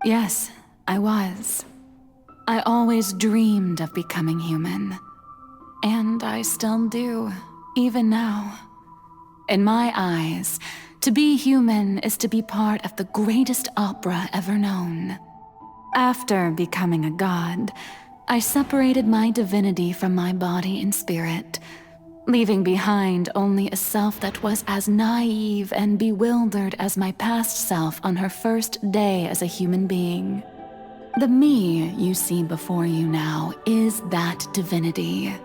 Yes, I was. I always dreamed of becoming human. And I still do, even now. In my eyes, to be human is to be part of the greatest opera ever known. After becoming a god, I separated my divinity from my body and spirit, leaving behind only a self that was as naive and bewildered as my past self on her first day as a human being. The me you see before you now is that divinity,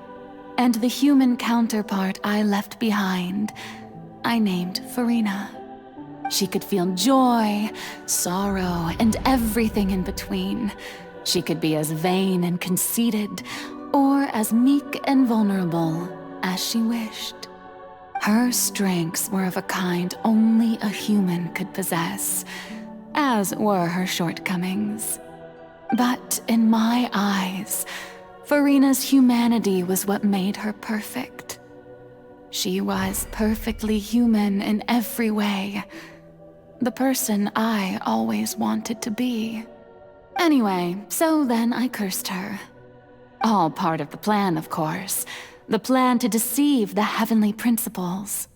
and the human counterpart I left behind, I named Farina. She could feel joy, sorrow, and everything in between. She could be as vain and conceited, or as meek and vulnerable as she wished. Her strengths were of a kind only a human could possess, as were her shortcomings. But in my eyes, Farina's humanity was what made her perfect. She was perfectly human in every way. The person I always wanted to be. Anyway, so then I cursed her. All part of the plan, of course. The plan to deceive the heavenly principles.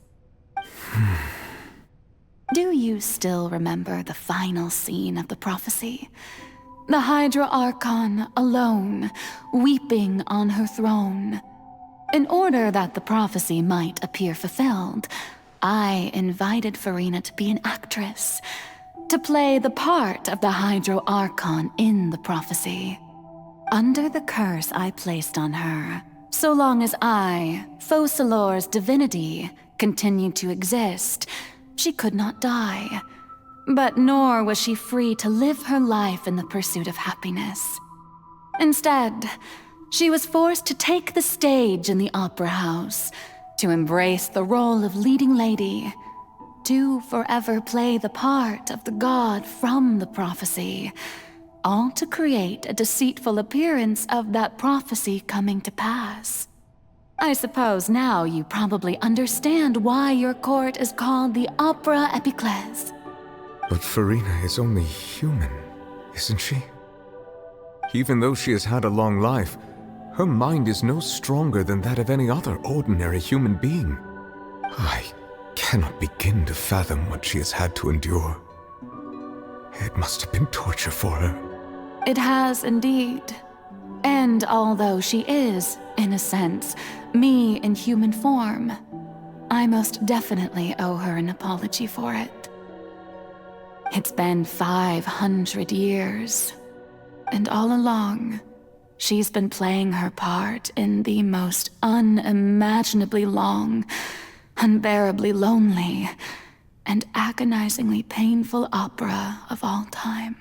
Do you still remember the final scene of the prophecy? The Hydra Archon alone, weeping on her throne. In order that the prophecy might appear fulfilled, I invited Farina to be an actress, to play the part of the Hydro Archon in the prophecy. under the curse I placed on her, so long as I, Focalor's divinity, continued to exist, she could not die. But nor was she free to live her life in the pursuit of happiness. Instead, she was forced to take the stage in the opera house, to embrace the role of leading lady, to forever play the part of the god from the prophecy, all to create a deceitful appearance of that prophecy coming to pass. I suppose now you probably understand why your court is called the Opera Epiclese. But Farina is only human, isn't she? Even though she has had a long life, her mind is no stronger than that of any other ordinary human being. I cannot begin to fathom what she has had to endure. It must have been torture for her. It has indeed. And although she is, in a sense, me in human form, I most definitely owe her an apology for it. It's been 500 years, and all along, she's been playing her part in the most unimaginably long, unbearably lonely, and agonizingly painful opera of all time.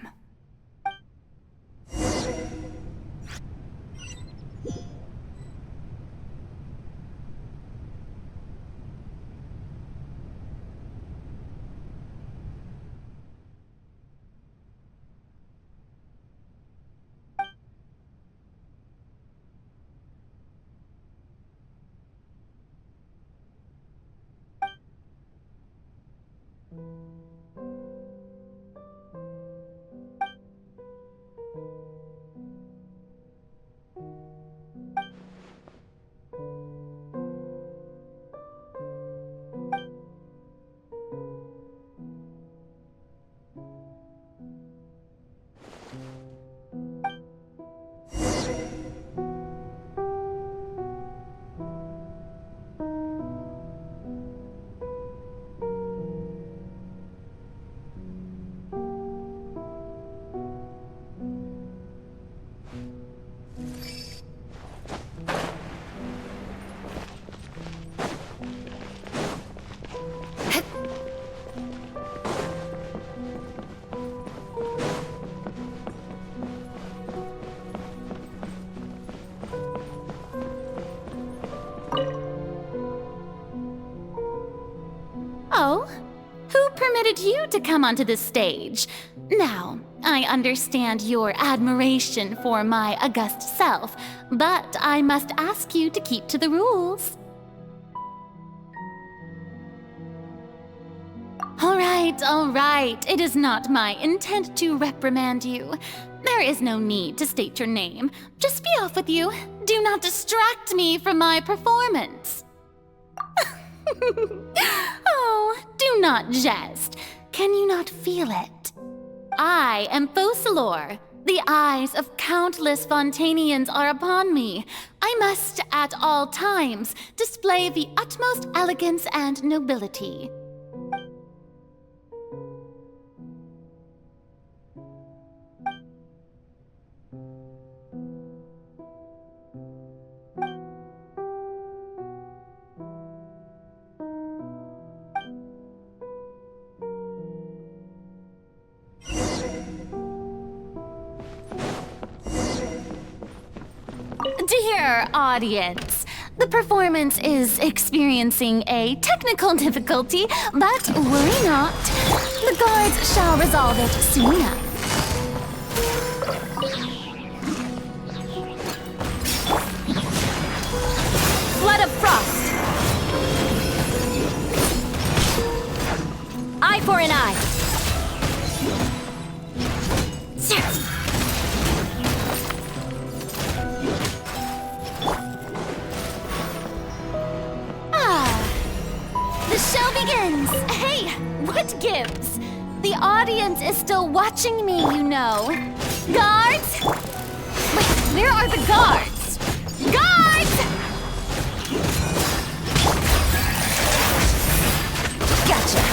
Oh, who permitted you to come onto this stage? Now, I understand your admiration for my august self, but I must ask you to keep to the rules. All right. It is not my intent to reprimand you. There is no need to state your name. Just be off with you. Do not distract me from my performance. Oh, do not jest. Can you not feel it? I am Focalor. The eyes of countless Fontainians are upon me. I must, at all times, display the utmost elegance and nobility. Dear audience, the performance is experiencing a technical difficulty, but worry not. The guards shall resolve it soon enough. Flood of frost! Eye for an eye! The show begins! Hey, what gives? The audience is still watching me, you know. Guards? Wait, where are the guards? Guards! Gotcha.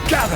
Gather!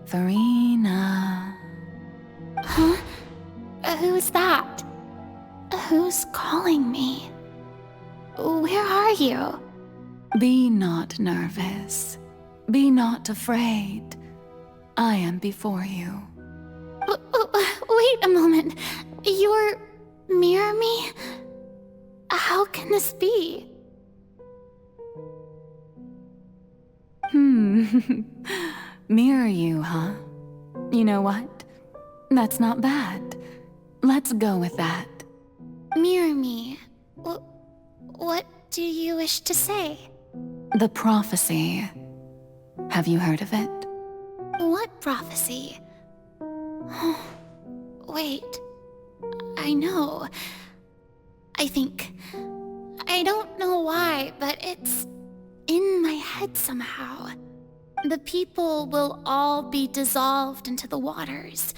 Farina. Huh? Who's that? Who's calling me? Where are you? Be not nervous. Be not afraid. I am before you. Wait a moment. You're mirror me? How can this be? Mirror you, huh? You know what? That's not bad. Let's go with that. Mirror me? What do you wish to say? The prophecy. Have you heard of it? What prophecy? Wait. I know. I think... I don't know why, but it's in my head somehow. The people will all be dissolved into the waters,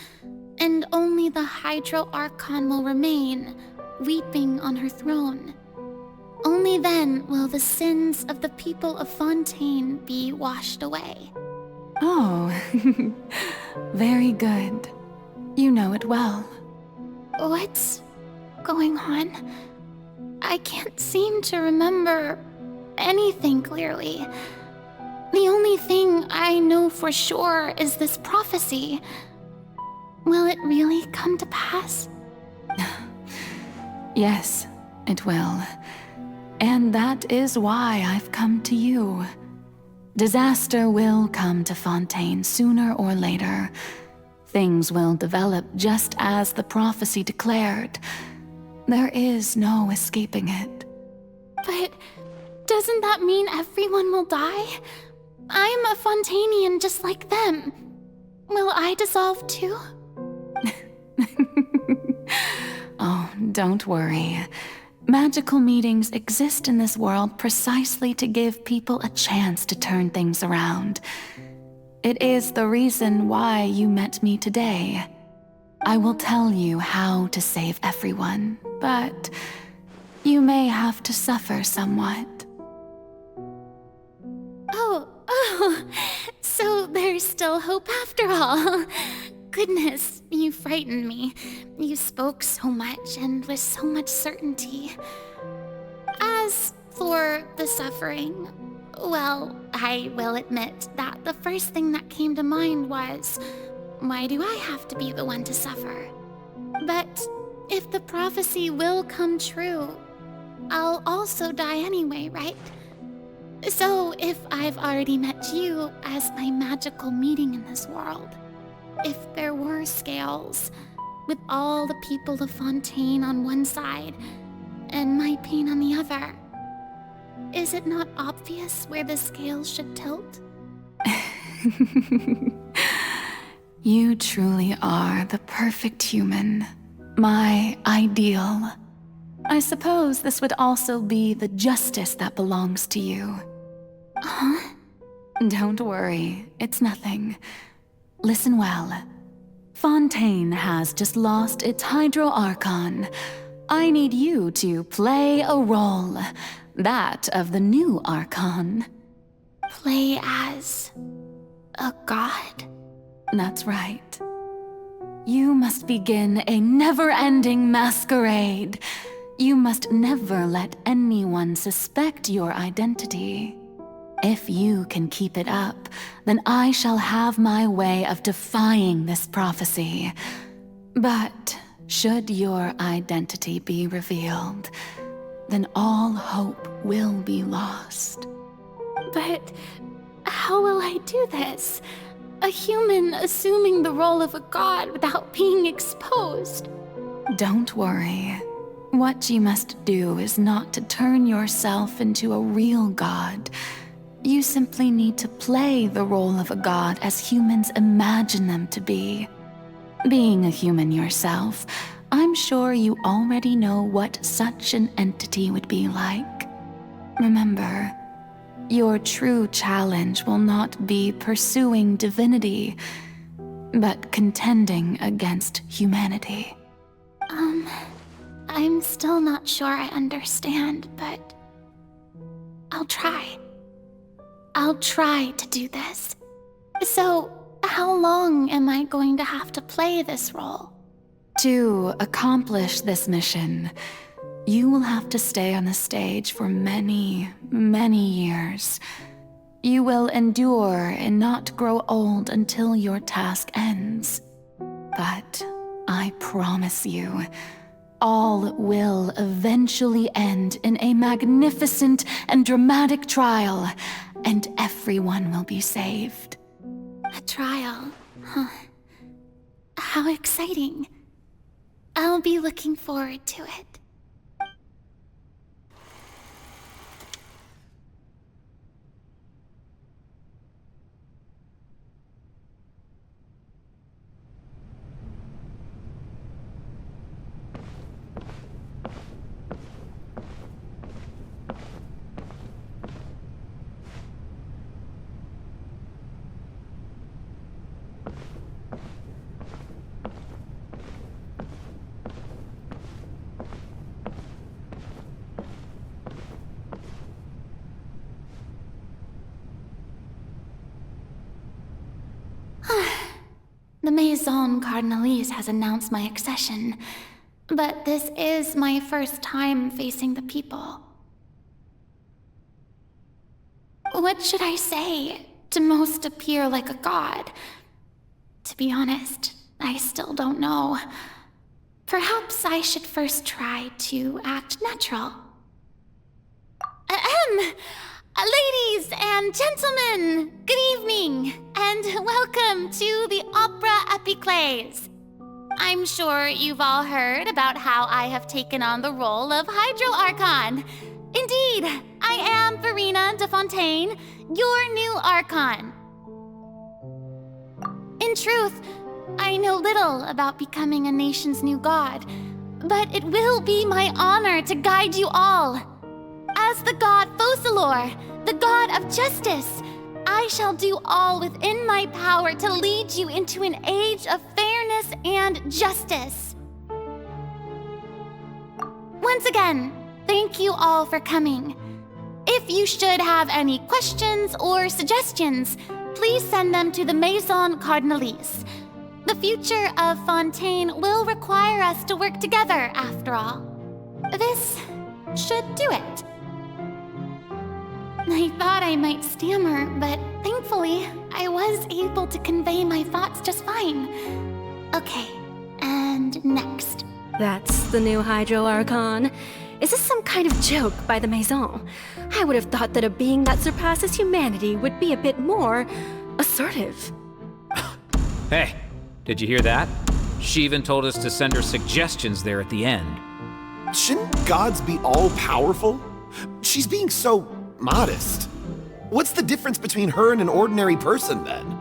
and only the Hydro Archon will remain, weeping on her throne. Only then will the sins of the people of Fontaine be washed away. Oh, very good. You know it well. What's going on? I can't seem to remember anything clearly. The only thing I know for sure is this prophecy. Will it really come to pass? Yes, it will. And that is why I've come to you. Disaster will come to Fontaine sooner or later. Things will develop just as the prophecy declared. There is no escaping it. But doesn't that mean everyone will die? I'm a Fontainian just like them. Will I dissolve too? Oh, don't worry. Magical meetings exist in this world precisely to give people a chance to turn things around. It is the reason why you met me today. I will tell you how to save everyone, but you may have to suffer somewhat. Oh, so there's still hope after all. Goodness, you frightened me. You spoke so much and with so much certainty. As for the suffering, well, I will admit that the first thing that came to mind was, why do I have to be the one to suffer? But if the prophecy will come true, I'll also die anyway, right? So if I've already met you as my magical meeting in this world, if there were scales, with all the people of Fontaine on one side and my pain on the other, is it not obvious where the scales should tilt? You truly are the perfect human, my ideal. I suppose this would also be the justice that belongs to you. Huh? Don't worry, it's nothing. Listen well. Fontaine has just lost its Hydro Archon. I need you to play a role, that of the new Archon. Play as a god? That's right. You must begin a never-ending masquerade. You must never let anyone suspect your identity. If you can keep it up, then I shall have my way of defying this prophecy. But should your identity be revealed, then all hope will be lost. But how will I do this? A human assuming the role of a god without being exposed. Don't worry. What you must do is not to turn yourself into a real god. You simply need to play the role of a god as humans imagine them to be. Being a human yourself, I'm sure you already know what such an entity would be like. Remember, your true challenge will not be pursuing divinity, but contending against humanity. I'm still not sure I understand, but I'll try. I'll try to do this. So, how long am I going to have to play this role? To accomplish this mission, you will have to stay on the stage for many, many years. You will endure and not grow old until your task ends. But I promise you, all will eventually end in a magnificent and dramatic trial, and everyone will be saved. A trial, huh? How exciting. I'll be looking forward to it. The Maison Cardinalise has announced my accession, but this is my first time facing the people. What should I say to most appear like a god? To be honest, I still don't know. Perhaps I should first try to act natural. Ladies and gentlemen, good evening, and welcome to the Opera Epiclese. I'm sure you've all heard about how I have taken on the role of Hydro Archon. Indeed, I am Farina de Fontaine, your new Archon. In truth, I know little about becoming a nation's new god, but it will be my honor to guide you all. As the god Focalor, the god of justice, I shall do all within my power to lead you into an age of fairness and justice. Once again, thank you all for coming. If you should have any questions or suggestions, please send them to the Maison Cardinalise. The future of Fontaine will require us to work together, after all. This should do it. I thought I might stammer, but thankfully, I was able to convey my thoughts just fine. Okay, and next. That's the new Hydro Archon. Is this some kind of joke by the Maison? I would have thought that a being that surpasses humanity would be a bit more assertive. Hey, did you hear that? She even told us to send her suggestions there at the end. Shouldn't gods be all-powerful? She's being so modest. What's the difference between her and an ordinary person, then?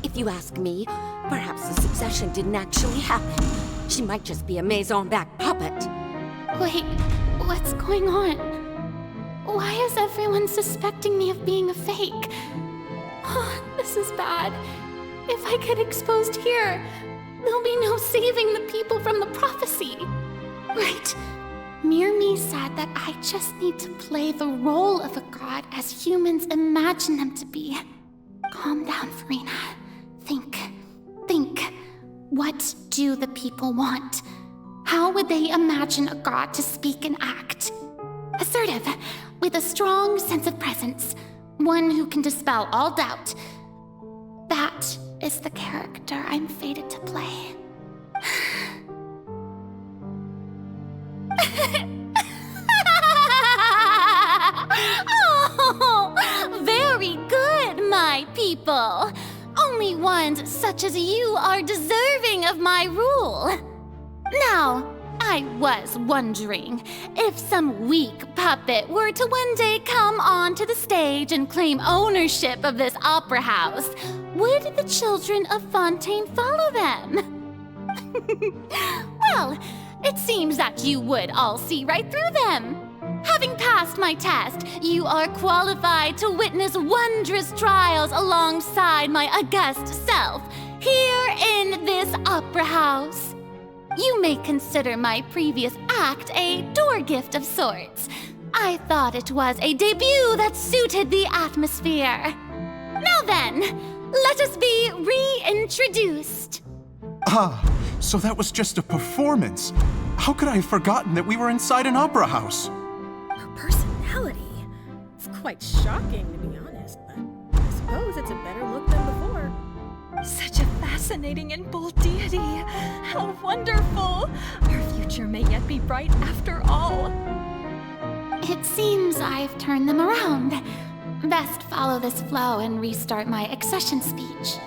If you ask me, perhaps the succession didn't actually happen. She might just be a Maison-backed puppet. Wait, what's going on? Why is everyone suspecting me of being a fake? Oh, this is bad. If I get exposed here, there'll be no saving the people from the prophecy. Right. Mirmi said that I just need to play the role of a god as humans imagine them to be. Calm down, Farina. Think. What do the people want? How would they imagine a god to speak and act? Assertive, with a strong sense of presence, one who can dispel all doubt. That is the character I'm fated to play. Oh, very good, my people. Only ones such as you are deserving of my rule. Now, I was wondering if some weak puppet were to one day come onto the stage and claim ownership of this opera house, would the children of Fontaine follow them? Well, it seems that you would all see right through them. Having passed my test, you are qualified to witness wondrous trials alongside my august self, here in this opera house. You may consider my previous act a door gift of sorts. I thought it was a debut that suited the atmosphere. Now then, let us be reintroduced. Ah, so that was just a performance. How could I have forgotten that we were inside an opera house? Her personality. It's quite shocking, to be honest, but I suppose it's a better look than before. Such a fascinating and bold deity. How wonderful! Our future may yet be bright after all. It seems I've turned them around. Best follow this flow and restart my accession speech.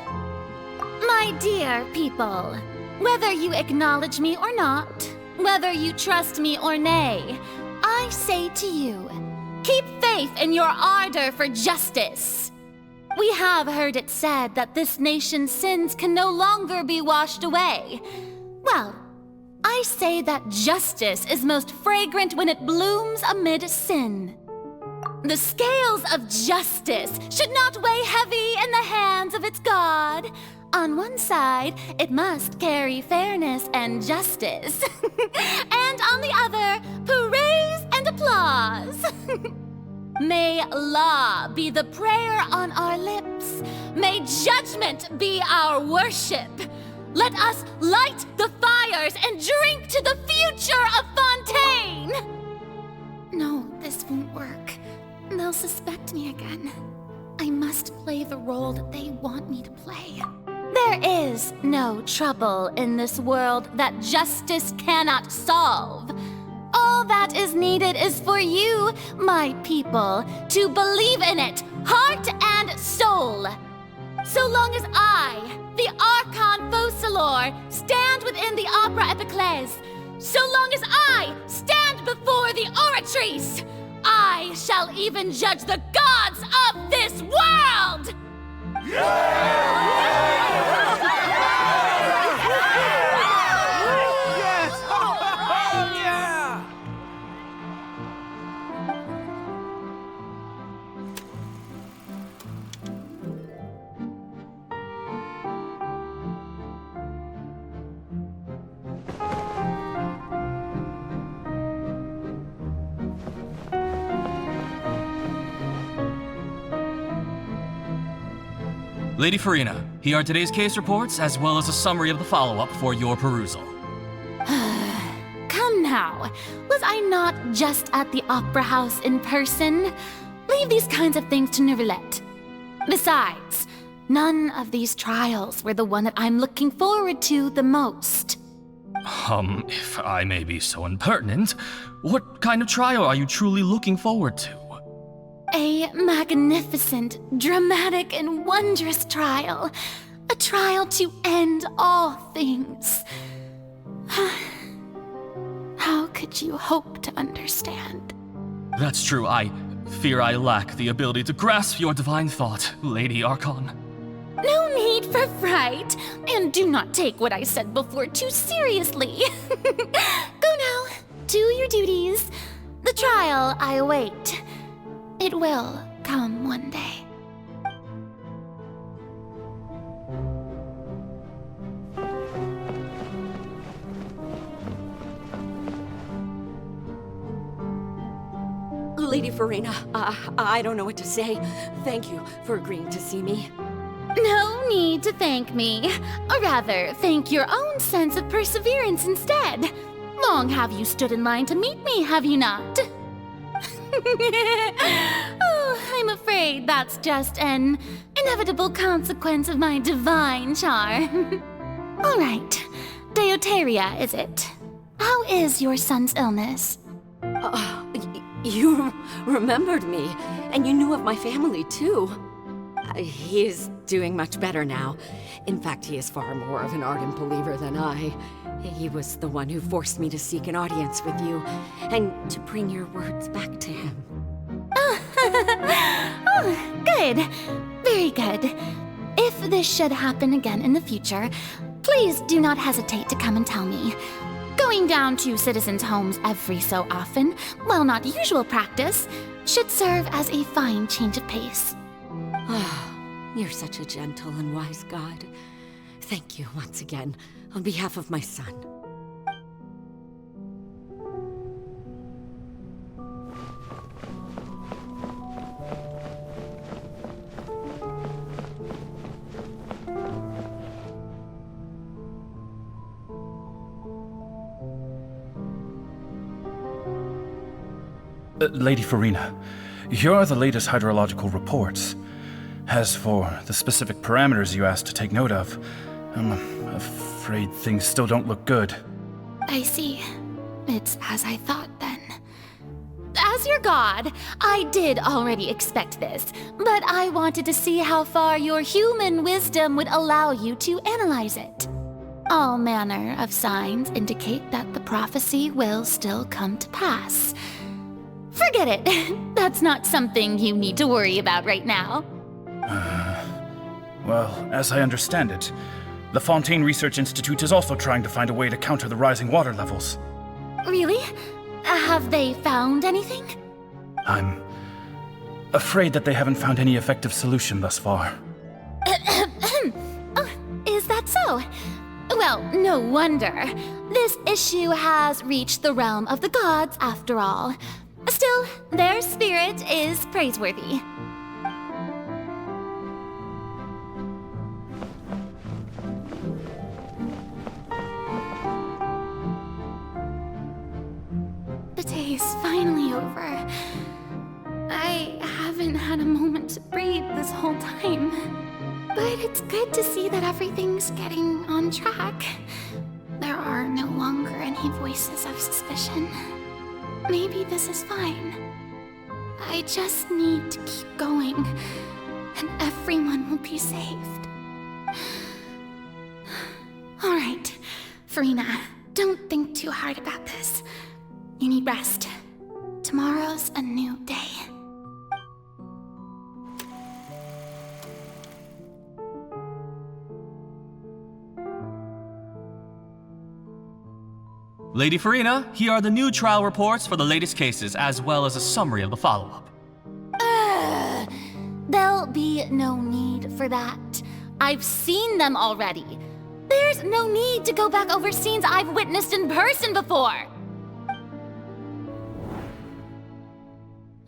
My dear people, whether you acknowledge me or not, whether you trust me or nay, I say to you, keep faith in your ardor for justice. We have heard it said that this nation's sins can no longer be washed away. Well, I say that justice is most fragrant when it blooms amid sin. The scales of justice should not weigh heavy in the hands of its God. On one side, it must carry fairness and justice. And on the other, praise and applause. May law be the prayer on our lips. May judgment be our worship. Let us light the fires and drink to the future of Fontaine! No, this won't work. They'll suspect me again. I must play the role that they want me to play. There is no trouble in this world that justice cannot solve. All that is needed is for you, my people, to believe in it, heart and soul. So long as I, the Archon Quest, stand within the Opera Epiclese, so long as I stand before the Oratrice, I shall even judge the gods of this world! Lady Farina, here are today's case reports, as well as a summary of the follow-up for your perusal. Come now, was I not just at the Opera House in person? Leave these kinds of things to Neuvillette. Besides, none of these trials were the one that I'm looking forward to the most. If I may be so impertinent, what kind of trial are you truly looking forward to? A magnificent, dramatic, and wondrous trial. A trial to end all things. How could you hope to understand? That's true. I fear I lack the ability to grasp your divine thought, Lady Archon. No need for fright, and do not take what I said before too seriously. Go now, do your duties. The trial I await. It will come one day. Lady Farina, I don't know what to say. Thank you for agreeing to see me. No need to thank me. Or rather, thank your own sense of perseverance instead. Long have you stood in line to meet me, have you not? Oh, I'm afraid that's just an inevitable consequence of my divine charm. All right, Deuteria, is it? How is your son's illness? You remembered me, and you knew of my family, too. He is doing much better now. In fact, he is far more of an ardent believer than I. He was the one who forced me to seek an audience with you, and to bring your words back to him. Oh, good. Very good. If this should happen again in the future, please do not hesitate to come and tell me. Going down to citizens' homes every so often, while not usual practice, should serve as a fine change of pace. You're such a gentle and wise God. Thank you once again, on behalf of my son. Lady Farina, here are the latest hydrological reports. As for the specific parameters you asked to take note of, I'm afraid things still don't look good. I see. It's as I thought then. As your god, I did already expect this, but I wanted to see how far your human wisdom would allow you to analyze it. All manner of signs indicate that the prophecy will still come to pass. Forget it. That's not something you need to worry about right now. Well, as I understand it, the Fontaine Research Institute is also trying to find a way to counter the rising water levels. Really? Have they found anything? I'm afraid that they haven't found any effective solution thus far. Oh, is that so? Well, no wonder. This issue has reached the realm of the gods, after all. Still, their spirit is praiseworthy. The day is finally over. I haven't had a moment to breathe this whole time. But it's good to see that everything's getting on track. There are no longer any voices of suspicion. Maybe this is fine. I just need to keep going, and everyone will be saved. All right, Farina, don't think too hard about this. You need rest. Tomorrow's a new day. Lady Farina, here are the new trial reports for the latest cases, as well as a summary of the follow-up. There'll be no need for that. I've seen them already. There's no need to go back over scenes I've witnessed in person before.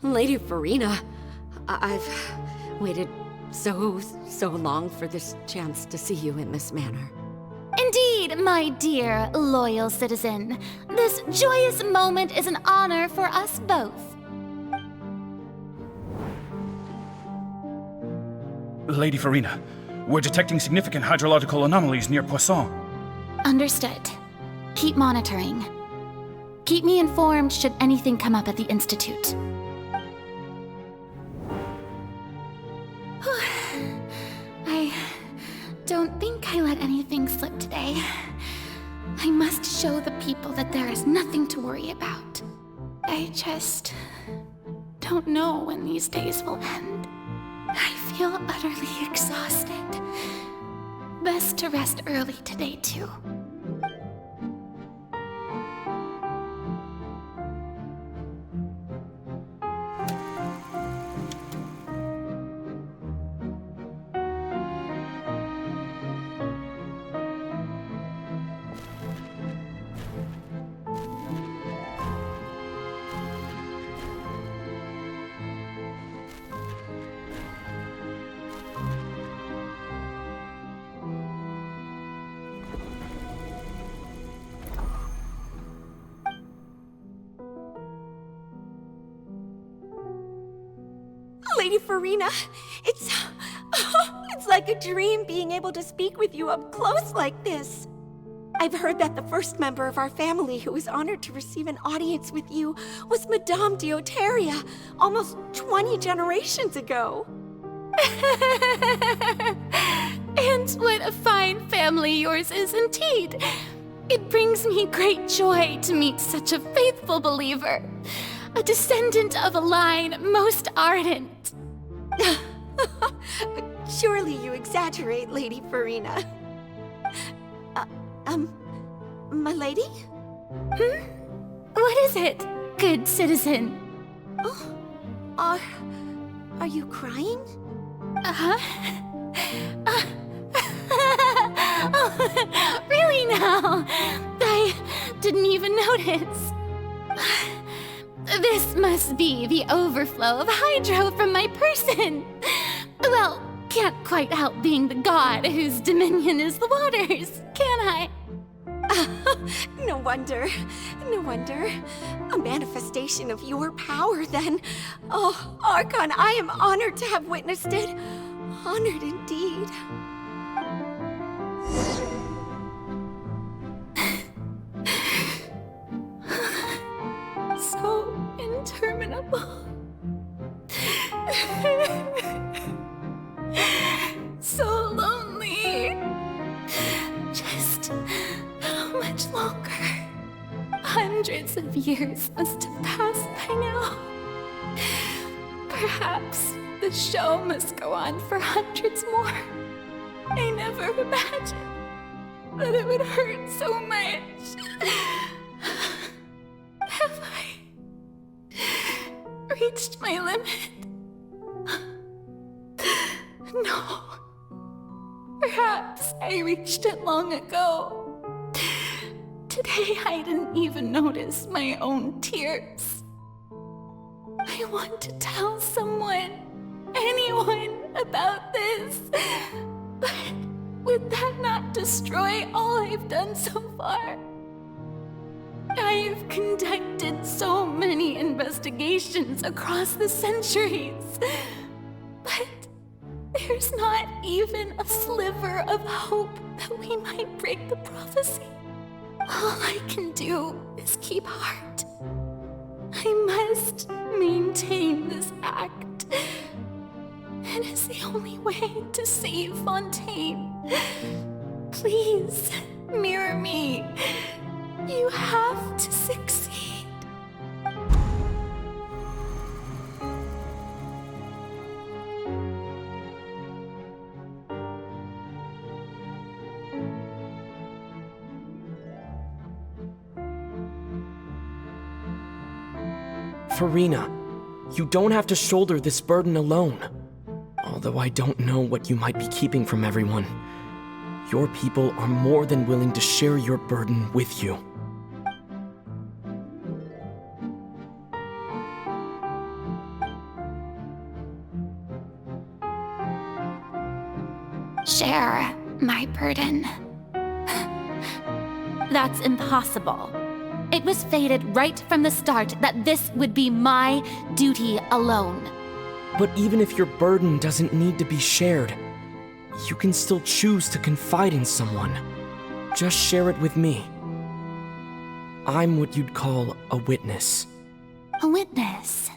Lady Farina, I've waited so long for this chance to see you in this manner. Indeed, my dear, loyal citizen. This joyous moment is an honor for us both. Lady Farina, we're detecting significant hydrological anomalies near Poisson. Understood. Keep monitoring. Keep me informed should anything come up at the Institute. I don't think I let anything slip today. I must show the people that there is nothing to worry about. I just don't know when these days will end. I feel utterly exhausted. Best to rest early today, too. Lady Farina, it's like a dream being able to speak with you up close like this. I've heard that the first member of our family who was honored to receive an audience with you was Madame Dioteria, almost 20 generations ago. And what a fine family yours is indeed. It brings me great joy to meet such a faithful believer, a descendant of a line most ardent. Surely you exaggerate, Lady Farina. My lady? What is it, good citizen? Oh, are you crying? Oh, really now? I didn't even notice. This must be the overflow of hydro from my person. Well, can't quite help being the god whose dominion is the waters, can I? No wonder. No wonder. A manifestation of your power, then. Oh, Archon, I am honored to have witnessed it. Honored indeed. So interminable. So lonely. Just how much longer? Hundreds of years must have passed by now. Perhaps the show must go on for hundreds more. I never imagined that it would hurt so much. Have I reached my limit? No. Perhaps I reached it long ago. Today I didn't even notice my own tears. I want to tell someone, anyone, about this. But would that not destroy all I've done so far? I've conducted so many investigations across the centuries, but there's not even a sliver of hope that we might break the prophecy. All I can do is keep heart. I must maintain this act. It is the only way to save Fontaine. Please, mirror me. You have to succeed. Farina, you don't have to shoulder this burden alone. Although I don't know what you might be keeping from everyone, your people are more than willing to share your burden with you. Share my burden. That's impossible. It was fated right from the start that this would be my duty alone. But even if your burden doesn't need to be shared, you can still choose to confide in someone. Just share it with me. I'm what you'd call a witness. A witness?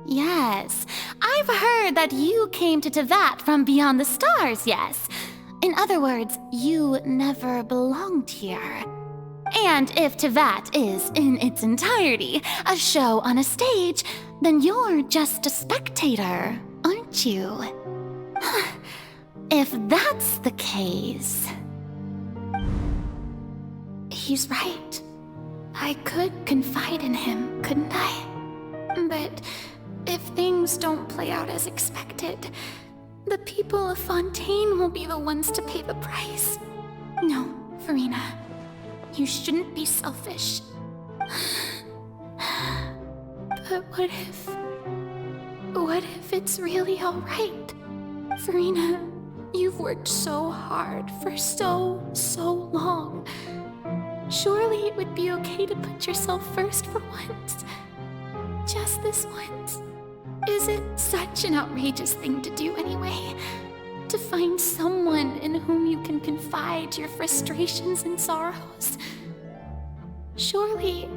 Yes, I've heard that you came to Tevat from beyond the stars, yes. In other words, you never belonged here. And if Tevat is, in its entirety, a show on a stage, then you're just a spectator, aren't you? If that's the case... He's right. I could confide in him, couldn't I? But if things don't play out as expected, the people of Fontaine will be the ones to pay the price. No, Farina. You shouldn't be selfish. But what if it's really all right? Farina, you've worked so hard for so long. Surely it would be okay to put yourself first for once. Just this once. Is it such an outrageous thing to do anyway? To find someone in whom you can confide your frustrations and sorrows? Surely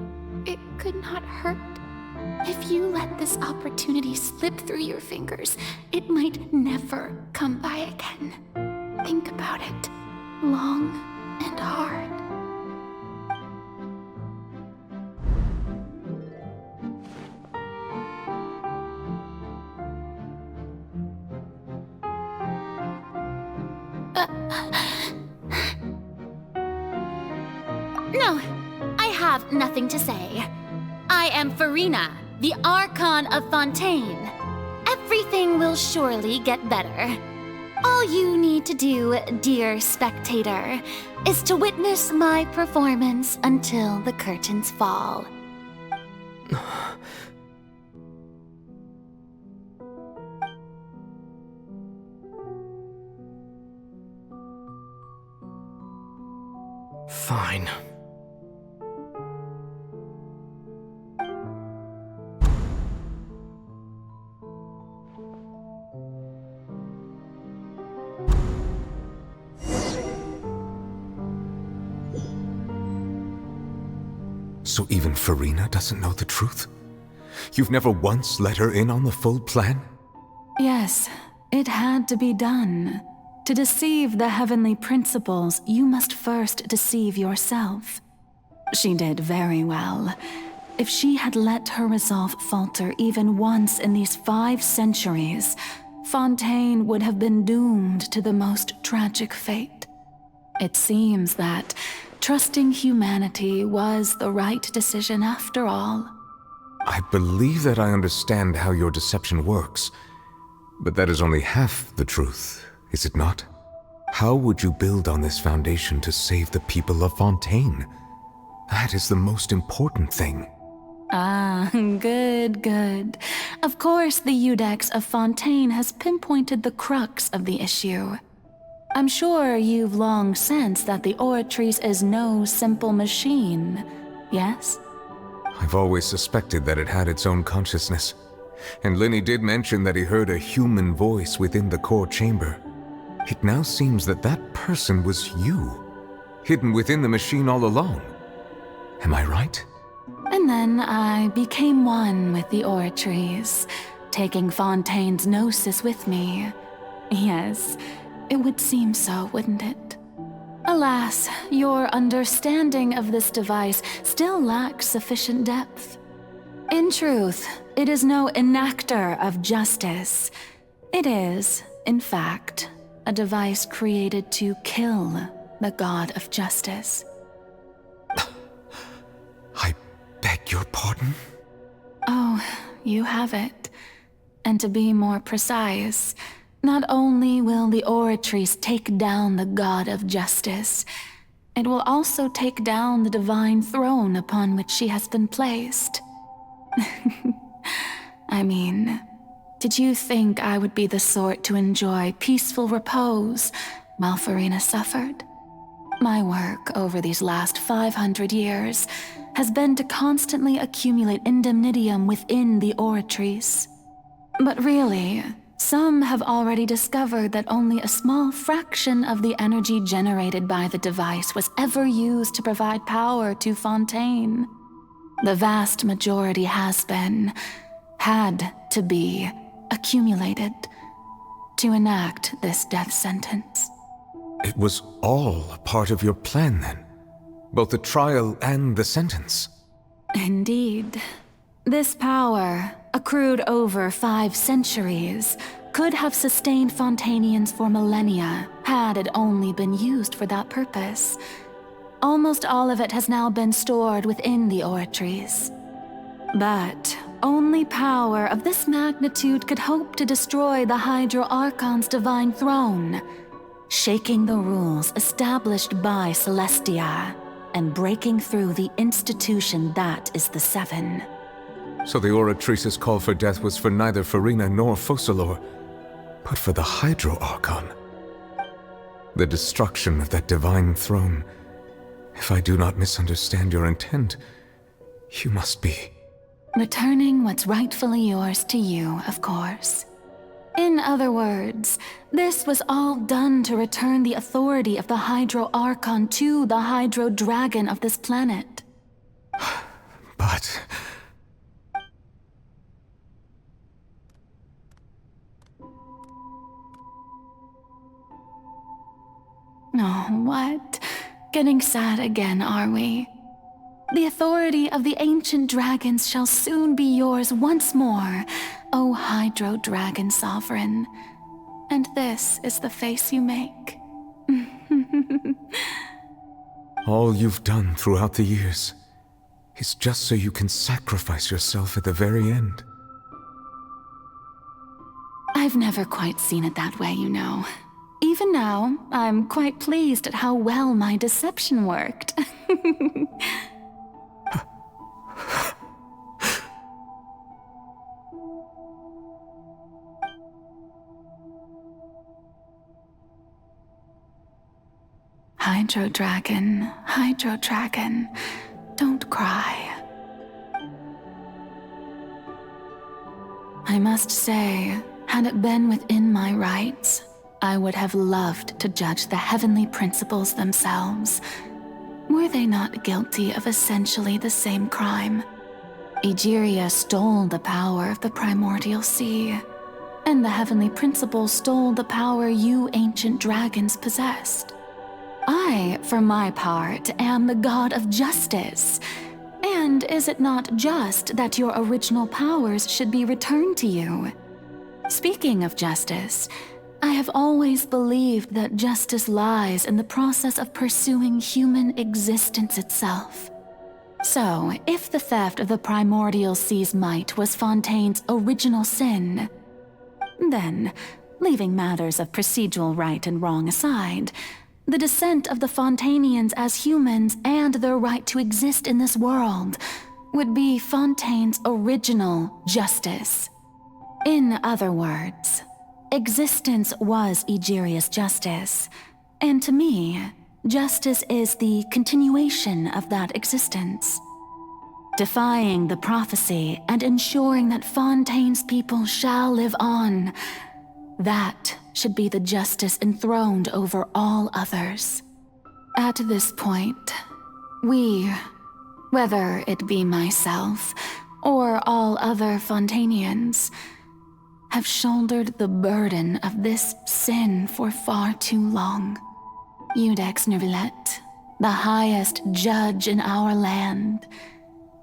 it could not hurt. If you let this opportunity slip through your fingers, it might never come by again. Think about it long and hard. No, I have nothing to say. I am Farina, the Archon of Fontaine. Everything will surely get better. All you need to do, dear spectator, is to witness my performance until the curtains fall. Fine. So even Farina doesn't know the truth? You've never once let her in on the full plan? Yes, it had to be done. To deceive the heavenly principles, you must first deceive yourself. She did very well. If she had let her resolve falter even once in these 5 centuries, Fontaine would have been doomed to the most tragic fate. It seems that trusting humanity was the right decision after all. I believe that I understand how your deception works, but that is only half the truth, is it not? How would you build on this foundation to save the people of Fontaine? That is the most important thing. Ah, good. Of course, the Iudex of Fontaine has pinpointed the crux of the issue. I'm sure you've long sensed that the Oratrice is no simple machine, yes? I've always suspected that it had its own consciousness, and Linny did mention that he heard a human voice within the core chamber. It now seems that that person was you, hidden within the machine all along. Am I right? And then I became one with the Oratrice, taking Fontaine's gnosis with me. Yes, it would seem so, wouldn't it? Alas, your understanding of this device still lacks sufficient depth. In truth, it is no enactor of justice. It is, in fact, a device created to kill the god of justice. I beg your pardon? Oh, you have it. And to be more precise, not only will the Oratrice take down the god of justice, it will also take down the divine throne upon which she has been placed. I mean, did you think I would be the sort to enjoy peaceful repose while Farina suffered? My work over these last 500 years has been to constantly accumulate indemnitium within the Oratrice. But really, some have already discovered that only a small fraction of the energy generated by the device was ever used to provide power to Fontaine. The vast majority had to be, accumulated to enact this death sentence. It was all a part of your plan then? Both the trial and the sentence? Indeed. This power, accrued over 5 centuries, could have sustained Fontainians for millennia had it only been used for that purpose. Almost all of it has now been stored within the Oratrice. But only power of this magnitude could hope to destroy the Hydro Archon's divine throne, shaking the rules established by Celestia and breaking through the institution that is the Seven. So the Oratrice's call for death was for neither Farina nor Focalor, but for the Hydro Archon. The destruction of that divine throne. If I do not misunderstand your intent, you must be... Returning what's rightfully yours to you, of course. In other words, this was all done to return the authority of the Hydro Archon to the Hydro Dragon of this planet. But... Oh, what? Getting sad again, are we? The authority of the ancient dragons shall soon be yours once more, O Hydro Dragon Sovereign. And this is the face you make. all you've done throughout the years is just so you can sacrifice yourself at the very end. I've never quite seen it that way, you know. Even now, I'm quite pleased at how well my deception worked. Hydro Dragon, don't cry. I must say, had it been within my rights, I would have loved to judge the heavenly principles themselves. Were they not guilty of essentially the same crime? Egeria stole the power of the primordial sea, and the heavenly principles stole the power you ancient dragons possessed. I, for my part, am the god of justice. And is it not just that your original powers should be returned to you? Speaking of justice, I have always believed that justice lies in the process of pursuing human existence itself. So, if the theft of the primordial sea's might was Fontaine's original sin, then, leaving matters of procedural right and wrong aside, the descent of the Fontainians as humans and their right to exist in this world would be Fontaine's original justice. In other words, existence was Egeria's justice, and to me, justice is the continuation of that existence. Defying the prophecy and ensuring that Fontaine's people shall live on, that should be the justice enthroned over all others. At this point, we, whether it be myself or all other Fontainians, have shouldered the burden of this sin for far too long. Iudex Nervillet, the highest judge in our land,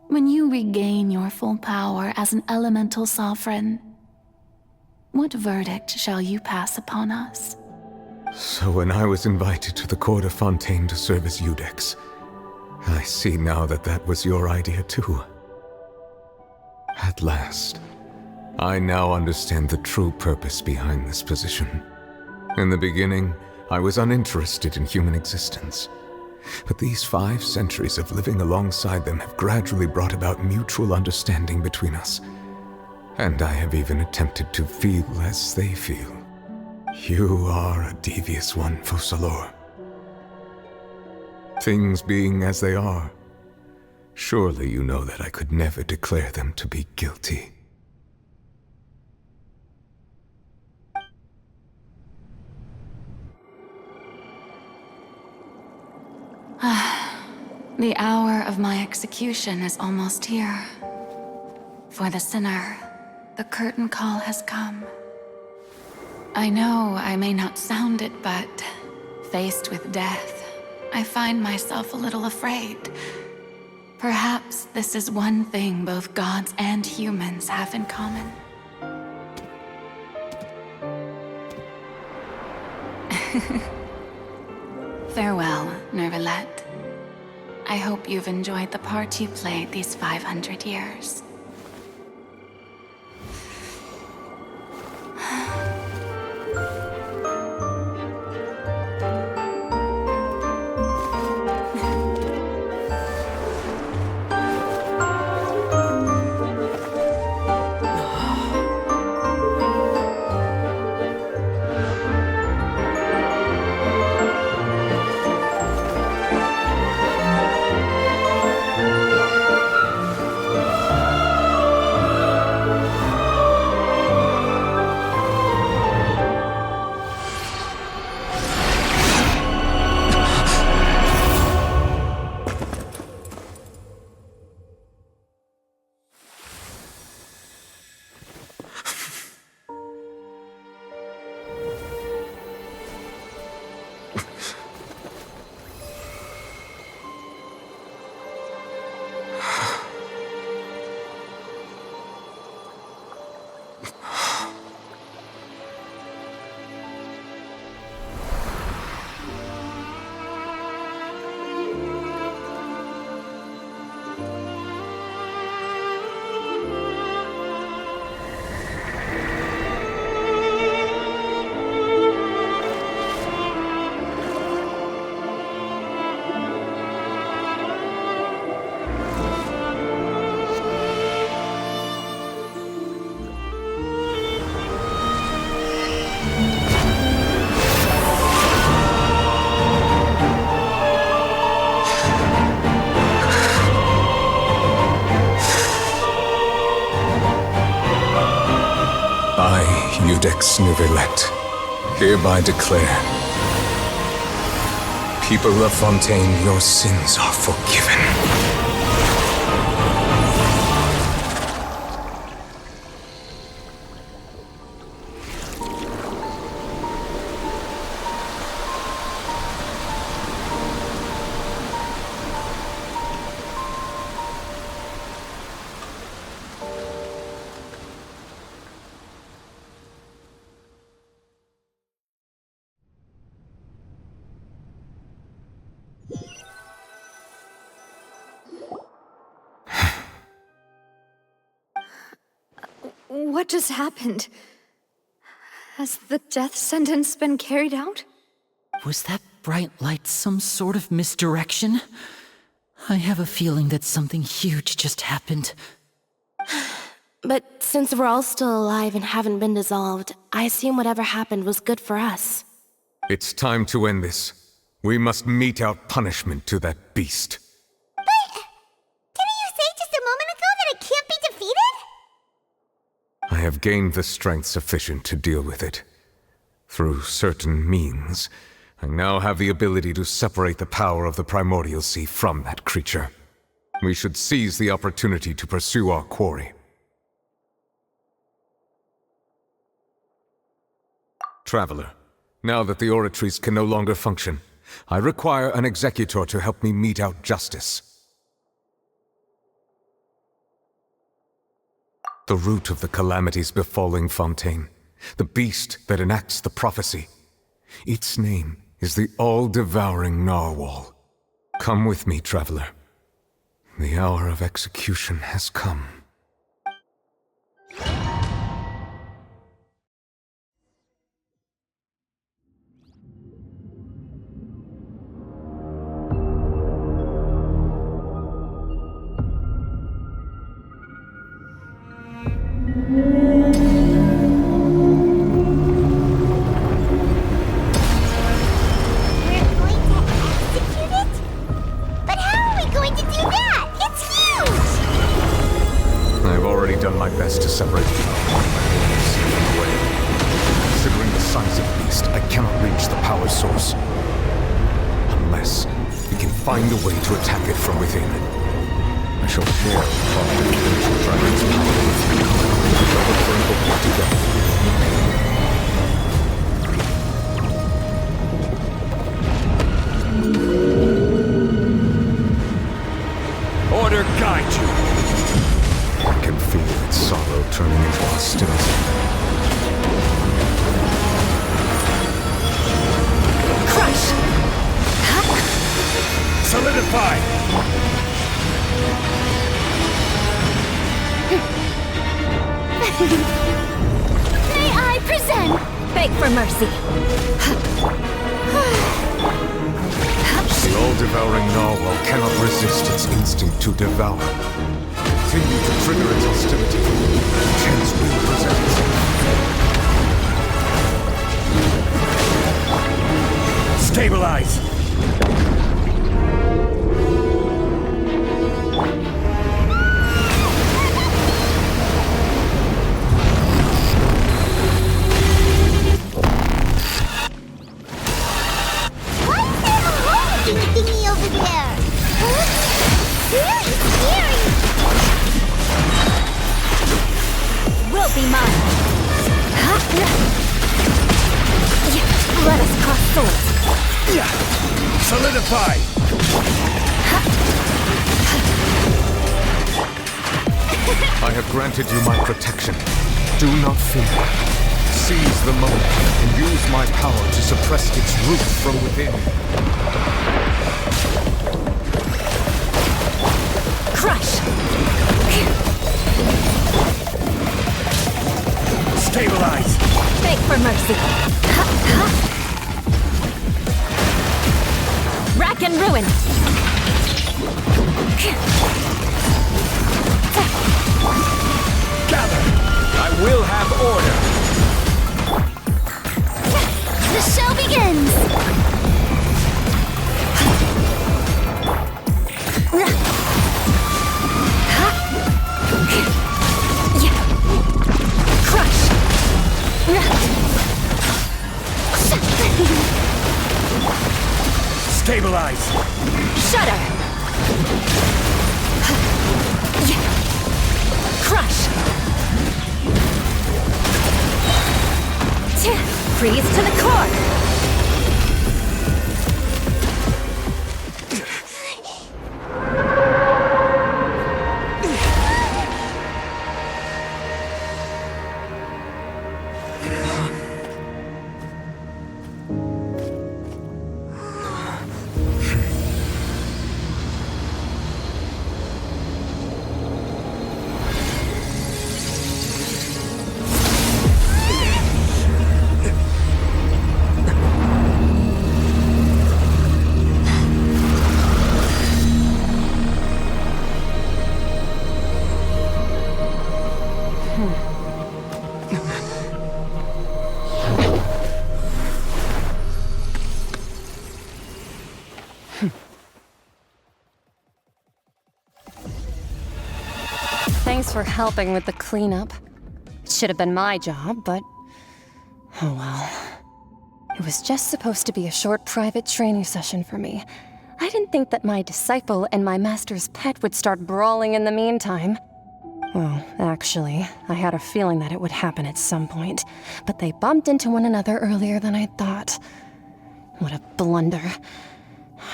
when you regain your full power as an elemental sovereign, what verdict shall you pass upon us? So when I was invited to the court of Fontaine to serve as Iudex, I see now that that was your idea too. At last, I now understand the true purpose behind this position. In the beginning, I was uninterested in human existence. But these 5 centuries of living alongside them have gradually brought about mutual understanding between us. And I have even attempted to feel as they feel. You are a devious one, Focalor. Things being as they are, surely you know that I could never declare them to be guilty. The hour of my execution is almost here. For the sinner, the curtain call has come. I know I may not sound it, but faced with death, I find myself a little afraid. Perhaps this is one thing both gods and humans have in common. Farewell, Nervillet. I hope you've enjoyed the part you played these 500 years. Iudex Nuvelet, hereby declare, people of Fontaine, your sins are forgiven. What just happened? Has the death sentence been carried out? Was that bright light some sort of misdirection? I have a feeling that something huge just happened. But since we're all still alive and haven't been dissolved, I assume whatever happened was good for us. It's time to end this. We must mete out punishment to that beast. Didn't you say just a moment ago that it can't be defeated? I have gained the strength sufficient to deal with it. Through certain means, I now have the ability to separate the power of the Primordial Sea from that creature. We should seize the opportunity to pursue our quarry. Traveler, now that the oratories can no longer function, I require an executor to help me mete out justice. The root of the calamities befalling Fontaine, the beast that enacts the prophecy. Its name is the all-devouring narwhal. Come with me, traveler. The hour of execution has come. Find a way to attack it from within. I shall share part of the ancient dragon's power with you. Shall look for an opening together. Order guide you. I can feel its sorrow turning into hostility. Crush! Solidify! May I present? Beg for mercy. The all-devouring narwhal cannot resist its instinct to devour. Continue to trigger its hostility. Chance will present itself. Stabilize! Thingy over there. Very scary. Will be mine. Let us cross swords. Solidify! I have granted you my protection. Do not fear. Seize the moment and use my power to suppress its root from within. Crush! Stabilize! Beg for mercy. Rack and ruin! Gather! I will have order! The show begins! Crush! Shudder! Crush! Freeze to the core! Thanks for helping with the cleanup. It should have been my job, but... oh well. It was just supposed to be a short private training session for me. I didn't think that my disciple and my master's pet would start brawling in the meantime. Well, actually, I had a feeling that it would happen at some point, but they bumped into one another earlier than I thought. What a blunder.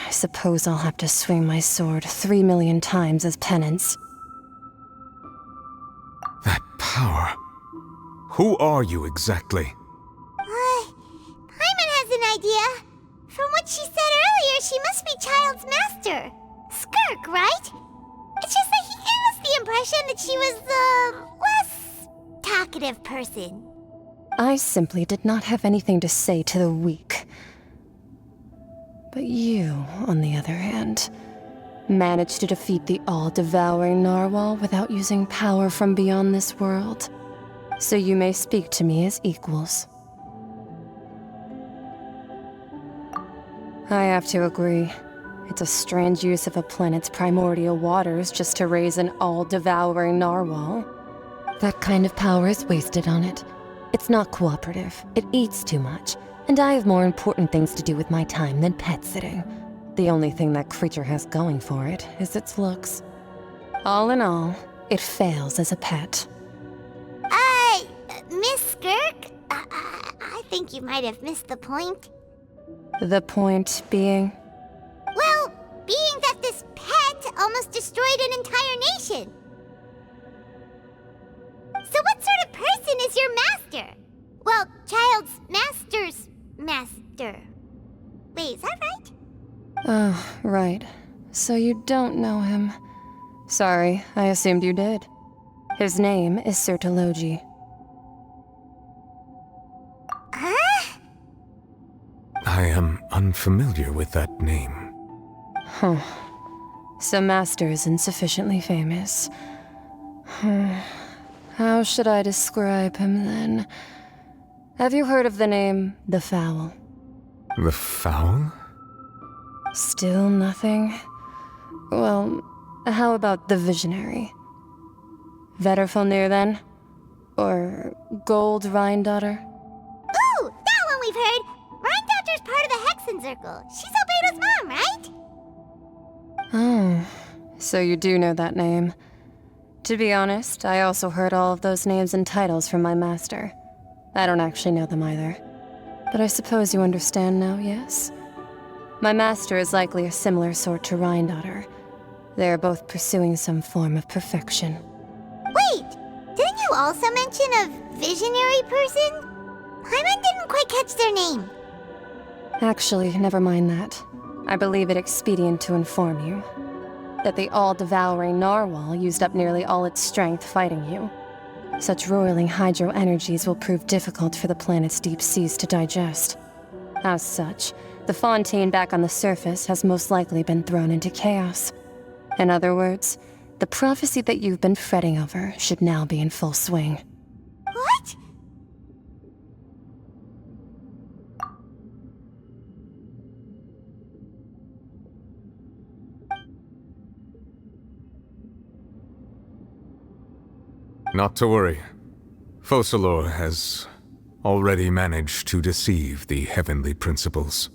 I suppose I'll have to swing my sword 3 million times as penance. That power. Who are you exactly? Paimon has an idea. From what she said earlier, she must be Child's master. Skirk, right? It's just that he gave us the impression that she was the less talkative person. I simply did not have anything to say to the weak. But you, on the other hand, managed to defeat the all-devouring narwhal without using power from beyond this world. So you may speak to me as equals. I have to agree. It's a strange use of a planet's primordial waters just to raise an all-devouring narwhal. That kind of power is wasted on it. It's not cooperative. It eats too much. And I have more important things to do with my time than pet sitting. The only thing that creature has going for it is its looks. All in all, it fails as a pet. Miss Skirk? I think you might have missed the point. The point being? Well, being that this pet almost destroyed an entire nation. So what sort of person is your master? Well, Child's master's master. Wait, is that right? Oh, right. So you don't know him. Sorry, I assumed you did. His name is Sertologi. Huh? I am unfamiliar with that name. Huh. So Master isn't sufficiently famous. How should I describe him then? Have you heard of the name The Fowl? The Fowl? Still nothing? Well, how about the Visionary? Vetterfulnir then? Or Gold Rhindaughter? Ooh, that one we've heard! Rhindaughter's part of the Hexen Circle. She's Albedo's mom, right? Oh, so you do know that name. To be honest, I also heard all of those names and titles from my master. I don't actually know them either. But I suppose you understand now, yes? My master is likely a similar sort to Rhindaughter. They are both pursuing some form of perfection. Wait! Didn't you also mention a visionary person? Paimon didn't quite catch their name. Actually, never mind that. I believe it expedient to inform you that the all-devouring narwhal used up nearly all its strength fighting you. Such roiling hydro energies will prove difficult for the planet's deep seas to digest. As such, the Fontaine back on the surface has most likely been thrown into chaos. In other words, the prophecy that you've been fretting over should now be in full swing. What? Not to worry. Focalor has already managed to deceive the heavenly principles.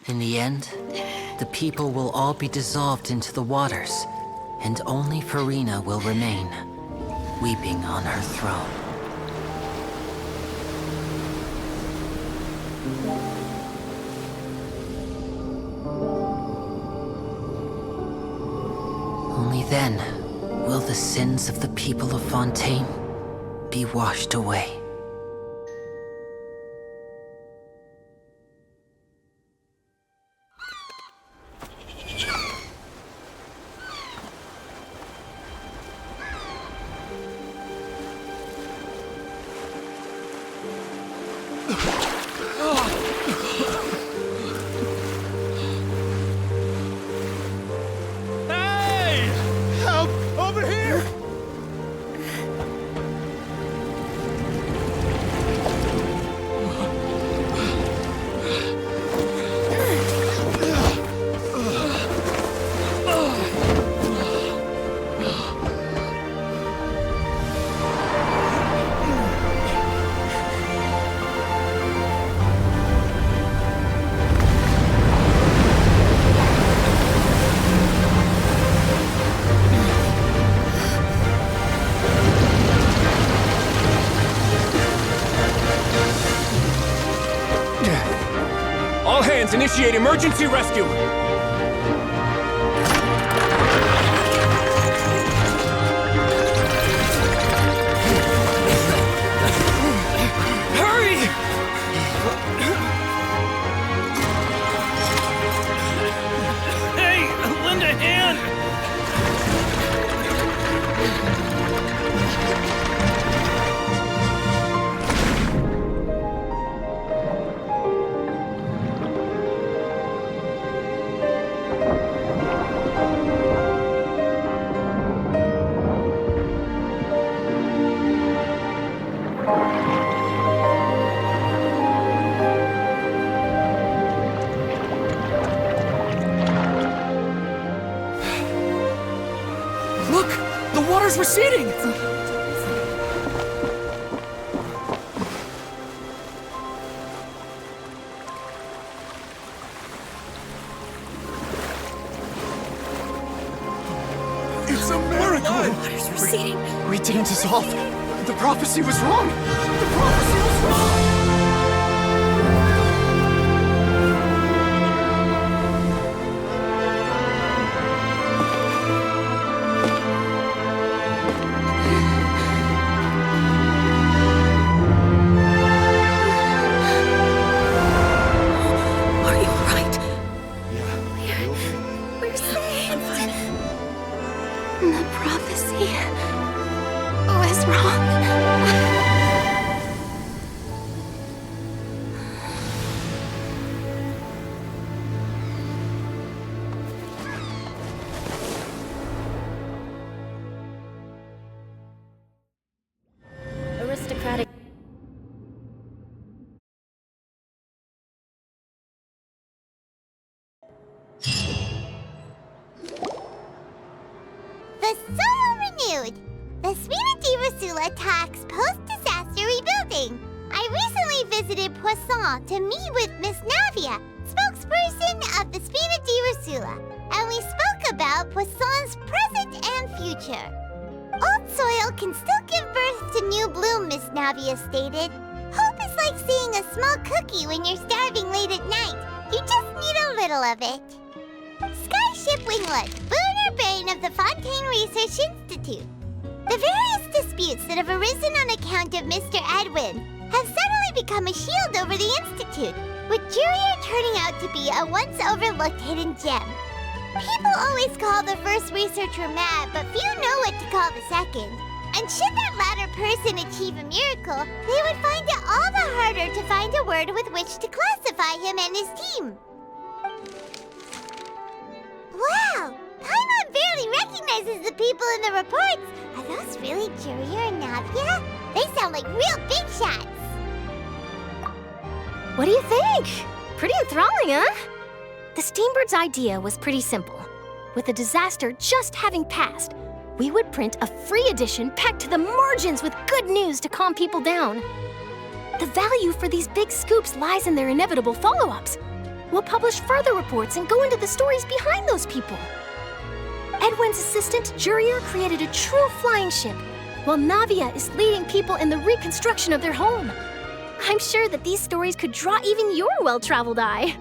In the end, the people will all be dissolved into the waters, and only Farina will remain, weeping on her throne. Only then will the sins of the people of Fontaine be washed away. Hey! Help! Over here! All hands, initiate emergency rescue! Hurry! Hey, lend a hand! Look! The water's receding! It's a miracle! Water's receding. We didn't dissolve. The prophecy was wrong! The prophecy was wrong! Are you alright? Yeah. We're safe. The prophecy was wrong. Aristocratic. The Soul Renewed! The Suite de Rasula talks post-disaster rebuilding. I recently visited Poisson to meet with Miss Navia, spokesperson of the Suite de Rasula, and we spoke about Poisson's present and future. Old soil can still give birth to new bloom, Miss Navia stated. Hope is like seeing a small cookie when you're starving late at night. You just need a little of it. Skyship Winglet, boon or bane of the Fontaine Research Institute. The various disputes that have arisen on account of Mr. Edwin have suddenly become a shield over the Institute, with Jurier turning out to be a once overlooked hidden gem. People always call the first researcher mad, but few know what to call the second. And should that latter person achieve a miracle, they would find it all the harder to find a word with which to classify him and his team. Wow! Paimon barely recognizes the people in the reports. Are those really Jurier and Navia? They sound like real big shots. What do you think? Pretty enthralling, huh? The Steambird's idea was pretty simple. With the disaster just having passed, we would print a free edition packed to the margins with good news to calm people down. The value for these big scoops lies in their inevitable follow-ups. We'll publish further reports and go into the stories behind those people. Edwin's assistant, Jurier, created a true flying ship, while Navia is leading people in the reconstruction of their home. I'm sure that these stories could draw even your well-traveled eye.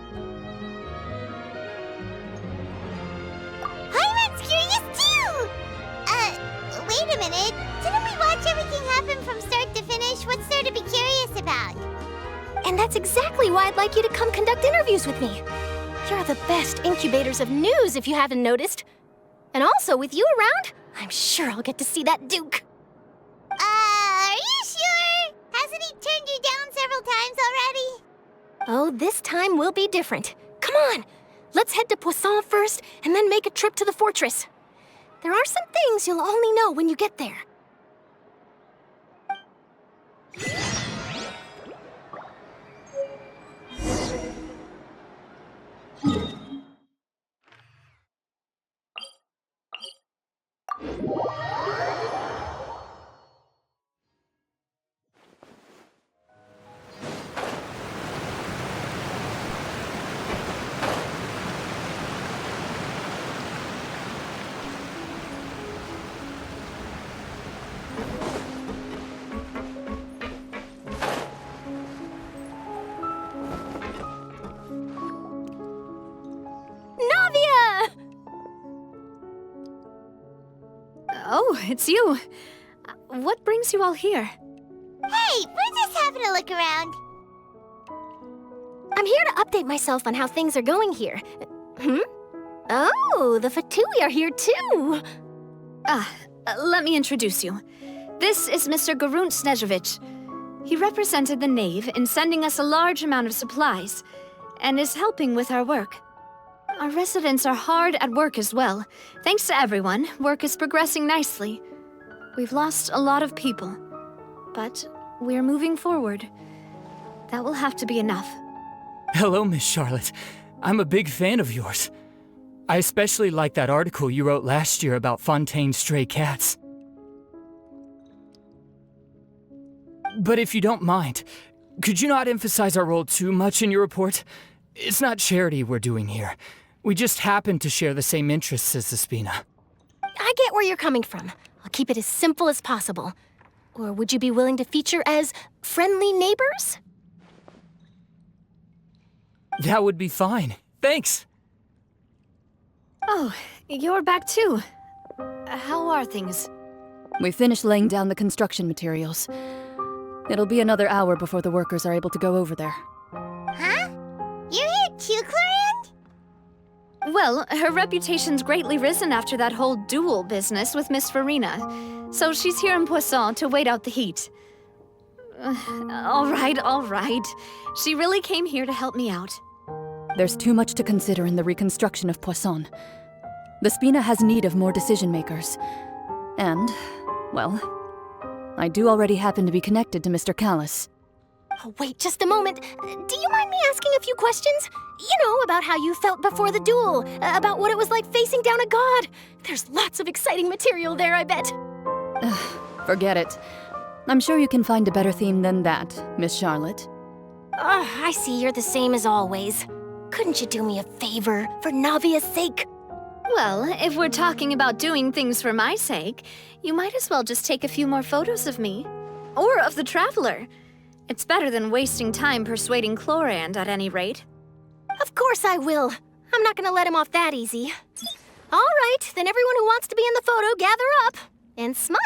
Paimon's curious too! Wait a minute. Didn't we watch everything happen from start to finish? What's there to be curious about? And that's exactly why I'd like you to come conduct interviews with me. You're the best incubators of news, if you haven't noticed. And also, with you around, I'm sure I'll get to see that Duke. Are you sure? Hasn't he turned you down several times already? Oh, this time will be different. Come on, let's head to Poisson first, and then make a trip to the fortress. There are some things you'll only know when you get there. Oh, it's you. What brings you all here? Hey, we're just having a look around. I'm here to update myself on how things are going here. Oh, the Fatui are here too. Let me introduce you. This is Mr. Garunt Snežević. He represented the Knave in sending us a large amount of supplies, and is helping with our work. Our residents are hard at work as well. Thanks to everyone, work is progressing nicely. We've lost a lot of people, but we're moving forward. That will have to be enough. Hello, Miss Charlotte. I'm a big fan of yours. I especially like that article you wrote last year about Fontaine's stray cats. But if you don't mind, could you not emphasize our role too much in your report? It's not charity we're doing here. We just happen to share the same interests as the Spina. I get where you're coming from. I'll keep it as simple as possible. Or would you be willing to feature as friendly neighbors? That would be fine. Thanks. Oh, you're back too. How are things? We finished laying down the construction materials. It'll be another hour before the workers are able to go over there. Huh? You're here too, Clorinde? Well, her reputation's greatly risen after that whole duel business with Miss Farina. So she's here in Poisson to wait out the heat. All right. She really came here to help me out. There's too much to consider in the reconstruction of Poisson. The Spina has need of more decision-makers. And, well, I do already happen to be connected to Mr. Callis. Oh, wait just a moment. Do you mind me asking a few questions? You know, about how you felt before the duel, about what it was like facing down a god. There's lots of exciting material there, I bet. Forget it. I'm sure you can find a better theme than that, Miss Charlotte. I see you're the same as always. Couldn't you do me a favor, for Navia's sake? Well, if we're talking about doing things for my sake, you might as well just take a few more photos of me. Or of the Traveler. It's better than wasting time persuading Clorinde, at any rate. Of course I will. I'm not gonna let him off that easy. All right, then everyone who wants to be in the photo, gather up. And smile.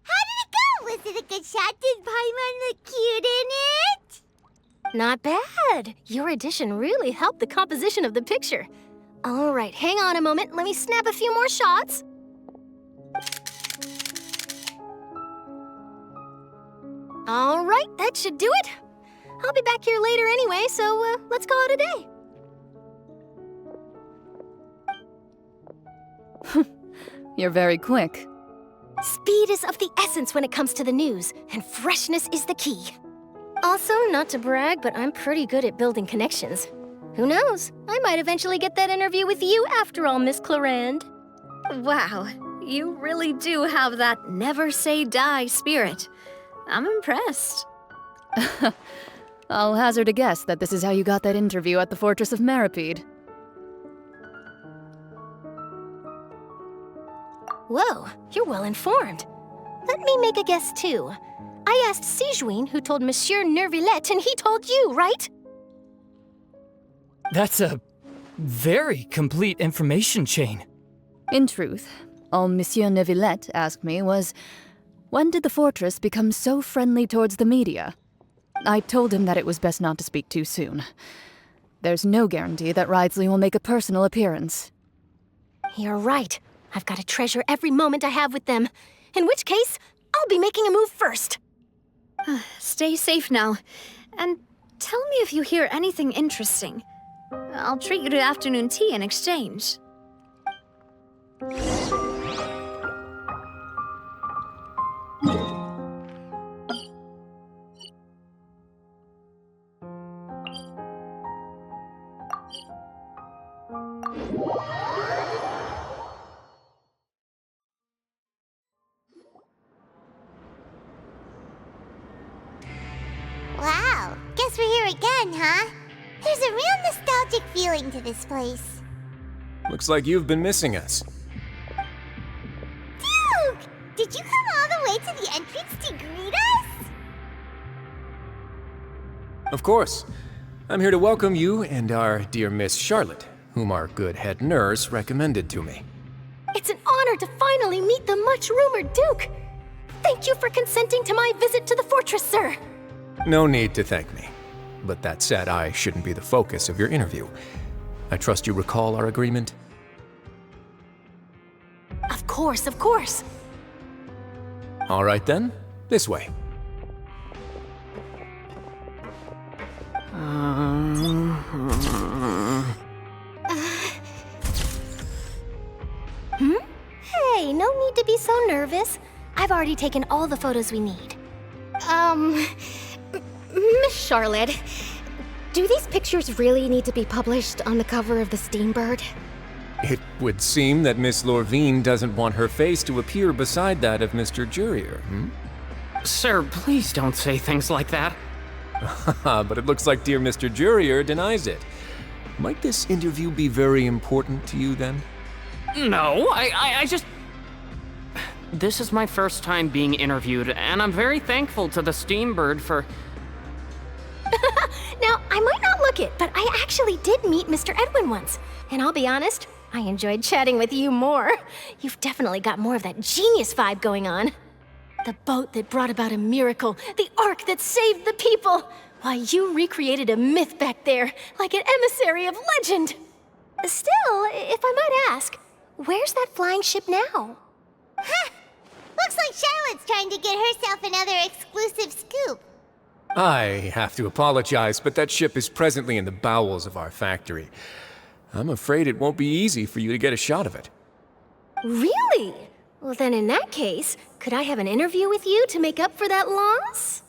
How did it go? Was it a good shot? Did Paimon look cute in it? Not bad. Your addition really helped the composition of the picture. All right, hang on a moment. Let me snap a few more shots. All right, that should do it. I'll be back here later anyway, so let's call it a day. You're very quick. Speed is of the essence when it comes to the news, and freshness is the key. Also, not to brag, but I'm pretty good at building connections. Who knows? I might eventually get that interview with you after all, Miss Clorinde. Wow, you really do have that never say die spirit. I'm impressed. I'll hazard a guess that this is how you got that interview at the Fortress of Maripede. Whoa, you're well informed. Let me make a guess too. I asked Sijuin who told Monsieur Nervillette, and he told you, right? That's a very complete information chain. In truth, all Monsieur Neuvillette asked me was, when did the fortress become so friendly towards the media? I told him that it was best not to speak too soon. There's no guarantee that Ridesley will make a personal appearance. You're right. I've got to treasure every moment I have with them. In which case, I'll be making a move first. Stay safe now. And tell me if you hear anything interesting. I'll treat you to afternoon tea in exchange. Wow, guess we're here again, huh? There's a real nostalgic feeling to this place. Looks like you've been missing us. Duke! Did you come all the way to the entrance to greet us? Of course. I'm here to welcome you and our dear Miss Charlotte, whom our good head nurse recommended to me. It's an honor to finally meet the much-rumored Duke. Thank you for consenting to my visit to the fortress, sir. No need to thank me. But that said, I shouldn't be the focus of your interview. I trust you recall our agreement? Of course, of course. All right then, this way. Hey, no need to be so nervous. I've already taken all the photos we need. Miss Charlotte, do these pictures really need to be published on the cover of the Steambird? It would seem that Miss Lorvine doesn't want her face to appear beside that of Mr. Jurier, Sir, please don't say things like that. But it looks like dear Mr. Jurier denies it. Might this interview be very important to you then? No, I just... This is my first time being interviewed, and I'm very thankful to the Steambird for... Now, I might not look it, but I actually did meet Mr. Edwin once. And I'll be honest, I enjoyed chatting with you more. You've definitely got more of that genius vibe going on. The boat that brought about a miracle, the ark that saved the people. Why, you recreated a myth back there, like an emissary of legend. Still, if I might ask, where's that flying ship now? Huh! Looks like Charlotte's trying to get herself another exclusive scoop. I have to apologize, but that ship is presently in the bowels of our factory. I'm afraid it won't be easy for you to get a shot of it. Really? Well, then in that case, could I have an interview with you to make up for that loss?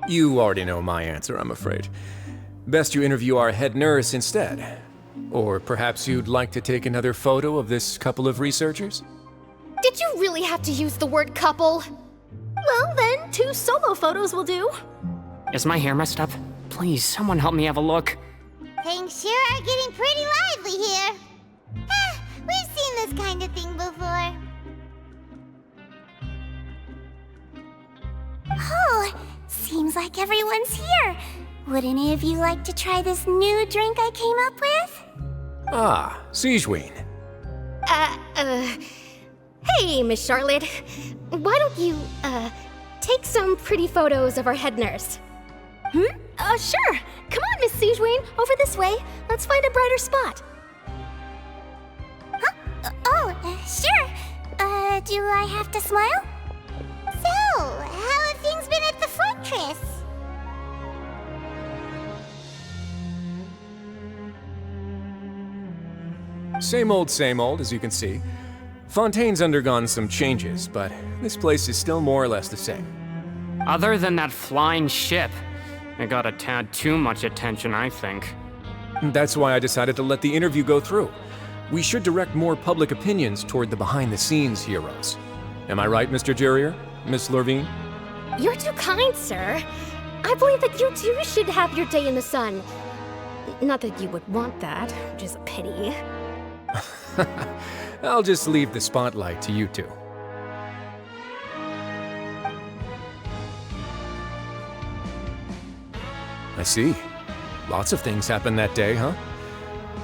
You already know my answer, I'm afraid. Best you interview our head nurse instead. Or perhaps you'd like to take another photo of this couple of researchers? Did you really have to use the word couple? Well, then, 2 solo photos will do. Is my hair messed up? Please, someone help me have a look. Things sure are getting pretty lively here. We've seen this kind of thing before. Oh, seems like everyone's here. Would any of you like to try this new drink I came up with? Ah, Sijuin. Hey, Miss Charlotte. Why don't you, take some pretty photos of our head nurse? Sure. Come on, Miss Sijuin, over this way. Let's find a brighter spot. Huh? Sure. Do I have to smile? So, how have things been at the fortress? Same old, as you can see. Fontaine's undergone some changes, but this place is still more or less the same. Other than that flying ship, it got a tad too much attention, I think. That's why I decided to let the interview go through. we should direct more public opinions toward the behind-the-scenes heroes. Am I right, Mr. Jurrier? Miss Lurvine? You're too kind, sir. I believe that you too should have your day in the sun. Not that you would want that, which is a pity. I'll just leave the spotlight to you two. I see. Lots of things happened that day, huh?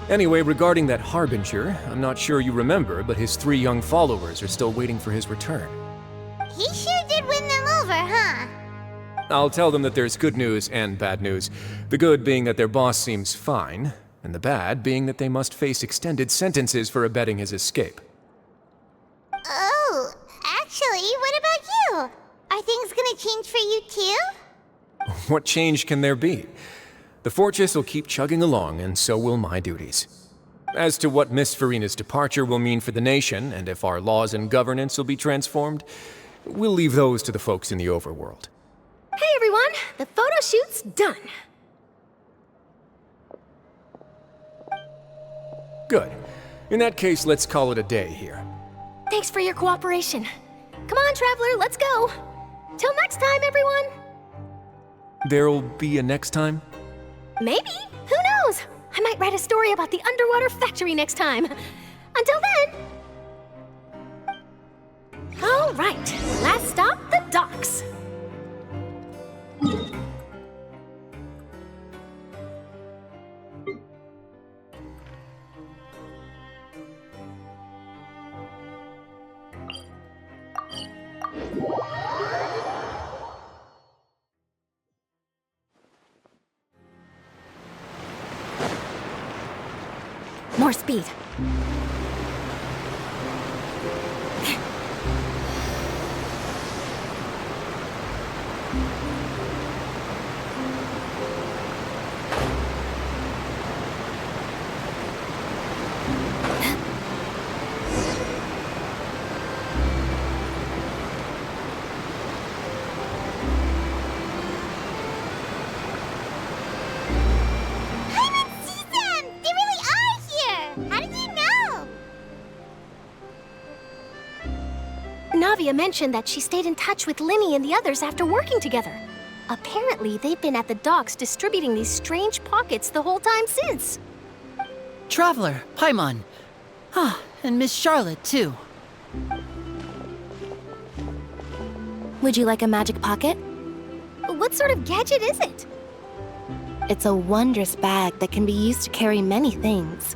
Anyway, regarding that Harbinger, I'm not sure you remember, but his 3 young followers are still waiting for his return. He sure did win them over, huh? I'll tell them that there's good news and bad news. The good being that their boss seems fine, and the bad being that they must face extended sentences for abetting his escape. Oh, actually, what about you? Are things gonna change for you too? What change can there be? The fortress will keep chugging along, and so will my duties. As to what Miss Furina's departure will mean for the nation, and if our laws and governance will be transformed, we'll leave those to the folks in the overworld. Hey everyone, the photo shoot's done. Good. In that case, let's call it a day here. Thanks for your cooperation. Come on, Traveler, let's go. Till next time, everyone. There'll be a next time? Maybe. Who knows? I might write a story about the underwater factory next time. Until then. All right, last stop, the docks. More speed. Navia mentioned that she stayed in touch with Linny and the others after working together. Apparently, they've been at the docks distributing these strange pockets the whole time since. Traveler, Paimon. And Miss Charlotte, too. Would you like a magic pocket? What sort of gadget is it? It's a wondrous bag that can be used to carry many things.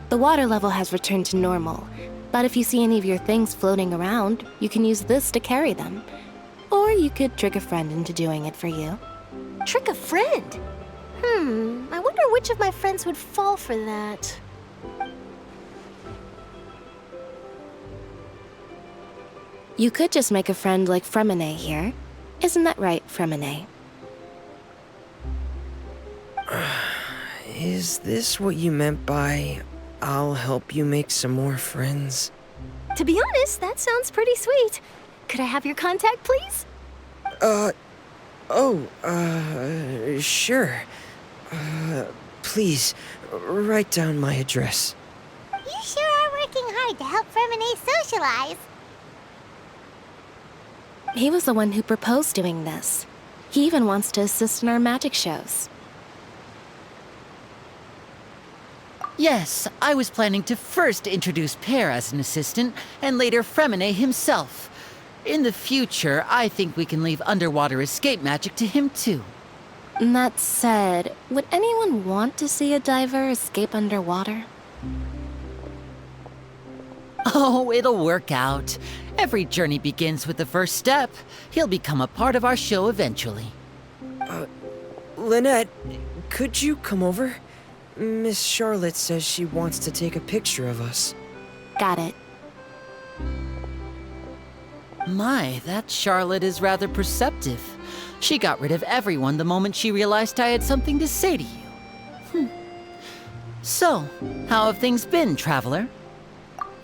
The water level has returned to normal, but if you see any of your things floating around, you can use this to carry them. Or you could trick a friend into doing it for you. Trick a friend? I wonder which of my friends would fall for that. You could just make a friend like Fremine here. Isn't that right, Fremine? Is this what you meant by, I'll help you make some more friends? To be honest, that sounds pretty sweet. Could I have your contact, please? Sure. Please, write down my address. You sure are working hard to help Fremine socialize. He was the one who proposed doing this. He even wants to assist in our magic shows. Yes, I was planning to first introduce Pear as an assistant, and later Fremine himself. In the future, I think we can leave underwater escape magic to him too. That said, would anyone want to see a diver escape underwater? Oh, it'll work out. Every journey begins with the first step. He'll become a part of our show eventually. Lynette, could you come over? Miss Charlotte says she wants to take a picture of us. Got it. My, that Charlotte is rather perceptive. She got rid of everyone the moment she realized I had something to say to you. So, how have things been, Traveler?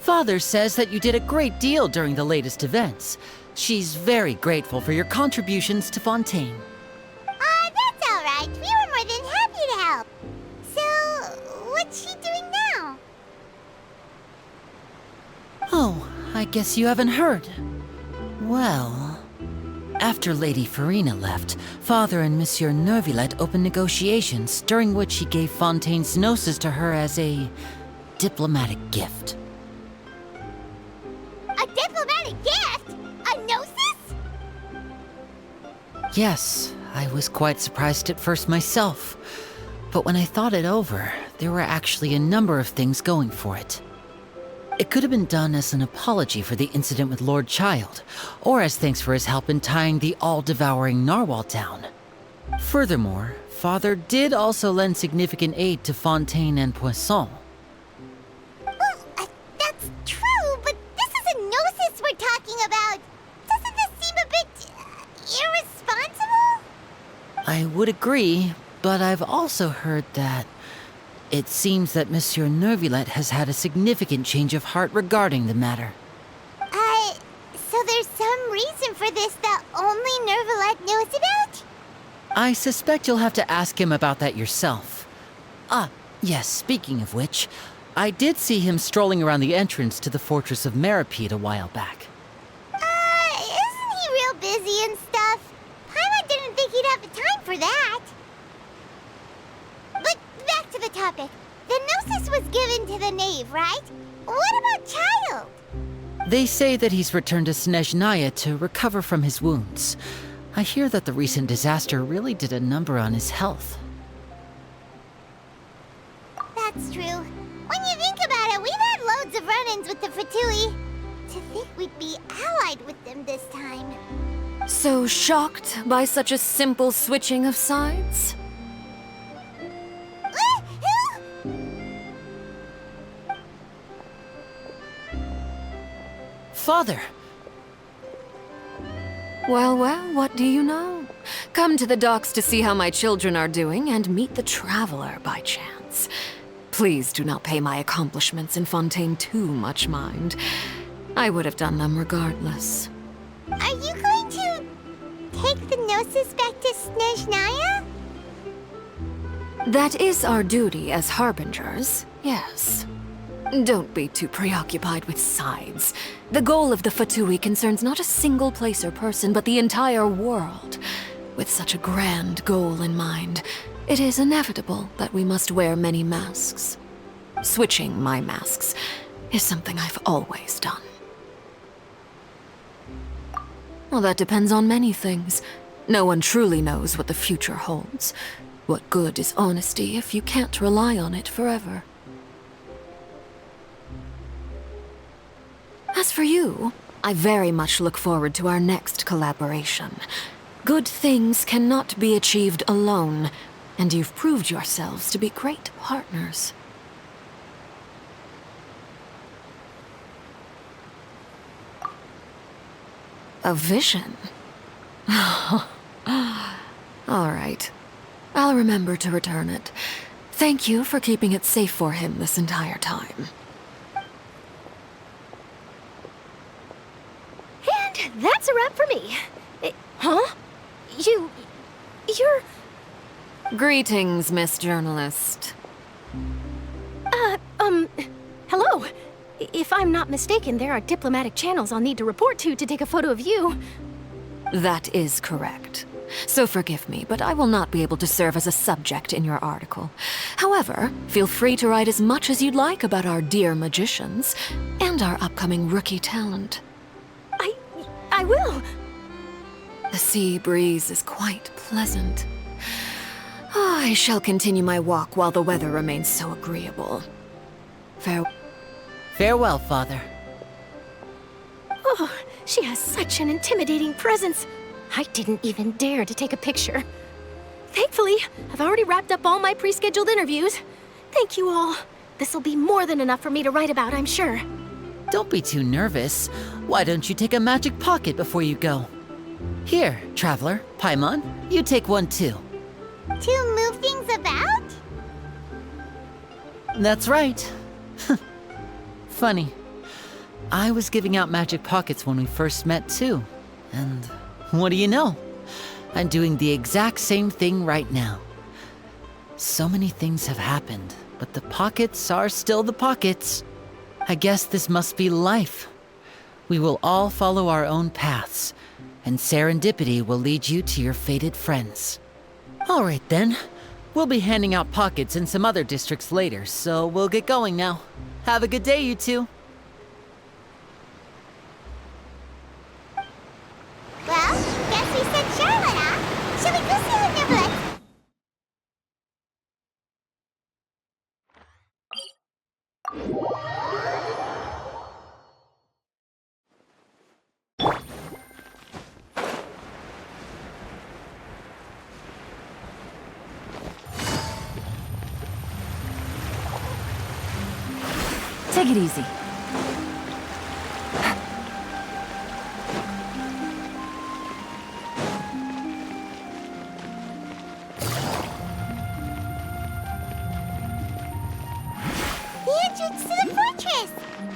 Father says that you did a great deal during the latest events. She's very grateful for your contributions to Fontaine. That's all right. We were more than happy to help. So, what's she doing now? I guess you haven't heard. Well, after Lady Farina left, Father and Monsieur Neuvillette opened negotiations, during which he gave Fontaine's gnosis to her as a diplomatic gift. A diplomatic gift? A gnosis? Yes, I was quite surprised at first myself. But when I thought it over, there were actually a number of things going for it. It could have been done as an apology for the incident with Lord Child, or as thanks for his help in tying the all-devouring narwhal down. Furthermore, Father did also lend significant aid to Fontaine and Poisson. Well, that's true, but this is a gnosis we're talking about. Doesn't this seem a bit irresponsible? I would agree, but I've also heard that it seems that Monsieur Neuvillette has had a significant change of heart regarding the matter. So there's some reason for this that only Neuvillette knows about? I suspect you'll have to ask him about that yourself. Ah, yes, speaking of which, I did see him strolling around the entrance to the Fortress of Meripede a while back. Isn't he real busy and stuff? Paimon didn't think he'd have the time for that. But back to the topic. The gnosis was given to the knave, right? What about Child? They say that he's returned to Snezhnaya to recover from his wounds. I hear that the recent disaster really did a number on his health. That's true. When you think about it, we've had loads of run-ins with the Fatui. To think we'd be allied with them this time. So shocked by such a simple switching of sides? Father! Well, what do you know? Come to the docks to see how my children are doing and meet the Traveler by chance. Please do not pay my accomplishments in Fontaine too much mind. I would have done them regardless. Are you going to take the gnosis back to Snezhnaya? That is our duty as harbingers, yes. Don't be too preoccupied with sides. The goal of the Fatui concerns not a single place or person, but the entire world. With such a grand goal in mind, it is inevitable that we must wear many masks. Switching my masks is something I've always done. Well, that depends on many things. No one truly knows what the future holds. What good is honesty if you can't rely on it forever? As for you, I very much look forward to our next collaboration. Good things cannot be achieved alone, and you've proved yourselves to be great partners. A vision? All right. I'll remember to return it. Thank you for keeping it safe for him this entire time. And that's a wrap for me. Huh? You're... Greetings, Miss Journalist. Hello. If I'm not mistaken, there are diplomatic channels I'll need to report to take a photo of you. That is correct. So forgive me, but I will not be able to serve as a subject in your article. However, feel free to write as much as you'd like about our dear magicians and our upcoming rookie talent. I will. The sea breeze is quite pleasant. I shall continue my walk while the weather remains so agreeable. Farewell, Father. Oh, she has such an intimidating presence. I didn't even dare to take a picture. Thankfully, I've already wrapped up all my pre-scheduled interviews. Thank you all. This'll be more than enough for me to write about, I'm sure. Don't be too nervous. Why don't you take a magic pocket before you go? Here, Traveler, Paimon, you take one too. To move things about? That's right. Funny. I was giving out magic pockets when we first met too. And what do you know? I'm doing the exact same thing right now. So many things have happened, but the pockets are still the pockets. I guess this must be life. We will all follow our own paths, and serendipity will lead you to your fated friends. All right then. We'll be handing out pockets in some other districts later, so we'll get going now. Have a good day, you two. Well, guess we said Charlotte, huh? Shall we go see her Niblets? Take it easy. The entrance to the fortress!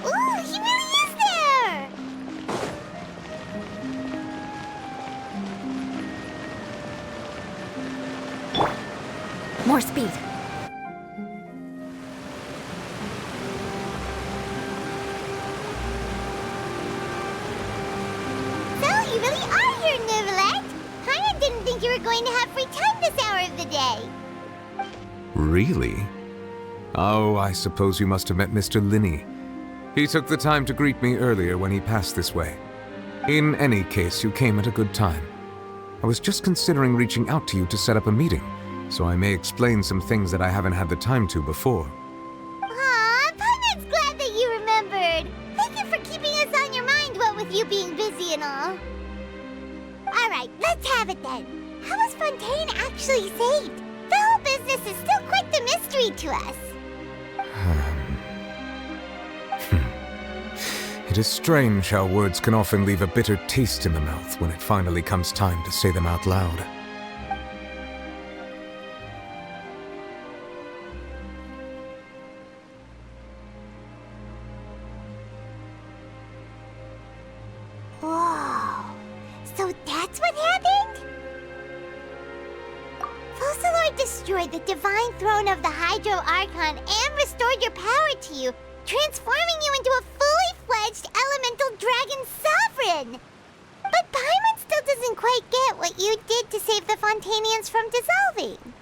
Ooh, he really is there! More speed. So, you really are here, Niblette! Paimon didn't think you were going to have free time this hour of the day. Really? Oh, I suppose you must have met Mr. Linney. He took the time to greet me earlier when he passed this way. In any case, you came at a good time. I was just considering reaching out to you to set up a meeting, so I may explain some things that I haven't had the time to before. Aw, Paimon's glad that you remembered. Thank you for keeping us on your mind, what with you being busy and all. Alright, let's have it then. How was Fontaine actually saved? The whole business is still quite the mystery to us. It is strange how words can often leave a bitter taste in the mouth when it finally comes time to say them out loud. Whoa. So that's what happened? Focalor destroyed the divine throne of the Hydro Archon and restored your power to you, transforming you into a fully fledged elemental dragon sovereign. But Paimon still doesn't quite get what you did to save the Fontainians from dissolving.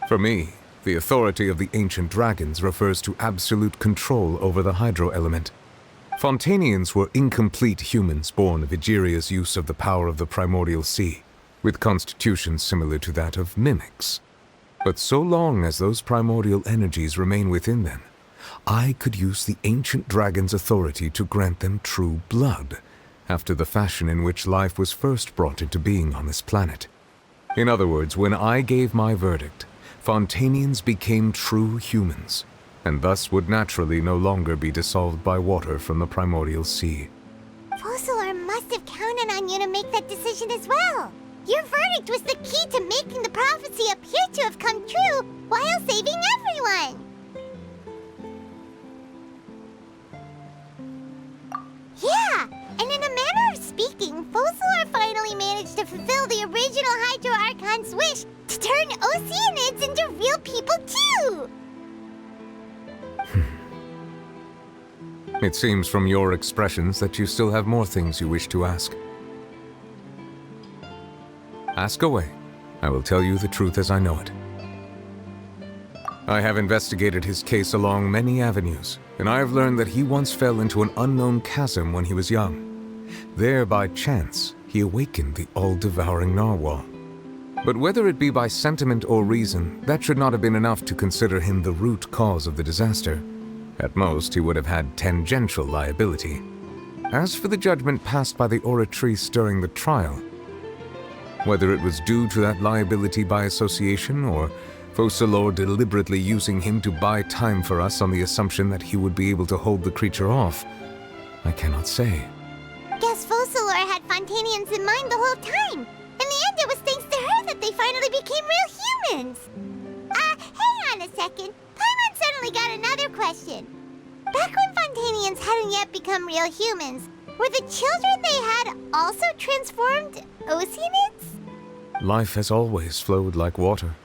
For me, the authority of the ancient dragons refers to absolute control over the hydro element. Fontainians were incomplete humans born of Egeria's use of the power of the primordial sea, with constitutions similar to that of mimics. But so long as those primordial energies remain within them, I could use the ancient dragon's authority to grant them true blood, after the fashion in which life was first brought into being on this planet. In other words, when I gave my verdict, Fontainians became true humans, and thus would naturally no longer be dissolved by water from the primordial sea. Focalor must have counted on you to make that decision as well. Your verdict was the key to making the prophecy appear to have come true while saving everyone. Yeah, and in a manner of speaking, Focalor finally managed to fulfill the original Hydro Archon's wish to turn Oceanids into real people too! It seems from your expressions that you still have more things you wish to ask. Ask away. I will tell you the truth as I know it. I have investigated his case along many avenues, and I have learned that he once fell into an unknown chasm when he was young. There, by chance, he awakened the all-devouring narwhal. But whether it be by sentiment or reason, that should not have been enough to consider him the root cause of the disaster. At most, he would have had tangential liability. As for the judgment passed by the Oratrice during the trial, whether it was due to that liability by association, or Focalor deliberately using him to buy time for us on the assumption that he would be able to hold the creature off, I cannot say. Guess Focalor had Fontainians in mind the whole time. In the end, it was thanks to her that they finally became real humans. Hang on a second. Paimon suddenly got another question. Back when Fontainians hadn't yet become real humans, were the children they had also transformed Oceanids? Life has always flowed like water.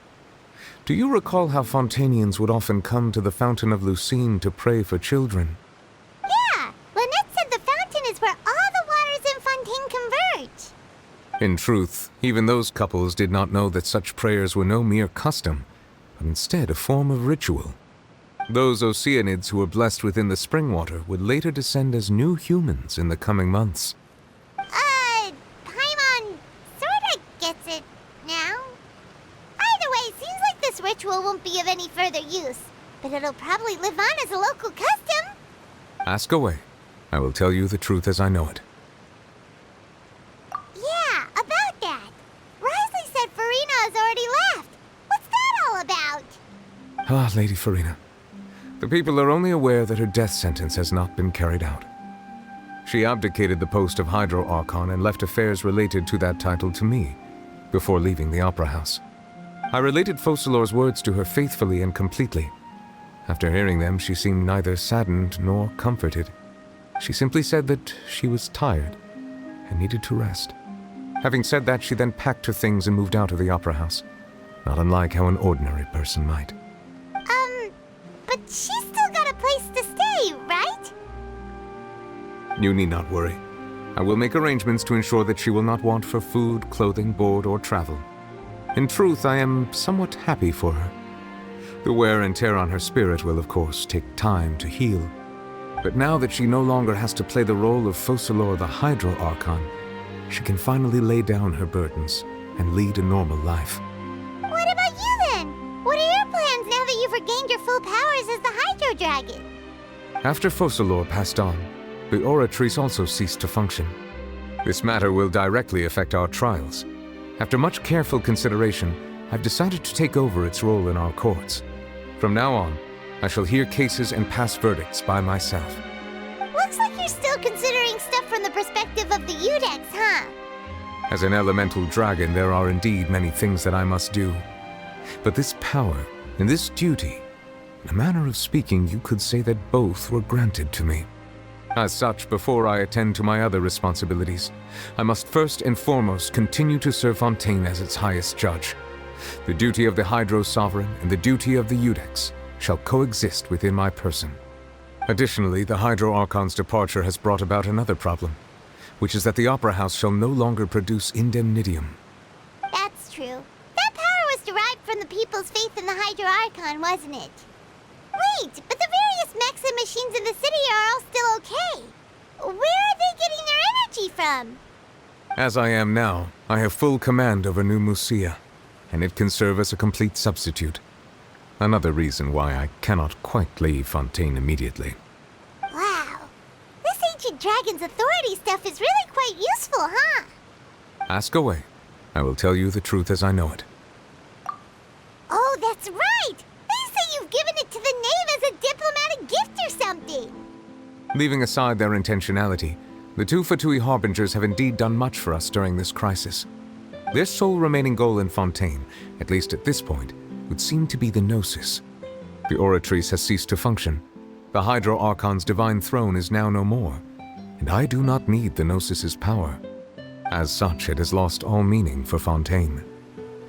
Do you recall how Fontainians would often come to the Fountain of Lucine to pray for children? Yeah, Lynette said the fountain is where all In truth, even those couples did not know that such prayers were no mere custom, but instead a form of ritual. Those Oceanids who were blessed within the spring water would later descend as new humans in the coming months. Paimon sorta gets it now. Either way, seems like this ritual won't be of any further use, but it'll probably live on as a local custom. Ask away. I will tell you the truth as I know it. Yeah, about that. Risley said Farina has already left. What's that all about? Ah, Lady Farina. The people are only aware that her death sentence has not been carried out. She abdicated the post of Hydro Archon and left affairs related to that title to me, before leaving the Opera House. I related Focalor's words to her faithfully and completely. After hearing them, she seemed neither saddened nor comforted. She simply said that she was tired and needed to rest. Having said that, she then packed her things and moved out of the Opera House, not unlike how an ordinary person might. But she's still got a place to stay, right? You need not worry. I will make arrangements to ensure that she will not want for food, clothing, board, or travel. In truth, I am somewhat happy for her. The wear and tear on her spirit will, of course, take time to heal. But now that she no longer has to play the role of Focalor the Hydro Archon, she can finally lay down her burdens and lead a normal life. What about you then? What are your plans now that you've regained your full powers as the Hydro Dragon? After Focalor passed on, the Oratrice also ceased to function. This matter will directly affect our trials. After much careful consideration, I've decided to take over its role in our courts. From now on, I shall hear cases and pass verdicts by myself. Looks like you're still considering stuff from the perspective of the Udex, huh? As an elemental dragon, there are indeed many things that I must do. But this power and this duty, in a manner of speaking, you could say that both were granted to me. As such, before I attend to my other responsibilities, I must first and foremost continue to serve Fontaine as its highest judge. The duty of the Hydro Sovereign and the duty of the Udex shall coexist within my person. Additionally, the Hydro Archon's departure has brought about another problem, which is that the Opera House shall no longer produce indemnitium. That's true. That power was derived from the people's faith in the Hydro Archon, wasn't it? Wait, but the various mechs and machines in the city are all still okay. Where are they getting their energy from? As I am now, I have full command over New Musia, and it can serve as a complete substitute. Another reason why I cannot quite leave Fontaine immediately. Wow. This ancient dragon's authority stuff is really quite useful, huh? Ask away. I will tell you the truth as I know it. Oh, that's right! They say you've given it to the knave as a diplomatic gift or something! Leaving aside their intentionality, the two Fatui Harbingers have indeed done much for us during this crisis. Their sole remaining goal in Fontaine, at least at this point, would seem to be the Gnosis. The Oratrice has ceased to function. The Hydro Archon's divine throne is now no more, and I do not need the Gnosis's power. As such, it has lost all meaning for Fontaine.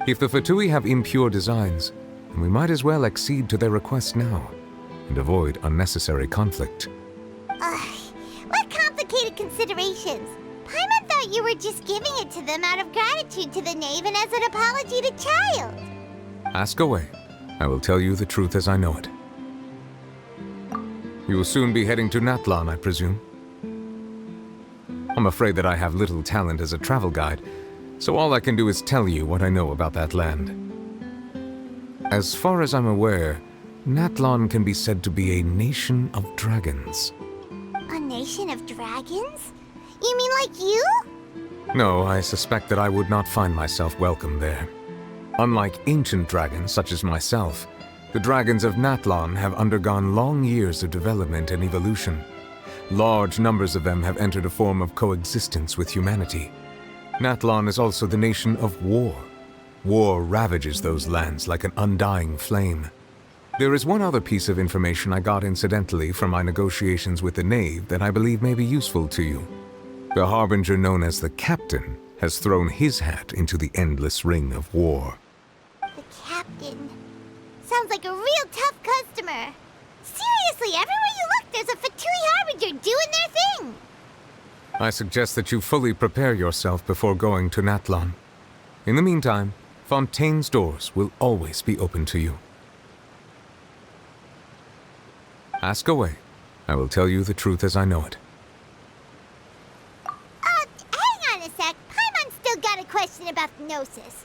If the Fatui have impure designs, then we might as well accede to their request now, and avoid unnecessary conflict. What complicated considerations! Paimon thought you were just giving it to them out of gratitude to the knave and as an apology to Child. Ask away. I will tell you the truth as I know it. You will soon be heading to Natlan, I presume? I'm afraid that I have little talent as a travel guide, so all I can do is tell you what I know about that land. As far as I'm aware, Natlan can be said to be a nation of dragons. A nation of dragons? You mean like you? No, I suspect that I would not find myself welcome there. Unlike ancient dragons such as myself, the dragons of Natlan have undergone long years of development and evolution. Large numbers of them have entered a form of coexistence with humanity. Natlan is also the nation of war. War ravages those lands like an undying flame. There is one other piece of information I got incidentally from my negotiations with the knave that I believe may be useful to you. The Harbinger known as the Captain has thrown his hat into the endless ring of war. The Captain. Sounds like a real tough customer. Seriously, everywhere you look, there's a Fatui Harbinger doing their thing. I suggest that you fully prepare yourself before going to Natlan. In the meantime, Fontaine's doors will always be open to you. Ask away. I will tell you the truth as I know it. Hang on a sec. Paimon's still got a question about the Gnosis.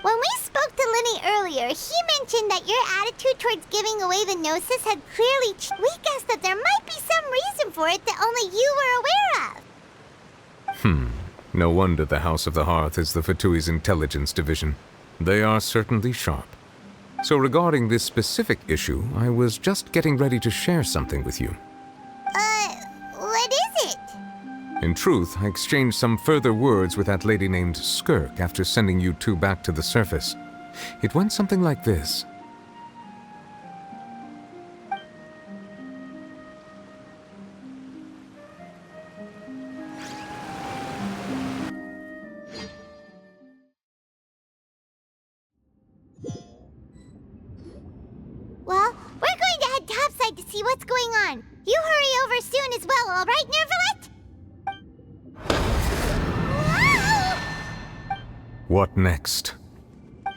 When we spoke to Lenny earlier, he mentioned that your attitude towards giving away the Gnosis had clearly we guessed that there might be some reason for it that only you were aware of. No wonder the House of the Hearth is the Fatui's intelligence division. They are certainly sharp. So regarding this specific issue, I was just getting ready to share something with you. What is it? In truth, I exchanged some further words with that lady named Skirk after sending you two back to the surface. It went something like this. Well, we're going to head topside to see what's going on. You hurry over soon as well, all right, Nervalet? What next?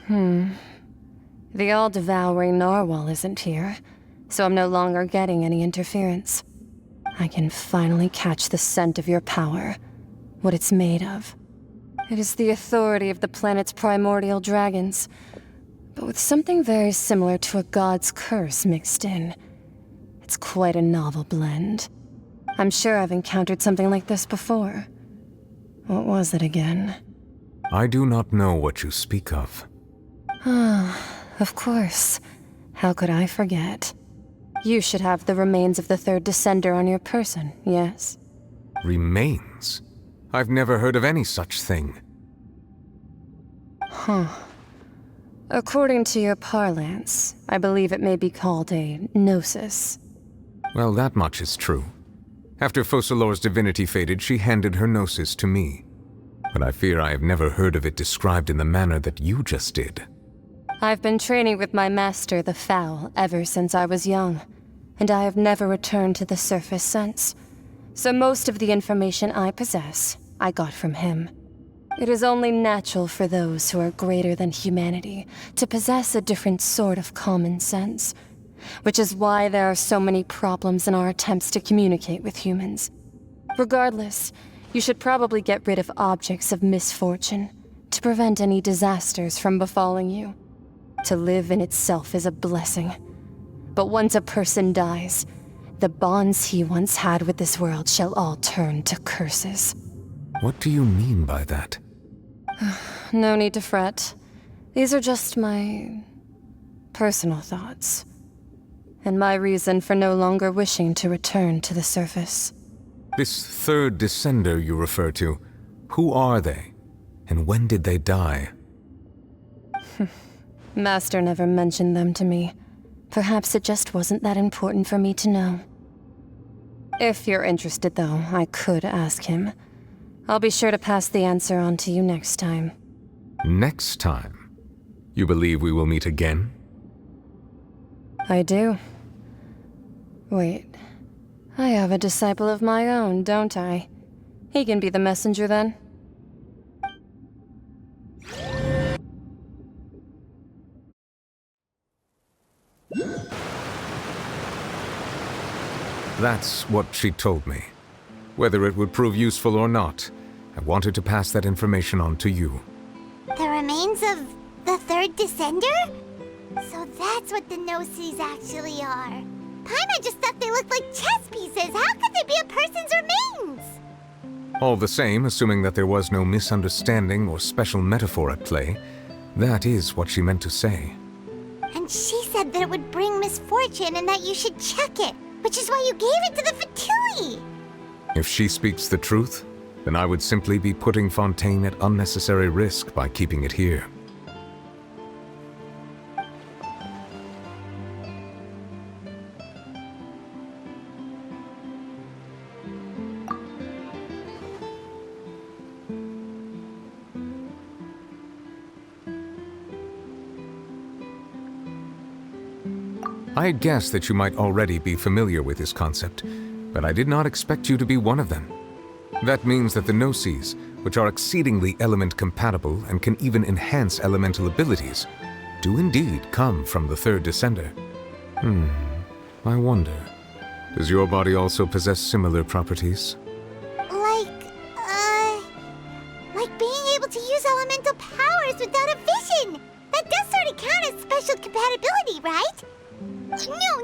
The all-devouring narwhal isn't here, so I'm no longer getting any interference. I can finally catch the scent of your power, what it's made of. It is the authority of the planet's primordial dragons, but with something very similar to a god's curse mixed in. It's quite a novel blend. I'm sure I've encountered something like this before. What was it again? I do not know what you speak of. Of course. How could I forget? You should have the remains of the third descender on your person, yes? Remains? I've never heard of any such thing. According to your parlance, I believe it may be called a gnosis. Well, that much is true. After Focalor's divinity faded, she handed her gnosis to me. But I fear I have never heard of it described in the manner that you just did. I've been training with my master, the Foul, ever since I was young, and I have never returned to the surface since. So most of the information I possess, I got from him. It is only natural for those who are greater than humanity to possess a different sort of common sense, which is why there are so many problems in our attempts to communicate with humans. Regardless, you should probably get rid of objects of misfortune to prevent any disasters from befalling you. To live in itself is a blessing. But once a person dies, the bonds he once had with this world shall all turn to curses. What do you mean by that? No need to fret. These are just my personal thoughts, and my reason for no longer wishing to return to the surface. This third descender you refer to, who are they? And when did they die? Master never mentioned them to me. Perhaps it just wasn't that important for me to know. If you're interested, though, I could ask him. I'll be sure to pass the answer on to you next time. Next time? You believe we will meet again? I do. Wait. I have a disciple of my own, don't I? He can be the messenger then. That's what she told me. Whether it would prove useful or not, I wanted to pass that information on to you. The remains of the third descender? So that's what the Gnosis actually are. Paimon just thought they looked like chess pieces. How could they be a person's remains? All the same, assuming that there was no misunderstanding or special metaphor at play, that is what she meant to say. And she said that it would bring misfortune and that you should check it, which is why you gave it to the Fatui. If she speaks the truth, then I would simply be putting Fontaine at unnecessary risk by keeping it here. I had guessed that you might already be familiar with this concept, but I did not expect you to be one of them. That means that the Gnosis, which are exceedingly element-compatible and can even enhance elemental abilities, do indeed come from the third descender. I wonder, does your body also possess similar properties? Like being able to use elemental powers without a vision! That does sort of count as special compatibility, right?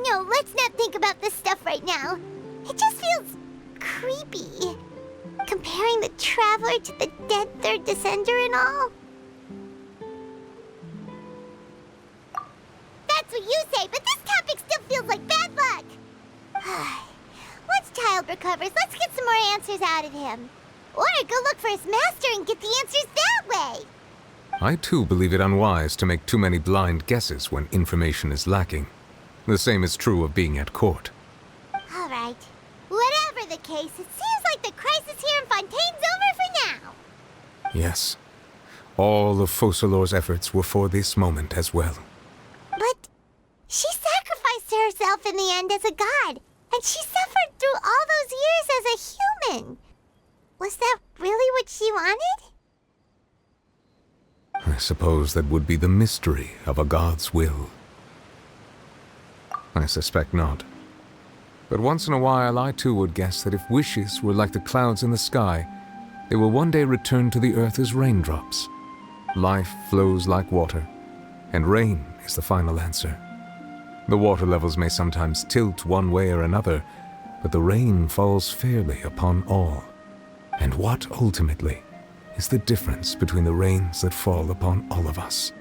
No, let's not think about this stuff right now. It just feels creepy. Comparing the Traveler to the dead third descender and all. That's what you say, but this topic still feels like bad luck. Once Child recovers, let's get some more answers out of him. Or go look for his master and get the answers that way. I too believe it unwise to make too many blind guesses when information is lacking. The same is true of being at court. All right. Whatever the case, it seems like the crisis here in Fontaine's over for now. Yes. All of Focalor's efforts were for this moment as well. But she sacrificed herself in the end as a god, and she suffered through all those years as a human. Was that really what she wanted? I suppose that would be the mystery of a god's will. I suspect not. But once in a while, I too would guess that if wishes were like the clouds in the sky, they will one day return to the earth as raindrops. Life flows like water, and rain is the final answer. The water levels may sometimes tilt one way or another, but the rain falls fairly upon all. And what, ultimately, is the difference between the rains that fall upon all of us?